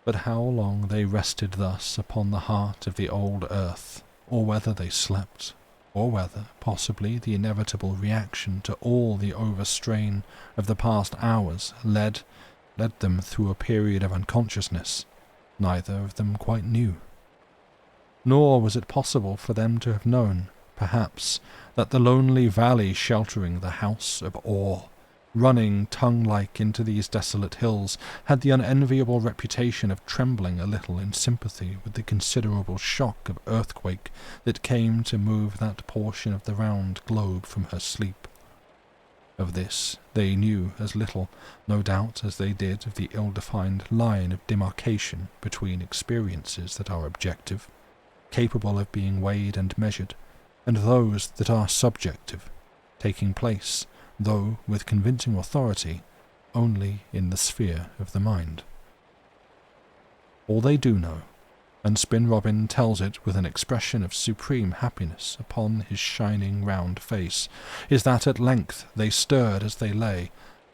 But how long they rested thus upon the heart of the old earth, or whether they slept, or whether, possibly, the inevitable reaction to all the overstrain of the past hours led them through a period of unconsciousness, neither of them quite knew. Nor was it possible for them to have known, perhaps, that the lonely valley sheltering the house of Awe, running tongue-like into these desolate hills, had the unenviable reputation of trembling a little in sympathy with the considerable shock of earthquake that came to move that portion of the round globe from her sleep. Of this they knew as little, no doubt, as they did of the ill-defined line of demarcation between experiences that are objective, capable of being weighed and measured, and those that are subjective, taking place, though with convincing authority, only in the sphere of the mind. All they do know, and Spin Robin tells it with an expression of supreme happiness upon his shining round face, is that at length they stirred as they lay,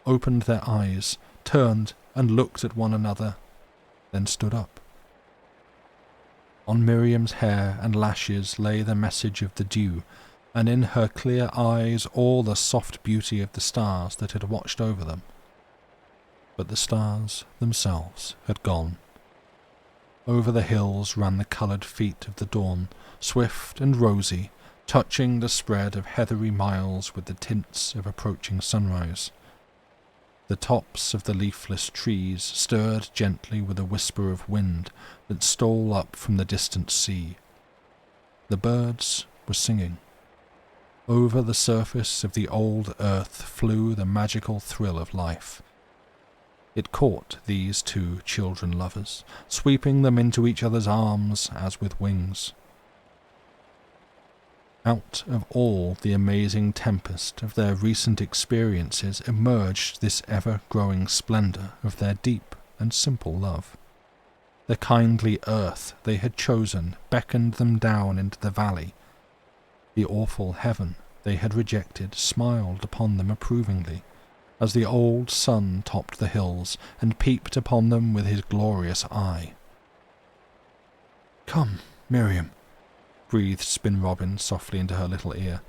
opened their eyes, turned and looked at one another, then stood up. On Miriam's hair and lashes lay the message of the dew, and in her clear eyes all the soft beauty of the stars that had watched over them. But the stars themselves had gone. Over the hills ran the coloured feet of the dawn, swift and rosy, touching the spread of heathery miles with the tints of approaching sunrise. The tops of the leafless trees stirred gently with a whisper of wind that stole up from the distant sea. The birds were singing. Over the surface of the old earth flew the magical thrill of life. It caught these two children-lovers, sweeping them into each other's arms as with wings. Out of all the amazing tempest of their recent experiences emerged this ever-growing splendour of their deep and simple love. The kindly earth they had chosen beckoned them down into the valley. The awful heaven they had rejected smiled upon them approvingly, as the old sun topped the hills and peeped upon them with his glorious eye. "Come, Miriam," breathed Spin Robin softly into her little ear.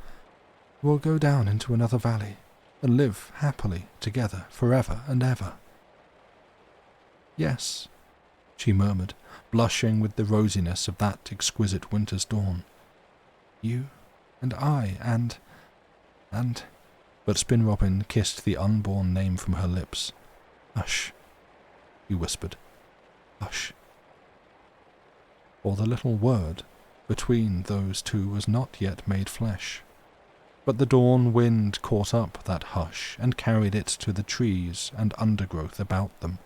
"We'll go down into another valley, and live happily together forever and ever." "Yes," she murmured, blushing with the rosiness of that exquisite winter's dawn. "You and I and... But Spin Robin kissed the unborn name from her lips. "Hush," he whispered. "Hush." For the little word between those two was not yet made flesh. But the dawn wind caught up that hush and carried it to the trees and undergrowth about them,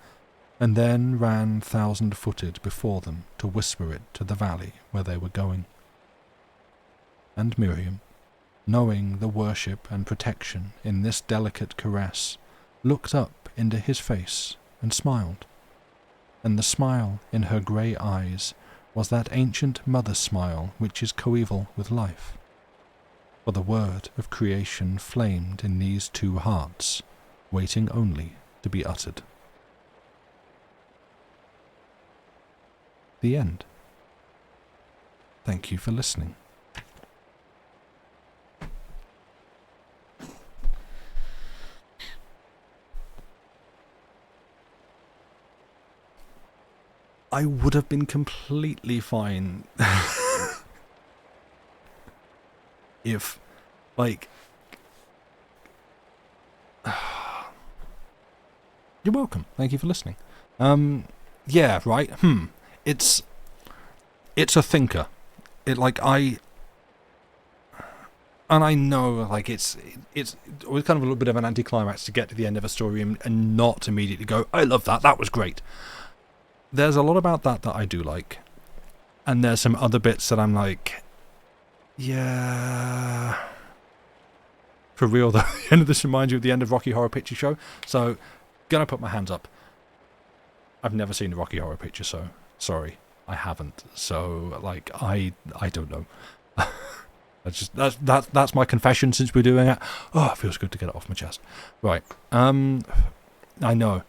and then ran thousand-footed before them to whisper it to the valley where they were going. And Miriam, knowing the worship and protection in this delicate caress, looked up into his face and smiled. And the smile in her grey eyes was that ancient mother smile which is coeval with life. For the word of creation flamed in these two hearts, waiting only to be uttered. The end. Thank you for listening. I would have been completely fine if, like... You're welcome. Thank you for listening. Yeah, right. It's a thinker. And I know, like, it's always kind of a little bit of an anticlimax to get to the end of a story and not immediately go, I love that, that was great. There's a lot about that I do like. And there's some other bits that I'm like, yeah... For real, though, the end of this reminds you of the end of Rocky Horror Picture Show. So, gonna put my hands up. I've never seen the Rocky Horror Picture Show. Sorry, I haven't. So, like, I don't know. That's my confession since we're doing it. Oh, it feels good to get it off my chest. Right. I know.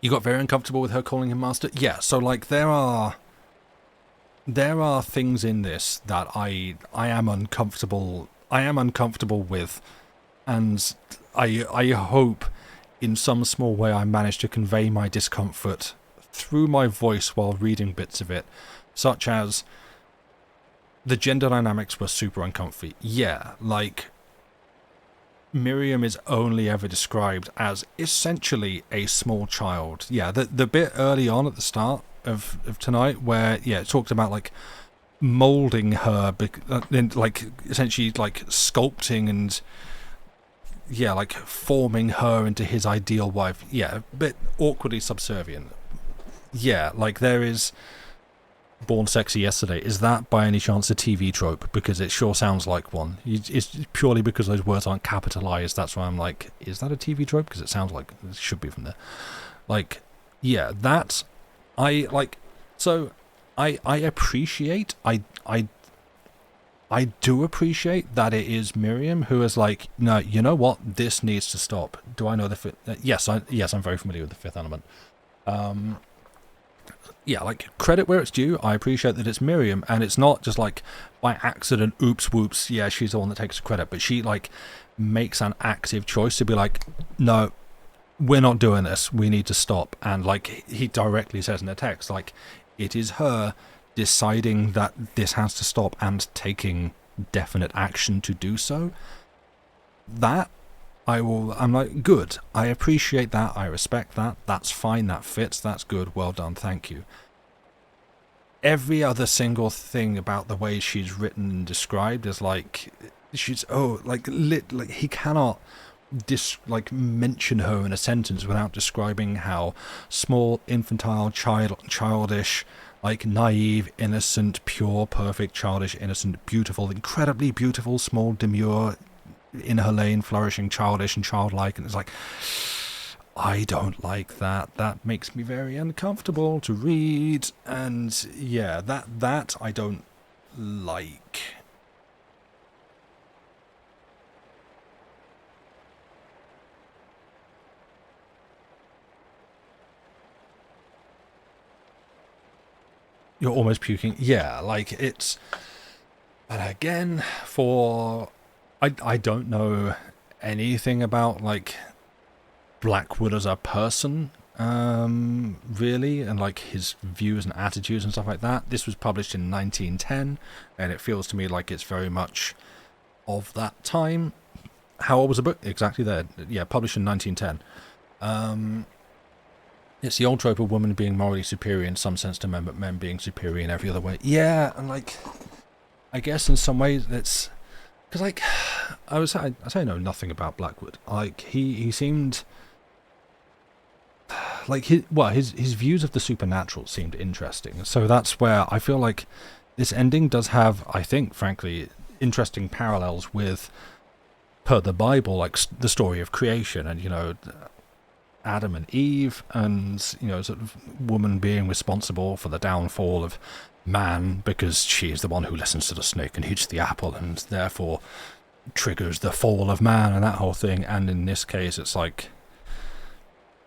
You got very uncomfortable with her calling him master? Yeah, so, like, there are things in this that I am uncomfortable with, and I hope in some small way I managed to convey my discomfort through my voice while reading bits of it, such as the gender dynamics were super uncomfy. Yeah, like, Miriam is only ever described as essentially a small child. Yeah, the bit early on at the start of tonight where, yeah, it talked about, like, moulding her, like, essentially, like, sculpting and, yeah, like, forming her into his ideal wife. Yeah, a bit awkwardly subservient. Yeah, like, there is Born Sexy Yesterday. Is that by any chance a TV trope? Because it sure sounds like one. It's purely because those words aren't capitalized. That's why I'm like, is that a TV trope? Because it sounds like it should be from there. Like, yeah, that I like. So I appreciate. I do appreciate that it is Miriam who is like, no, you know what? This needs to stop. Do I know the fifth? Yes, I'm very familiar with the Fifth Element. Yeah, like, credit where it's due. I appreciate that it's Miriam, and it's not just like by accident, oops, whoops, yeah, she's the one that takes the credit, but she, like, makes an active choice to be like, no, we're not doing this, we need to stop. And, like, he directly says in the text, like, it is her deciding that this has to stop and taking definite action to do so. That I'm like, good. I appreciate that. I respect that. That's fine. That fits. That's good. Well done. Thank you. Every other single thing about the way she's written and described is like, she's, like he cannot mention her in a sentence without describing how small, infantile, childish, like, naive, innocent, pure, perfect, childish, innocent, beautiful, incredibly beautiful, small, demure, in her lane, flourishing, childish and childlike. And it's like, I don't like that. That makes me very uncomfortable to read. And yeah, that I don't like. You're almost puking. Yeah, like, it's... But again, I don't know anything about, like, Blackwood as a person, really, and, like, his views and attitudes and stuff like that. This was published in 1910, and it feels to me like it's very much of that time. How old was the book? Exactly there. Yeah, published in 1910. It's the old trope of women being morally superior in some sense to men, but men being superior in every other way. Yeah, and, like, I guess in some ways it's... Because, like, I say know nothing about Blackwood. Like, he seemed... Like, his views of the supernatural seemed interesting. So that's where I feel like this ending does have, I think, frankly, interesting parallels with, per the Bible, like, the story of creation. And, you know, Adam and Eve, and sort of woman being responsible for the downfall of man because she is the one who listens to the snake and eats the apple, and therefore triggers the fall of man and that whole thing. And in this case, it's like,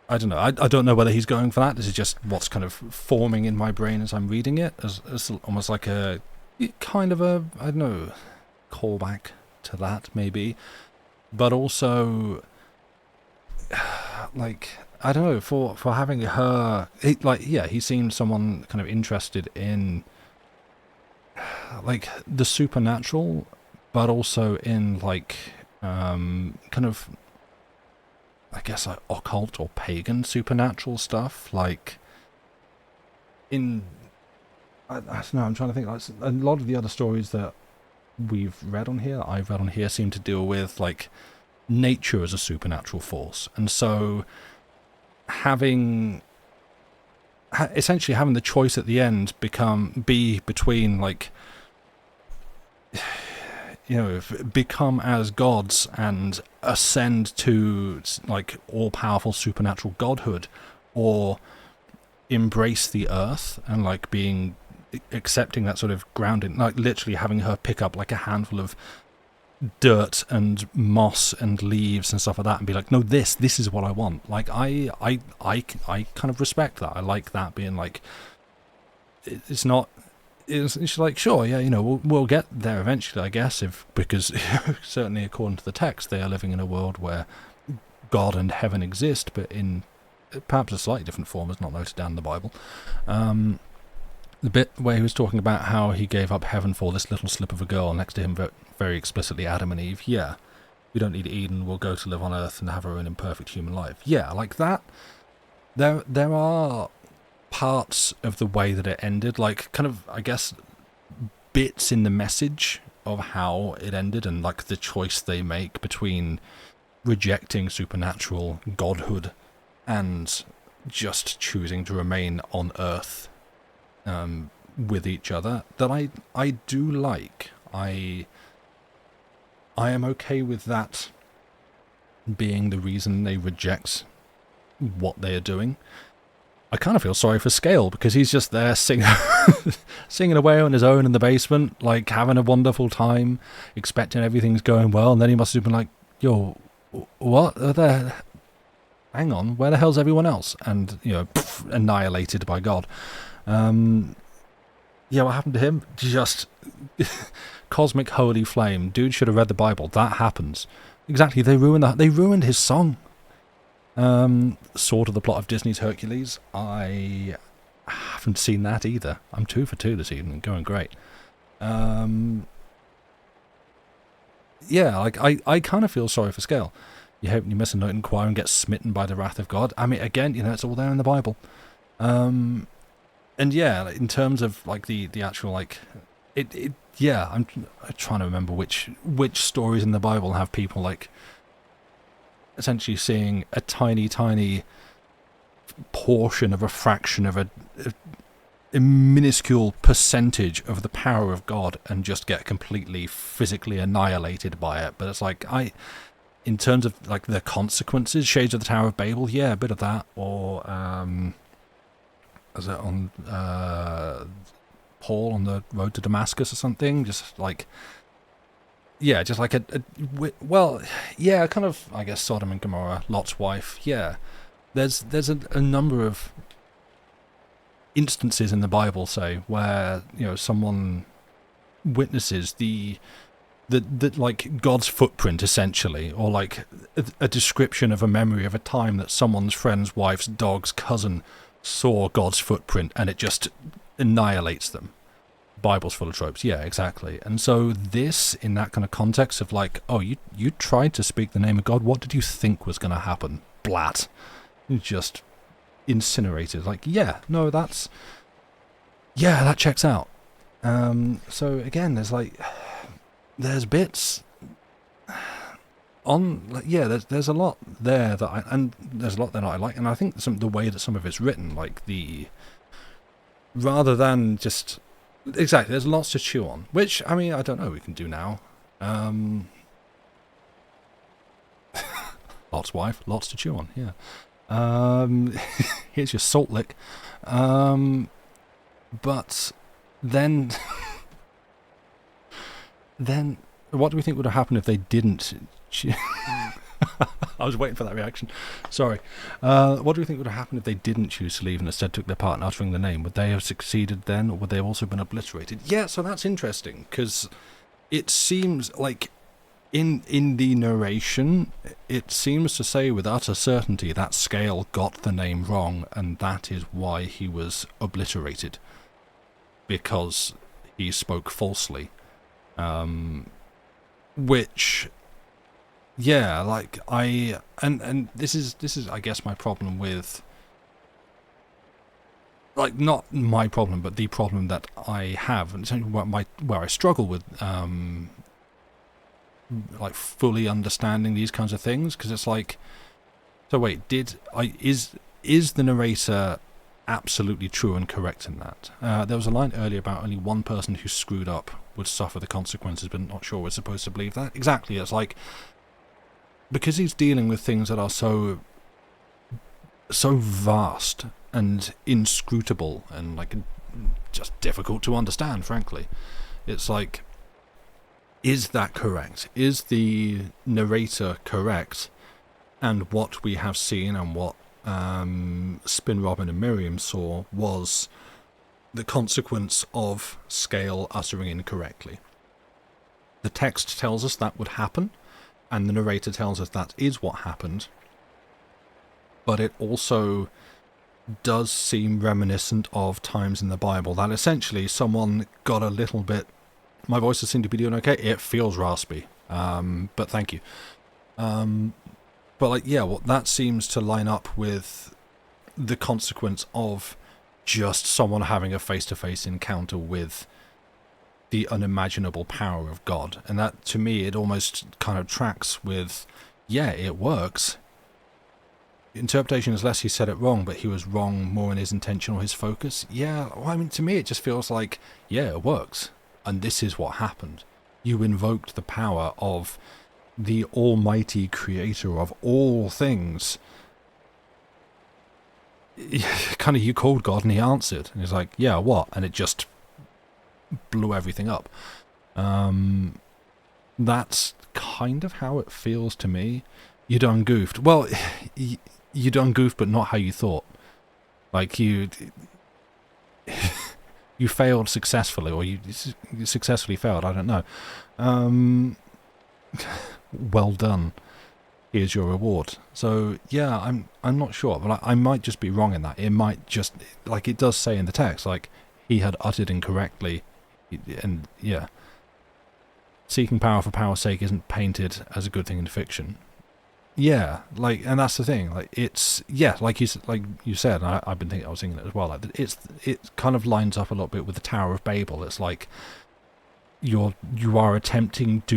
I don't know. I don't know whether he's going for that. This is just what's kind of forming in my brain as I'm reading it, as almost like a kind of a, I don't know, callback to that maybe, but also like, I don't know, for having her, he seemed someone kind of interested in like the supernatural, but also in like kind of, I guess, like occult or pagan supernatural stuff. Like in, I don't know, I'm trying to think, like a lot of the other stories that I've read on here seem to deal with like nature as a supernatural force, and so essentially having the choice at the end be between like, become as gods and ascend to like all-powerful supernatural godhood, or embrace the earth and like accepting that sort of grounding, like literally having her pick up like a handful of dirt and moss and leaves and stuff like that and be like, no, this is what I want. Like I kind of respect that. I like that being like, it's like, sure, yeah, we'll get there eventually, I guess, because certainly according to the text they are living in a world where God and heaven exist, but in perhaps a slightly different form, as not noted down in the Bible. The bit where he was talking about how he gave up heaven for this little slip of a girl, next to him very explicitly Adam and Eve. Yeah, we don't need Eden, we'll go to live on earth and have our own imperfect human life. Yeah, like that. There are parts of the way that it ended, like kind of, I guess, bits in the message of how it ended and like the choice they make between rejecting supernatural godhood and just choosing to remain on earth with each other, that I do like. I am okay with that being the reason they reject what they are doing. I kind of feel sorry for Scale, because he's just there singing singing away on his own in the basement, like having a wonderful time, expecting everything's going well, and then he must have been like, yo, what the, hang on, where the hell's everyone else? And annihilated by God. Yeah, what happened to him? Just cosmic holy flame. Dude should have read the Bible. That happens. Exactly. They ruined his song. Sort of the plot of Disney's Hercules. I haven't seen that either. I'm 2 for 2 this evening. Going great. Yeah, like I kind of feel sorry for Scale. You hope you miss a note in choir and get smitten by the wrath of God. I mean, again, it's all there in the Bible. And yeah, in terms of like the actual like it yeah, I'm trying to remember which stories in the Bible have people like essentially seeing a tiny portion of a fraction of a minuscule percentage of the power of God and just get completely physically annihilated by it. But it's like, in terms of like the consequences, Shades of the Tower of Babel, yeah, a bit of that, or is it on Paul on the road to Damascus or something? Just like, yeah, just like well, yeah, kind of, I guess, Sodom and Gomorrah, Lot's wife. Yeah, there's a number of instances in the Bible, say, where someone witnesses the like God's footprint, essentially, or like a description of a memory of a time that someone's friend's wife's dog's cousin saw God's footprint, and it just annihilates them. Bible's full of tropes. Yeah, exactly. And so this, in that kind of context of like, oh, you tried to speak the name of God, what did you think was going to happen? Blat. Just incinerated. Like, yeah, no, that checks out. So again, there's bits on, like, yeah, there's a lot there there's a lot there that I like, and I think the way that some of it's written, like rather than just, exactly, there's lots to chew on, which, I mean, I don't know, we can do now. Lot's wife, lots to chew on, yeah. Here's your salt lick. But then, then what do we think would have happened if they didn't? I was waiting for that reaction. Sorry. What do we think would have happened if they didn't choose to leave and instead took their part in uttering the name? Would they have succeeded then, or would they have also been obliterated? Yeah, so that's interesting, because it seems like in the narration, it seems to say with utter certainty that Scale got the name wrong, and that is why he was obliterated, because he spoke falsely. Which... yeah, like and this is I guess my problem with, like, not my problem, but the problem that I have, and it's where I struggle with like fully understanding these kinds of things, because it's like, so wait, is the narrator absolutely true and correct in that? There was a line earlier about only one person who screwed up would suffer the consequences, but not sure we're supposed to believe that. Exactly, it's like, because he's dealing with things that are so vast and inscrutable and like just difficult to understand, frankly. It's like, is that correct? Is the narrator correct? And what we have seen and what Spin Robin and Miriam saw was the consequence of Scale uttering incorrectly. The text tells us that would happen, and the narrator tells us that is what happened, but it also does seem reminiscent of times in the Bible that essentially someone got a little bit... my voice does seem to be doing okay. It feels raspy, but thank you. But like, yeah, well, that seems to line up with the consequence of just someone having a face-to-face encounter with the unimaginable power of God. And that, to me, it almost kind of tracks with, yeah, it works. Interpretation is less he said it wrong, but he was wrong more in his intention or his focus. Yeah, well, I mean, to me, it just feels like, yeah, it works. And this is what happened. You invoked the power of the almighty creator of all things. Kind of, you called God and he answered. And he's like, yeah, what? And it just blew everything up. That's kind of how it feels to me. You done goofed. Well, you done goofed, but not how you thought. Like, you failed successfully, or you successfully failed, I don't know. Well done. Here's your reward. So, yeah, I'm not sure, but I might just be wrong in that. It might just, like it does say in the text, like, he had uttered incorrectly, and, yeah. Seeking power for power's sake isn't painted as a good thing in fiction. Yeah, like, and that's the thing. Like, it's, yeah, like you said, and I was thinking it as well. Like, it kind of lines up a little bit with the Tower of Babel. It's like you've attempted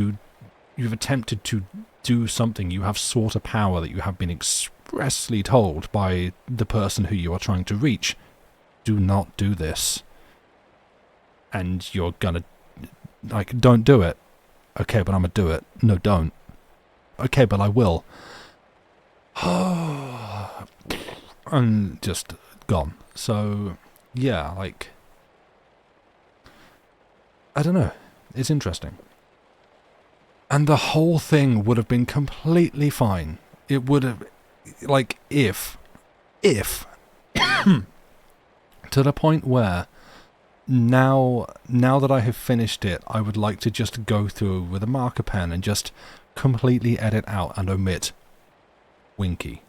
to do something. You have sought a power that you have been expressly told by the person who you are trying to reach. Do not do this. And you're gonna, like, don't do it. Okay, but I'm gonna do it. No, don't. Okay, but I will. And just gone. So, yeah, like, I don't know. It's interesting. And the whole thing would have been completely fine. It would have, like, if, to the point where now that I have finished it, I would like to just go through with a marker pen and just completely edit out and omit Winky.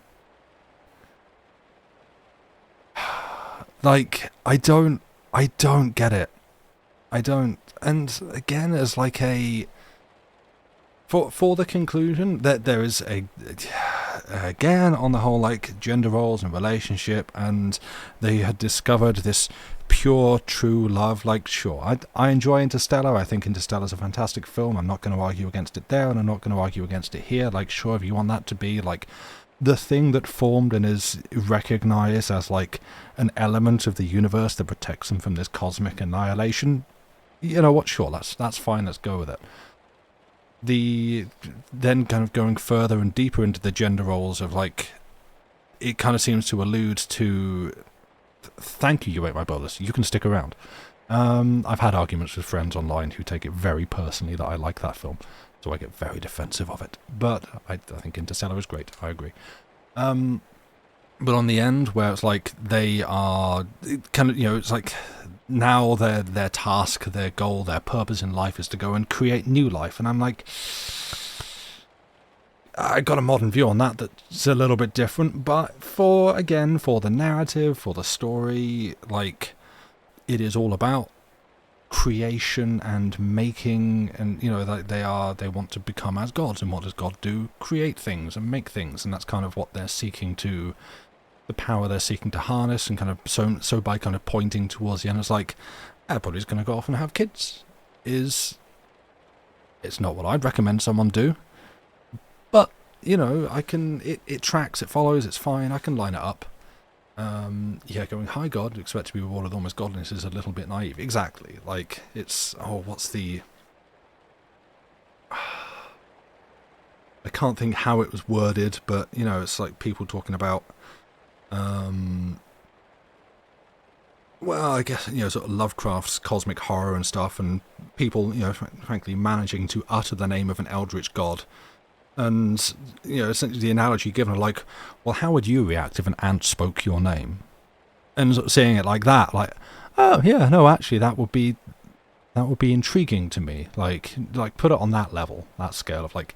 Like, I don't get it. I don't. And again, as like a... For the conclusion, that there is again, on the whole, like, gender roles and relationship, and they had discovered this pure, true love. Like, sure, I enjoy Interstellar. I think Interstellar's a fantastic film. I'm not going to argue against it there, and I'm not going to argue against it here. Like, sure, if you want that to be, like, the thing that formed and is recognized as, like, an element of the universe that protects them from this cosmic annihilation, you know what, sure, that's fine, let's go with it. Then kind of going further and deeper into the gender roles of, like, it kind of seems to allude to, thank you, you ate my brothers, you can stick around. I've had arguments with friends online who take it very personally that I like that film, so I get very defensive of it. But I think Interstellar is great, I agree. But on the end, where it's like they are kind of, it's like now their task, their goal, their purpose in life is to go and create new life, and I'm like, I got a modern view on that that's a little bit different, but for the narrative, for the story, like, it is all about creation and making, and they want to become as gods, and what does God do? Create things and make things, and that's kind of what they're seeking to, the power they're seeking to harness, and kind of so by kind of pointing towards the end, it's like, everybody's going to go off and have kids. It's not what I'd recommend someone do, but it tracks, it follows, it's fine, I can line it up. Going, hi God, expect to be rewarded almost godliness is a little bit naive. Exactly. Like, it's, what's the... I can't think how it was worded, but, it's like people talking about, well, I guess, sort of Lovecraft's cosmic horror and stuff, and people, frankly, managing to utter the name of an eldritch god. And, essentially the analogy given, like, well, how would you react if an ant spoke your name? And sort of saying it like that, like, oh, yeah, no, actually, that would be intriguing to me. Like put it on that level, that scale of, like,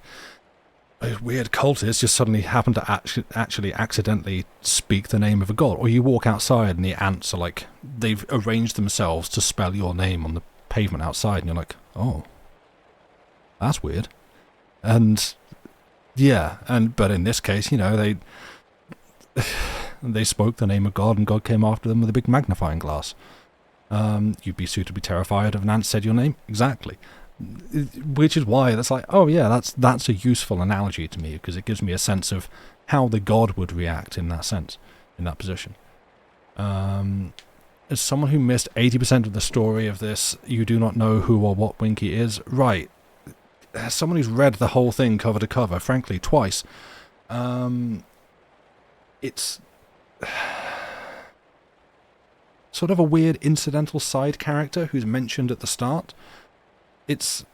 a weird cultist just suddenly happen to actually accidentally speak the name of a god. Or you walk outside and the ants are like, they've arranged themselves to spell your name on the pavement outside, and you're like, oh, that's weird. And... yeah, but in this case, they spoke the name of God, and God came after them with a big magnifying glass. You'd be suitably terrified if an ant said your name? Exactly. Which is why that's like, oh yeah, that's a useful analogy to me, because it gives me a sense of how the God would react in that sense, in that position. As someone who missed 80% of the story of this, you do not know who or what Winky is, right. As someone who's read the whole thing cover to cover, frankly, twice, it's sort of a weird incidental side character who's mentioned at the start. It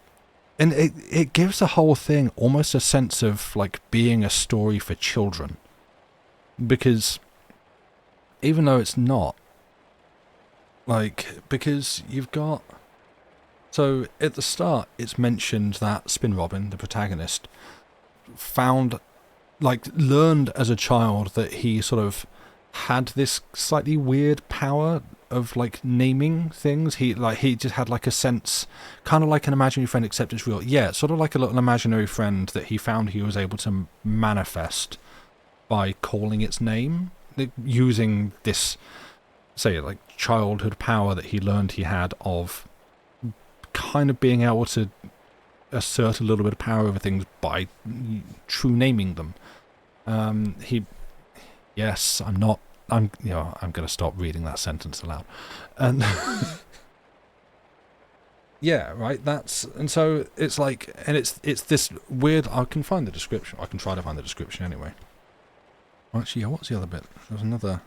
gives the whole thing almost a sense of, like, being a story for children. Because even though it's not, like, because you've got... So, at the start, it's mentioned that Spin Robin, the protagonist, learned as a child that he sort of had this slightly weird power of, like, naming things. He just had, like, a sense, kind of like an imaginary friend, except it's real. Yeah, sort of like a little imaginary friend that he found he was able to manifest by calling its name, using this, say, like, childhood power that he learned he had of kind of being able to assert a little bit of power over things by true naming them. I'm going to stop reading that sentence aloud. And yeah, right, and so it's like, and it's this weird, I can find the description, I can try to find the description anyway. Actually, yeah, what's the other bit? There was another,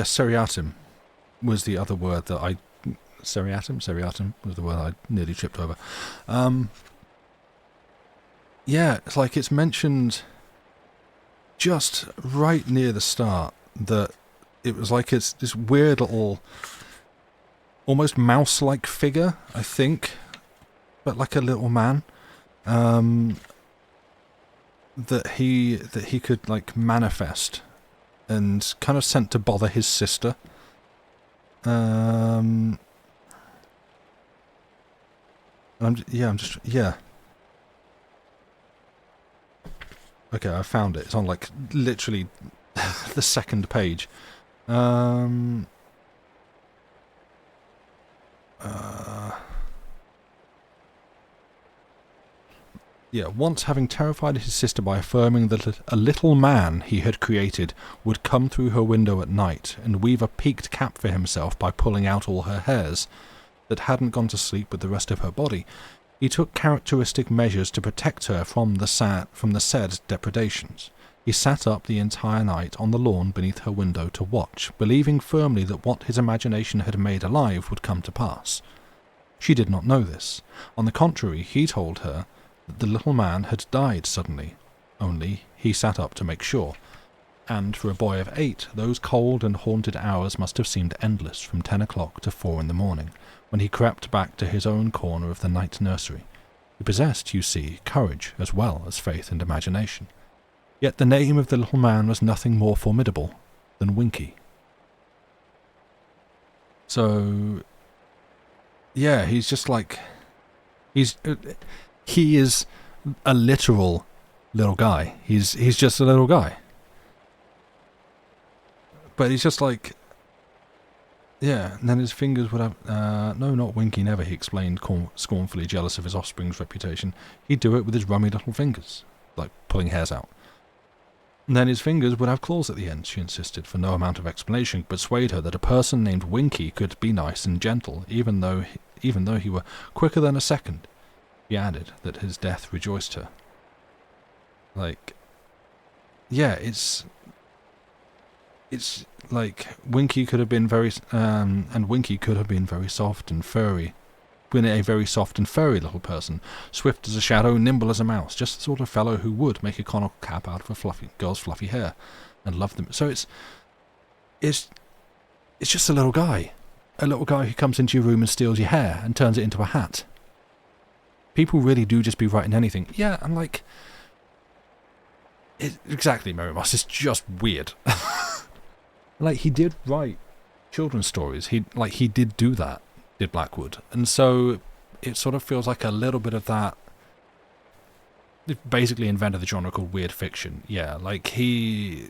seriatim was the other word that Seriatim was the word I nearly tripped over. It's like it's mentioned just right near the start that it was like it's this weird little, almost mouse-like figure, I think, but like a little man, that he could, like, manifest and kind of sent to bother his sister. Okay, I found it. It's on, like, literally the second page. Once having terrified his sister by affirming that a little man he had created would come through her window at night and weave a peaked cap for himself by pulling out all her hairs that hadn't gone to sleep with the rest of her body, he took characteristic measures to protect her from the said depredations. He sat up the entire night on the lawn beneath her window to watch, believing firmly that what his imagination had made alive would come to pass. She did not know this. On the contrary, he told her that the little man had died suddenly. Only he sat up to make sure. And for a boy of 8, those cold and haunted hours must have seemed endless from 10 o'clock to 4 in the morning, when he crept back to his own corner of the night nursery. He possessed, you see, courage as well as faith and imagination. Yet the name of the little man was nothing more formidable than Winky. So, yeah, he's just like... He is a literal little guy. He's just a little guy. But he's just like... Yeah, and then his fingers would have... no, not Winky, never, he explained, scornfully jealous of his offspring's reputation. He'd do it with his rummy little fingers, like pulling hairs out. And then his fingers would have claws at the end, she insisted, for no amount of explanation could persuade her that a person named Winky could be nice and gentle, even though he were quicker than a second. He added that his death rejoiced her. Like... Yeah, it's like Winky could have been very soft and furry, been a very soft and furry little person, swift as a shadow, nimble as a mouse, just the sort of fellow who would make a conical cap out of a girl's fluffy hair, and love them. So it's just a little guy who comes into your room and steals your hair and turns it into a hat. People really do just be writing anything. Yeah, I'm like, exactly, Mary Moss. It's just weird. Like, he did write children's stories. He did do that, did Blackwood. And so it sort of feels like a little bit of that. He basically invented the genre called weird fiction. Yeah, like yeah.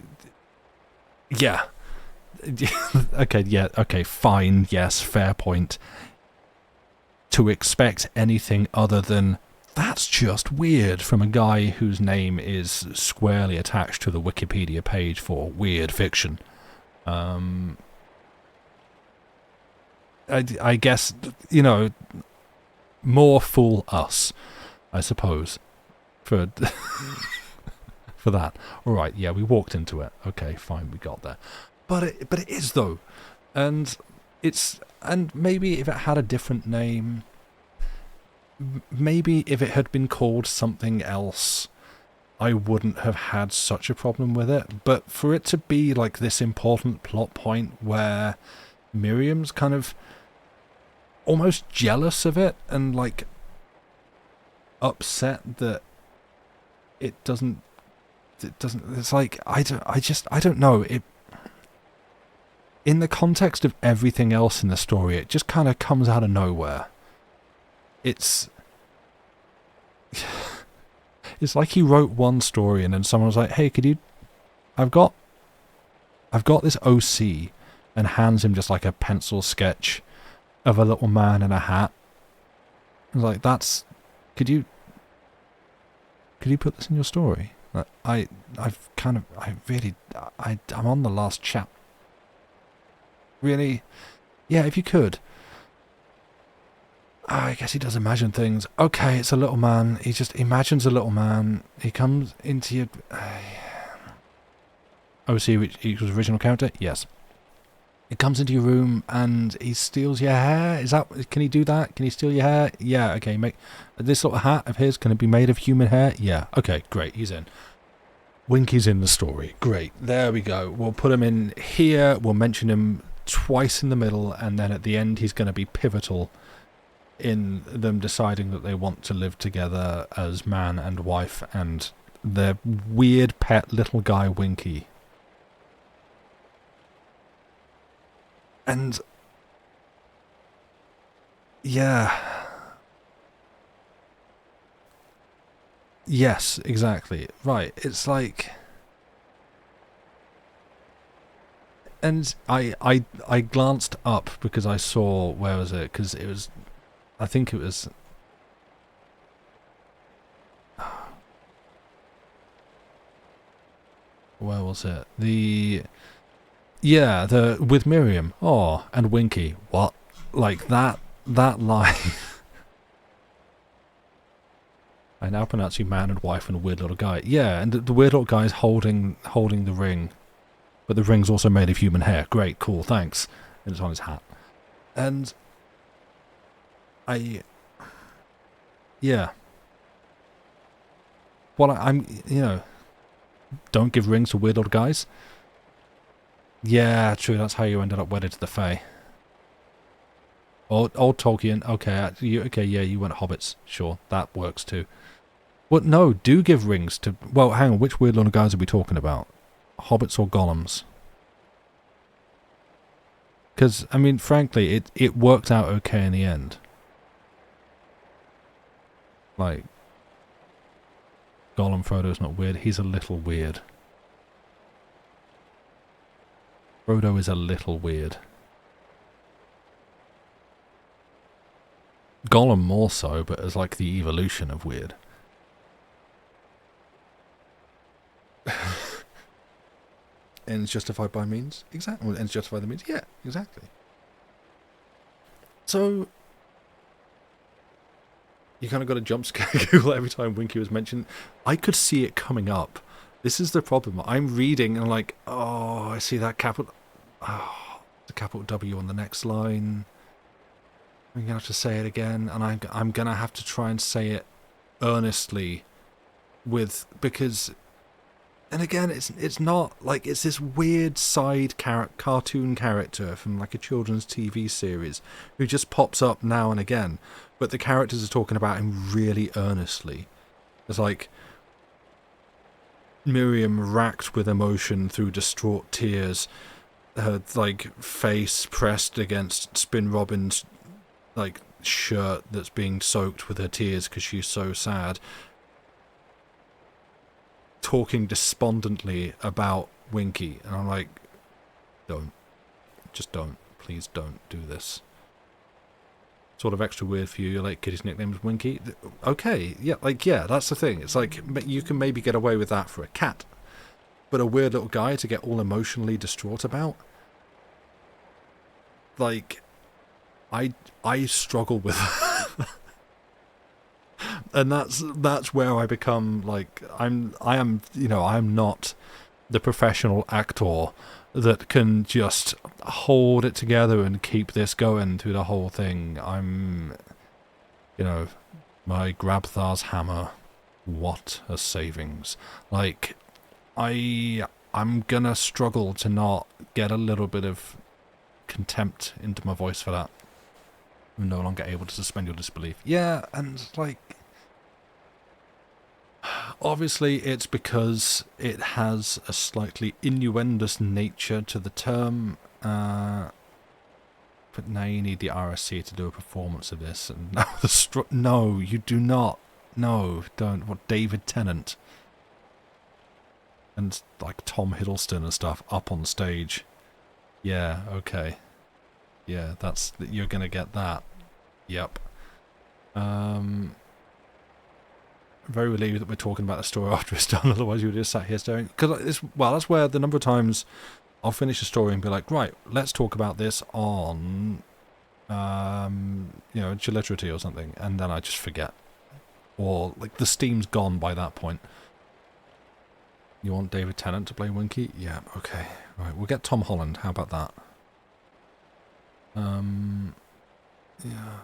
Okay, fine, yes, fair point. To expect anything other than, that's just weird, from a guy whose name is squarely attached to the Wikipedia page for weird fiction. I guess, more fool us, I suppose, for for that. All right, yeah, we walked into it. Okay, fine, we got there. But it is though, and maybe if it had a different name, maybe if it had been called something else, I wouldn't have had such a problem with it. But for it to be like this important plot point where Miriam's kind of almost jealous of it and like upset that it doesn't, it's like, I don't know, it, in the context of everything else in the story, it just kind of comes out of nowhere. It's like he wrote one story and then someone was like, hey, I've got this OC, and hands him just like a pencil sketch of a little man in a hat. I was like, could you put this in your story? Like, I'm on the last chap. Really? Yeah, if you could. I guess he does imagine things. Okay, it's a little man. He just imagines a little man. He comes into your... OC, which equals original character? Yes. He comes into your room and he steals your hair? Can he do that? Can he steal your hair? Yeah, okay. This sort of hat of his, can it be made of human hair? Yeah, okay, great. He's in. Winky's in the story. Great. There we go. We'll put him in here. We'll mention him twice in the middle, and then at the end he's going to be pivotal in them deciding that they want to live together as man and wife and their weird pet little guy Winky. And yeah, yes, exactly, right. It's like, and I glanced up because I saw, where was it? Because it was, I think it was, where was it? With Miriam. Oh, and Winky. What? Like that line. I now pronounce you man and wife and a weird little guy. Yeah, and the weird little guy is holding the ring, but the ring's also made of human hair. Great, cool, thanks. And it's on his hat. And yeah. Well, I'm, don't give rings to weird little guys. Yeah, true, that's how you ended up wedded to the Fae. Old Tolkien, okay, you went hobbits, sure, that works too. Well, no, do give rings to, well, hang on, which weird little guys are we talking about? Hobbits or golems? Because, I mean, frankly, it worked out okay in the end. Like, Gollum Frodo's not weird, he's a little weird. Frodo is a little weird. Gollum more so, but as like the evolution of weird. Ends justified by means? Exactly. Ends justified by means? Yeah, exactly. So, you kind of got a jump scare Google every time Winky was mentioned. I could see it coming up. This is the problem. I'm reading and I'm like, oh, I see that capital... Oh, the capital W on the next line. I'm going to have to say it again, and I'm going to have to try and say it earnestly because... And again, it's not, like, it's this weird side cartoon character from, like, a children's TV series who just pops up now and again, but the characters are talking about him really earnestly. It's like Miriam racked with emotion through distraught tears, her, like, face pressed against Spin Robin's, like, shirt that's being soaked with her tears because she's so sad, talking despondently about Winky, and I'm like, just don't, please don't do this. Sort of extra weird for you, your late kitty's nickname is Winky. Okay, yeah, like, yeah, that's the thing. It's like, you can maybe get away with that for a cat, but a weird little guy to get all emotionally distraught about? Like, I struggle with that. And that's where I become, like, I am not the professional actor that can just hold it together and keep this going through the whole thing. I'm, my Grabthar's hammer, what a savings. Like, I'm gonna struggle to not get a little bit of contempt into my voice for that. I'm no longer able to suspend your disbelief. Yeah, and, like, obviously it's because it has a slightly innuendous nature to the term, but now you need the RSC to do a performance of this, and now no, you do not. No, don't. What, David Tennant and, like, Tom Hiddleston and stuff up on stage. Yeah, okay. Yeah, you're gonna get that. Yep. Very relieved that we're talking about the story after it's done, otherwise you would just sat here staring. Because that's where the number of times I'll finish a story and be like, right, let's talk about this on, Chiliterity or something, and then I just forget. Or, like, the steam's gone by that point. You want David Tennant to play Winky? Yeah, okay. Right, we'll get Tom Holland, how about that? Yeah.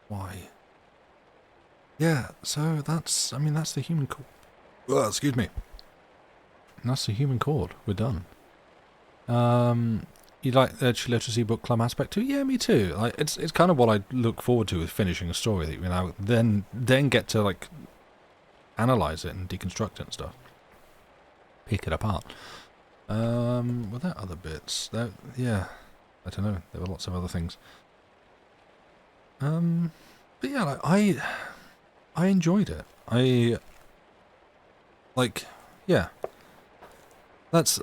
Why? Yeah, so that's the Human Chord. Oh, excuse me. That's the Human Chord. We're done. You like the literacy book club aspect too? Yeah, me too. Like, it's kind of what I look forward to with finishing a story. That then get to, like, analyze it and deconstruct it and stuff. Pick it apart. Were there other bits? Yeah, I don't know. There were lots of other things. But yeah, like, I enjoyed it. Yeah.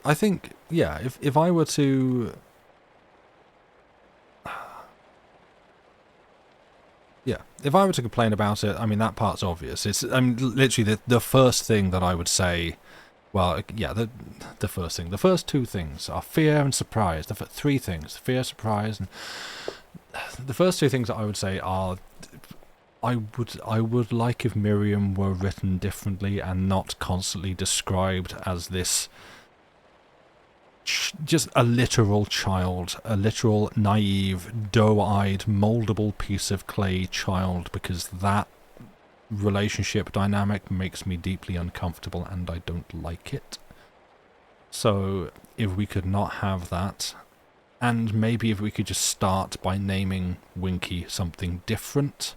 I think, yeah, if I were to... Yeah, if I were to complain about it, I mean, that part's obvious. It's, literally the first thing that I would say... Well, yeah, the first thing. The first two things are fear and surprise. The three things. Fear, surprise, and... The first two things that I would say are I would like if Miriam were written differently and not constantly described as this just a literal child, a literal naive, doe-eyed, moldable piece of clay child, because that relationship dynamic makes me deeply uncomfortable and I don't like it. So if we could not have that, and maybe if we could just start by naming Winky something different,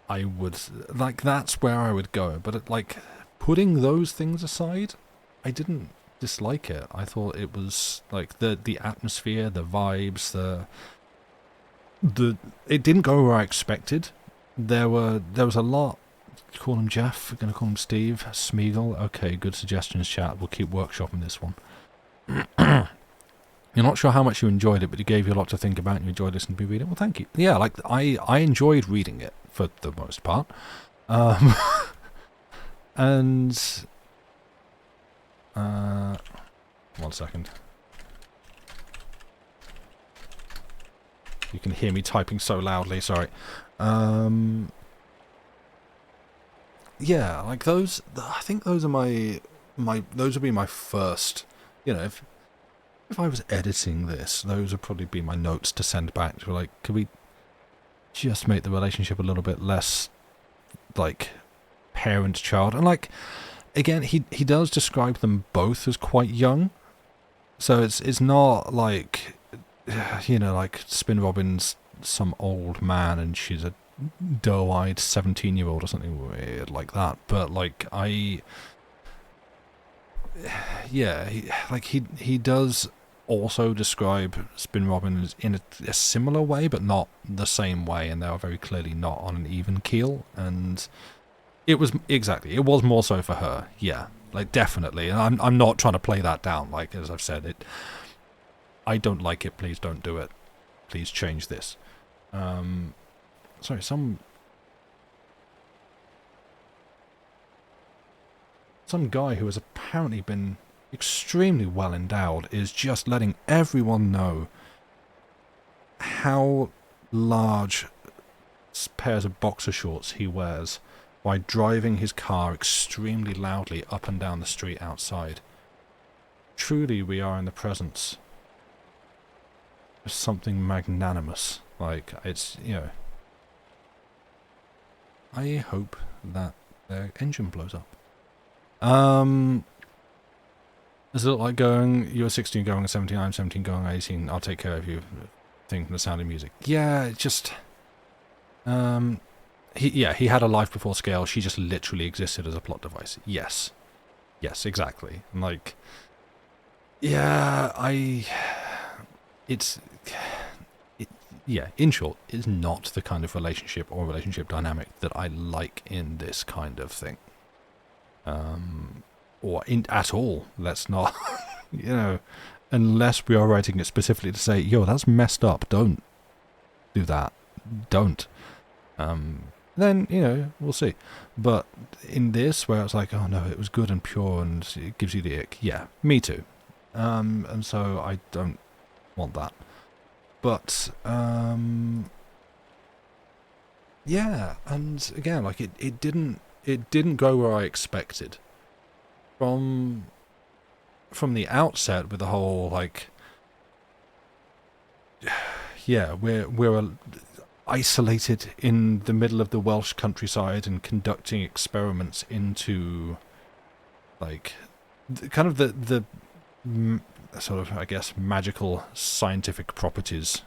I would, like, that's where I would go. But, like, putting those things aside, I didn't dislike it. I thought it was, like, the atmosphere, the vibes, it didn't go where I expected. There was a lot. Call him Jeff, we're going to call him Steve, Smeagol. Okay, good suggestions, chat. We'll keep workshopping this one. You're not sure how much you enjoyed it, but it gave you a lot to think about and you enjoyed listening to me read it. Well, thank you. Yeah, like, I enjoyed reading it, for the most part. And... one second. You can hear me typing so loudly, sorry. Yeah, like those, I think those are those would be my first, you know, if I was editing this, those would probably be my notes to send back to, like, could we just make the relationship a little bit less, like, parent-child? And, like, again, he does describe them both as quite young, so it's not like, you know, like, Spin Robin's some old man and she's a doe-eyed 17-year-old or something weird like that, but, like, yeah, he does also describe Spin Robin in a similar way, but not the same way, and they are very clearly not on an even keel, and it was more so for her, yeah, like, definitely, and I'm not trying to play that down, like, as I've said, I don't like it, please don't do it, please change this. Sorry, some guy who has apparently been extremely well endowed is just letting everyone know how large pairs of boxer shorts he wears by driving his car extremely loudly up and down the street outside. Truly, we are in the presence of something magnanimous. Like, it's, you know, I hope that their engine blows up. Does it look like going, you're 16 going at 17, I'm 17 going at 18, I'll take care of you, thing from The Sound of Music. Yeah, it just, he had a life before Scale, she just literally existed as a plot device. Yes, exactly. And, like, yeah, in short, it's not the kind of relationship or relationship dynamic that I like in this kind of thing. Or at all. Let's not, you know, unless we are writing it specifically to say, yo, that's messed up, don't do that, don't. Then, you know, we'll see. But in this, where it's like, oh no, it was good and pure and it gives you the ick, yeah, me too. And so I don't want that. But, yeah, and again, like, it didn't go where I expected. From the outset, with the whole, like, yeah, we're isolated in the middle of the Welsh countryside and conducting experiments into, like, kind of the sort of, I guess, magical scientific properties.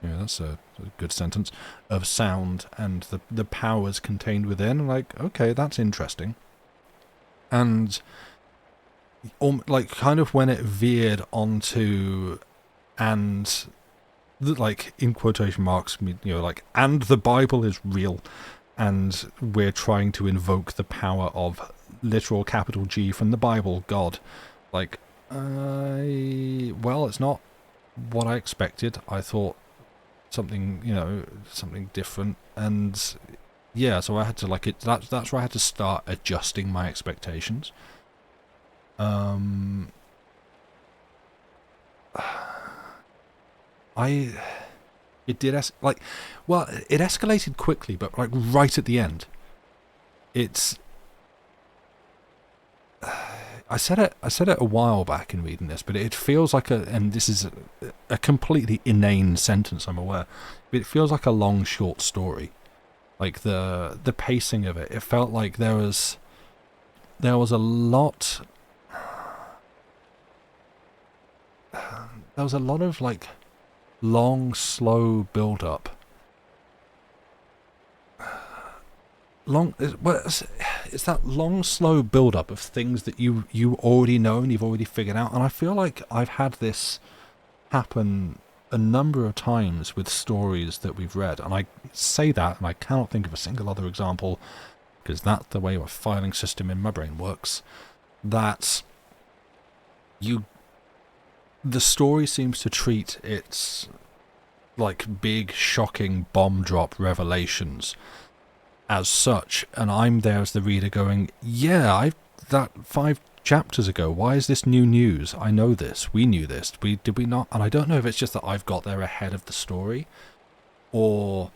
Yeah, that's a good sentence, of sound and the powers contained within. Like, okay, that's interesting. And, like, kind of when it veered onto, and, like, in quotation marks, you know, like, and the Bible is real, and we're trying to invoke the power of literal capital G from the Bible, God. Like, well, it's not what I expected. I thought something, you know, something different, and yeah, so I had to, like, that's where I had to start adjusting my expectations. It did well, it escalated quickly, but like right at the end, it's. I said it a while back in reading this, but it feels like and this is a completely inane sentence, I'm aware, but it feels like a long short story. Like the pacing of it felt like there was a lot. There was a lot of like long, slow build up. It's that long, slow build up of things that you already know and you've already figured out. And I feel like I've had this happen a number of times with stories that we've read, and I say that, and I cannot think of a single other example, because that's the way my filing system in my brain works, that the story seems to treat its like big, shocking bomb drop revelations as such, and I'm there as the reader going, yeah, that 5 chapters ago, why is this new news? I know this, we knew this, did we not? And I don't know if it's just that I've got there ahead of the story, or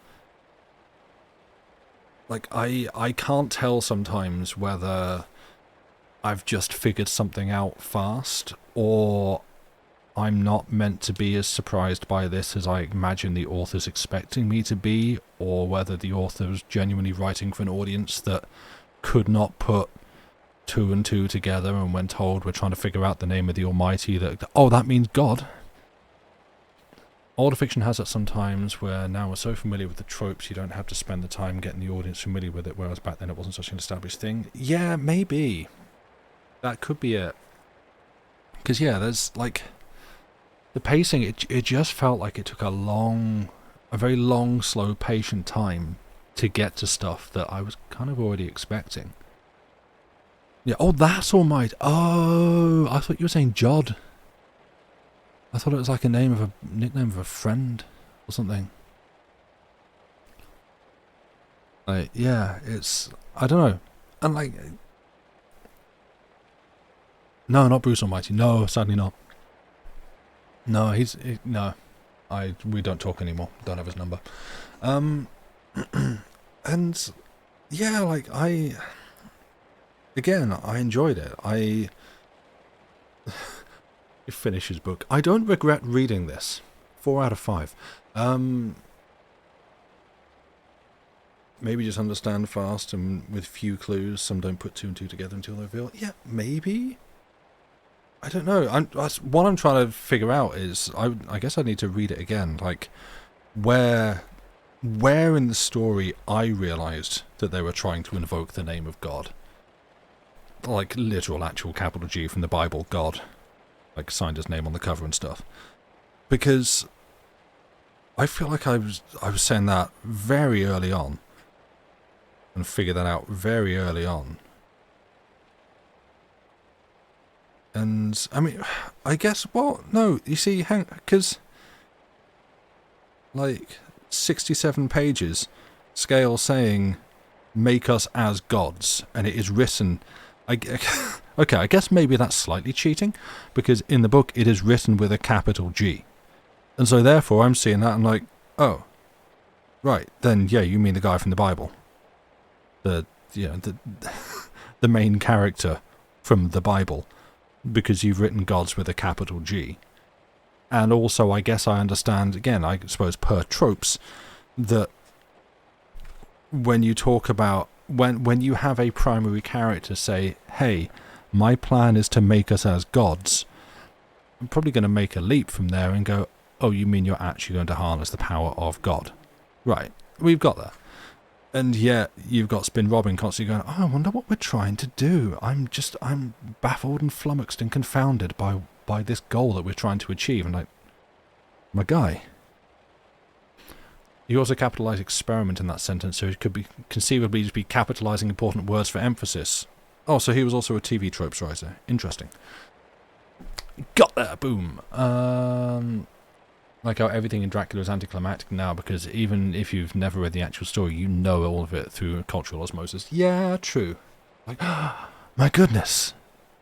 like I can't tell sometimes whether I've just figured something out fast, or I'm not meant to be as surprised by this as I imagine the author's expecting me to be, or whether the author's genuinely writing for an audience that could not put 2 and 2 together, and when told we're trying to figure out the name of the Almighty, that means God. Older fiction has it sometimes, where now we're so familiar with the tropes you don't have to spend the time getting the audience familiar with it, whereas back then it wasn't such an established thing. Yeah, maybe. That could be it. Because yeah, there's like... the pacing, it just felt like it took a very long, slow, patient time to get to stuff that I was kind of already expecting. Yeah, oh, that's Almighty. Oh, I thought you were saying Jod. I thought it was like a nickname of a friend or something. Like, yeah, it's, I don't know. And like, no, not Bruce Almighty. No, sadly not. No, we don't talk anymore. Don't have his number. And yeah, like I enjoyed it. He finished his book. I don't regret reading this. 4 out of 5. Maybe just understand fast and with few clues. Some don't put 2 and 2 together until they reveal. Yeah, maybe. I don't know. What I'm trying to figure out is, I guess I need to read it again. Like, where in the story I realised that they were trying to invoke the name of God. Like, literal, actual capital G from the Bible, God. Like, signed his name on the cover and stuff. Because I feel like I was saying that very early on. And figured that out very early on. And, I mean, I guess, well, no, you see, because, like, 67 pages, scale saying, make us as gods, and it is written, okay, I guess maybe that's slightly cheating, because in the book it is written with a capital G. And so therefore I'm seeing that and like, oh, right, then yeah, you mean the guy from the Bible. The main character from the Bible. Because you've written gods with a capital G. And also, I guess I understand, again, I suppose per tropes, that when you talk about, when you have a primary character say, hey, my plan is to make us as gods, I'm probably going to make a leap from there and go, oh, you mean you're actually going to harness the power of God? Right, we've got that. And yet, you've got Spin Robin constantly going, oh, I wonder what we're trying to do. I'm baffled and flummoxed and confounded by this goal that we're trying to achieve. And like, my guy. You also capitalise experiment in that sentence, so it could be conceivably just be capitalising important words for emphasis. Oh, so he was also a TV tropes writer. Interesting. Got there, boom. Like how everything in Dracula is anticlimactic now, because even if you've never read the actual story, you know all of it through cultural osmosis. Yeah, true. Like, my goodness.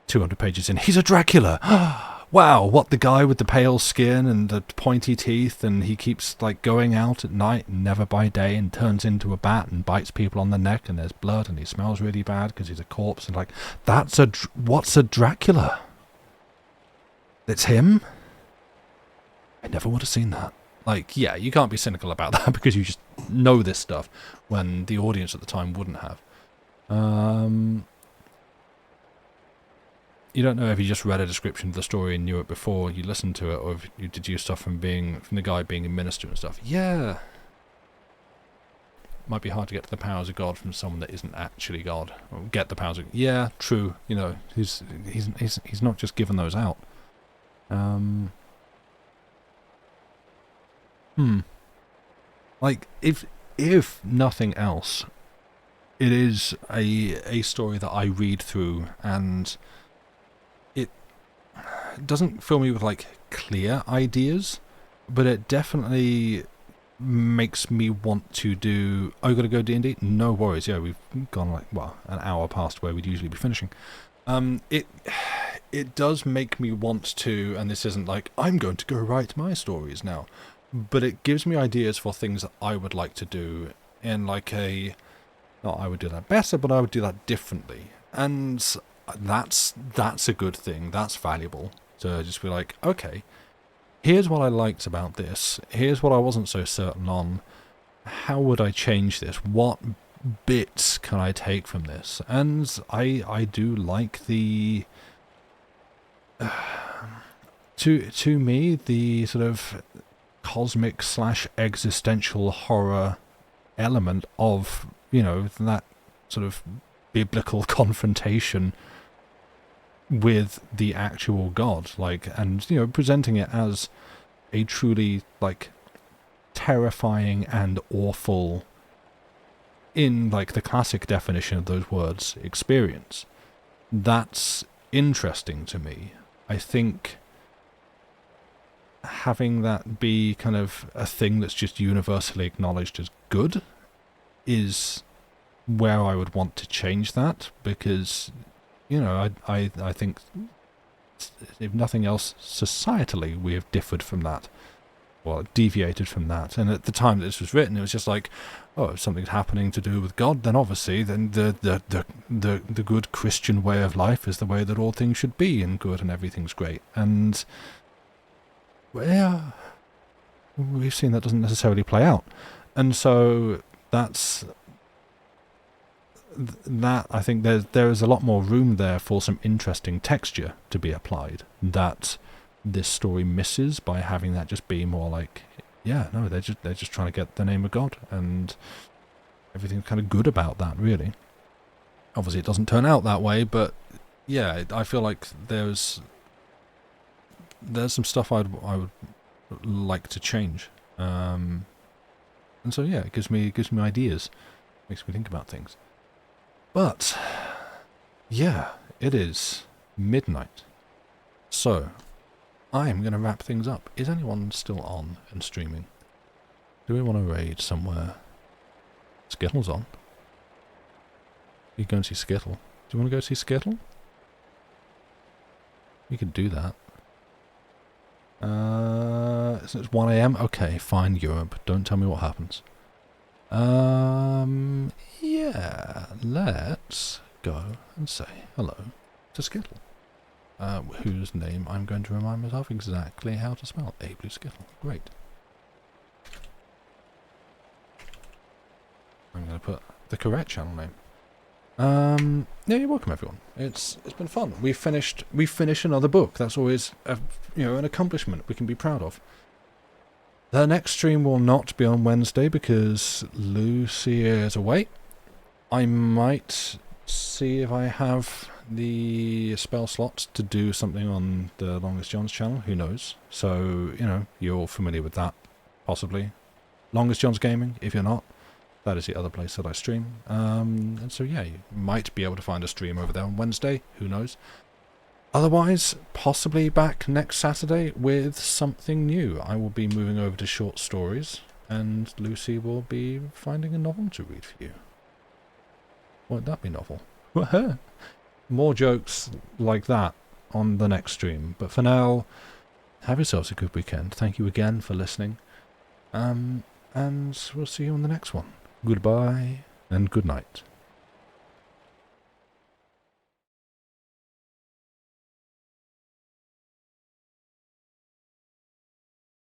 200 pages in, he's a Dracula. wow, what, the guy with the pale skin and the pointy teeth, and he keeps like going out at night and never by day, and turns into a bat and bites people on the neck, and there's blood, and he smells really bad because he's a corpse, and like, what's a Dracula? It's him? I never would have seen that. Like, yeah, you can't be cynical about that because you just know this stuff when the audience at the time wouldn't have. You don't know if you just read a description of the story and knew it before you listened to it, or if you deduced stuff from the guy being a minister and stuff. Yeah. Might be hard to get to the powers of God from someone that isn't actually God. Or get the powers of... Yeah, true. You know, he's not just giving those out. Like, if nothing else, it is a story that I read through, and it doesn't fill me with like clear ideas, but it definitely makes me want to do... Oh, you gotta go D&D? No worries. Yeah, we've gone like, well, an hour past where we'd usually be finishing. It does make me want to, and this isn't like, I'm going to go write my stories now, but it gives me ideas for things that I would like to do in like a... Not I would do that better, but I would do that differently. And that's a good thing. That's valuable. To just be like, okay, here's what I liked about this. Here's what I wasn't so certain on. How would I change this? What bits can I take from this? And I do like the... to me, the sort of cosmic / existential horror element of, you know, that sort of biblical confrontation with the actual God, like, and, you know, presenting it as a truly, like, terrifying and awful, in, like, the classic definition of those words, experience. That's interesting to me. I think having that be kind of a thing that's just universally acknowledged as good is where I would want to change that, because, you know, I think, if nothing else, societally we have differed from that, well, deviated from that. And at the time that this was written, it was just like, oh, if something's happening to do with God, then obviously then the good Christian way of life is the way that all things should be, and good, and everything's great. And well, we've seen that doesn't necessarily play out. And so that's that. I think there is a lot more room there for some interesting texture to be applied that this story misses by having that just be more like, yeah, no, they're just trying to get the name of God, and everything's kind of good about that, really. Obviously it doesn't turn out that way, but yeah, I feel like there's some stuff I would like to change, and so yeah, it gives me ideas, makes me think about things. But yeah, it is midnight, so I'm going to wrap things up. Is anyone still on and streaming? Do we want to raid somewhere? Skittle's on. You go and see Skittle. Do you want to go see Skittle? You could do that. So it's 1 AM? Okay, fine, Europe. Don't tell me what happens. Yeah, let's go and say hello to Skittle. Whose name I'm going to remind myself exactly how to spell. A Blue Skittle. Great. I'm going to put the correct channel name. Yeah, you're welcome, everyone. It's been fun. We finished another book. That's always an accomplishment we can be proud of. The next stream will not be on Wednesday because Lucy is away. I might see if I have the spell slots to do something on the Longest John's channel. Who knows? So, you know, you're all familiar with that, possibly. Longest John's Gaming, if you're not. That is the other place that I stream. And so, yeah, you might be able to find a stream over there on Wednesday. Who knows? Otherwise, possibly back next Saturday with something new. I will be moving over to short stories, and Lucy will be finding a novel to read for you. Won't that be novel? More jokes like that on the next stream. But for now, have yourselves a good weekend. Thank you again for listening. And we'll see you on the next one. Goodbye and good night.